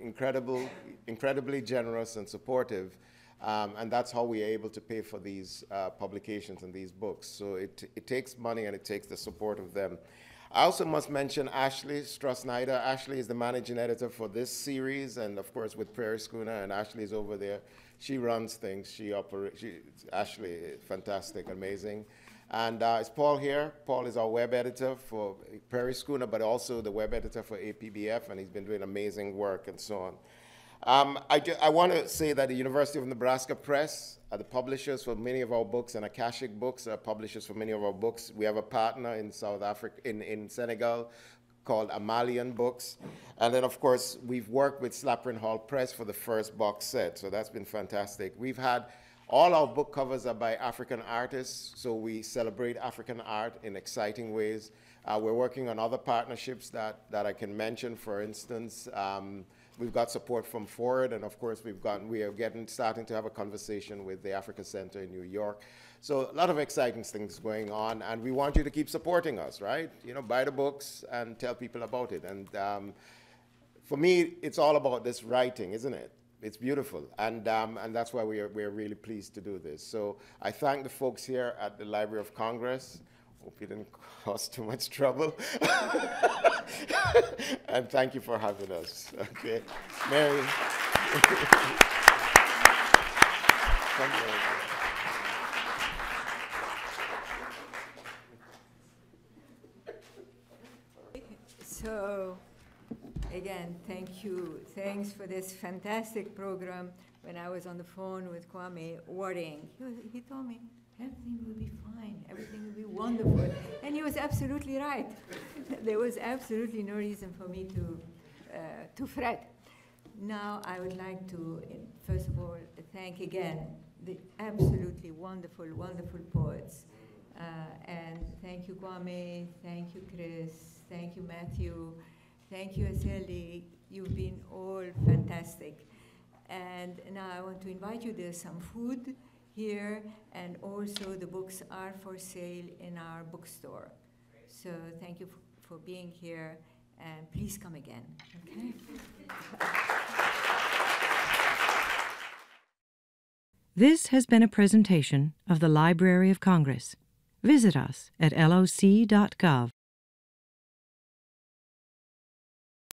incredibly generous and supportive. And that's how we're able to pay for these publications and these books. So it takes money and it takes the support of them. I also must mention Ashley Strassnyder. Ashley is the managing editor for this series, and of course with Prairie Schooner, and Ashley's over there. She runs things, Ashley, fantastic, amazing. And is Paul here? Paul is our web editor for Prairie Schooner, but also the web editor for APBF, and he's been doing amazing work and so on. I want to say that the University of Nebraska Press are the publishers for many of our books, and Akashic Books are publishers for many of our books. We have a partner in South Africa, in Senegal, called Amalian Books. And then, of course, we've worked with Slappern Hall Press for the first box set, so that's been fantastic. We've had, all our book covers are by African artists, so we celebrate African art in exciting ways. We're working on other partnerships that I can mention. For instance, we've got support from Ford, and of course we are starting to have a conversation with the Africa Center in New York. So a lot of exciting things going on, and we want you to keep supporting us, right? Buy the books and tell people about it. And for me, it's all about this writing, isn't it? It's beautiful, and that's why we're really pleased to do this. So I thank the folks here at the Library of Congress. Hope you didn't cause too much trouble. And thank you for having us. Okay, Mary. Thank you. So, again, thank you. Thanks for this fantastic program. When I was on the phone with Kwame, worrying, he told me, everything will be fine, everything will be wonderful. And he was absolutely right. There was absolutely no reason for me to fret. Now, I would like to, first of all, thank again the absolutely wonderful, wonderful poets. And thank you, Kwame. Thank you, Chris. Thank you, Matthew. Thank you, Aseli. You've been all fantastic. And now I want to invite you. There's some food here, and also the books are for sale in our bookstore. So thank you for being here, and please come again. Okay? This has been a presentation of the Library of Congress. Visit us at loc.gov.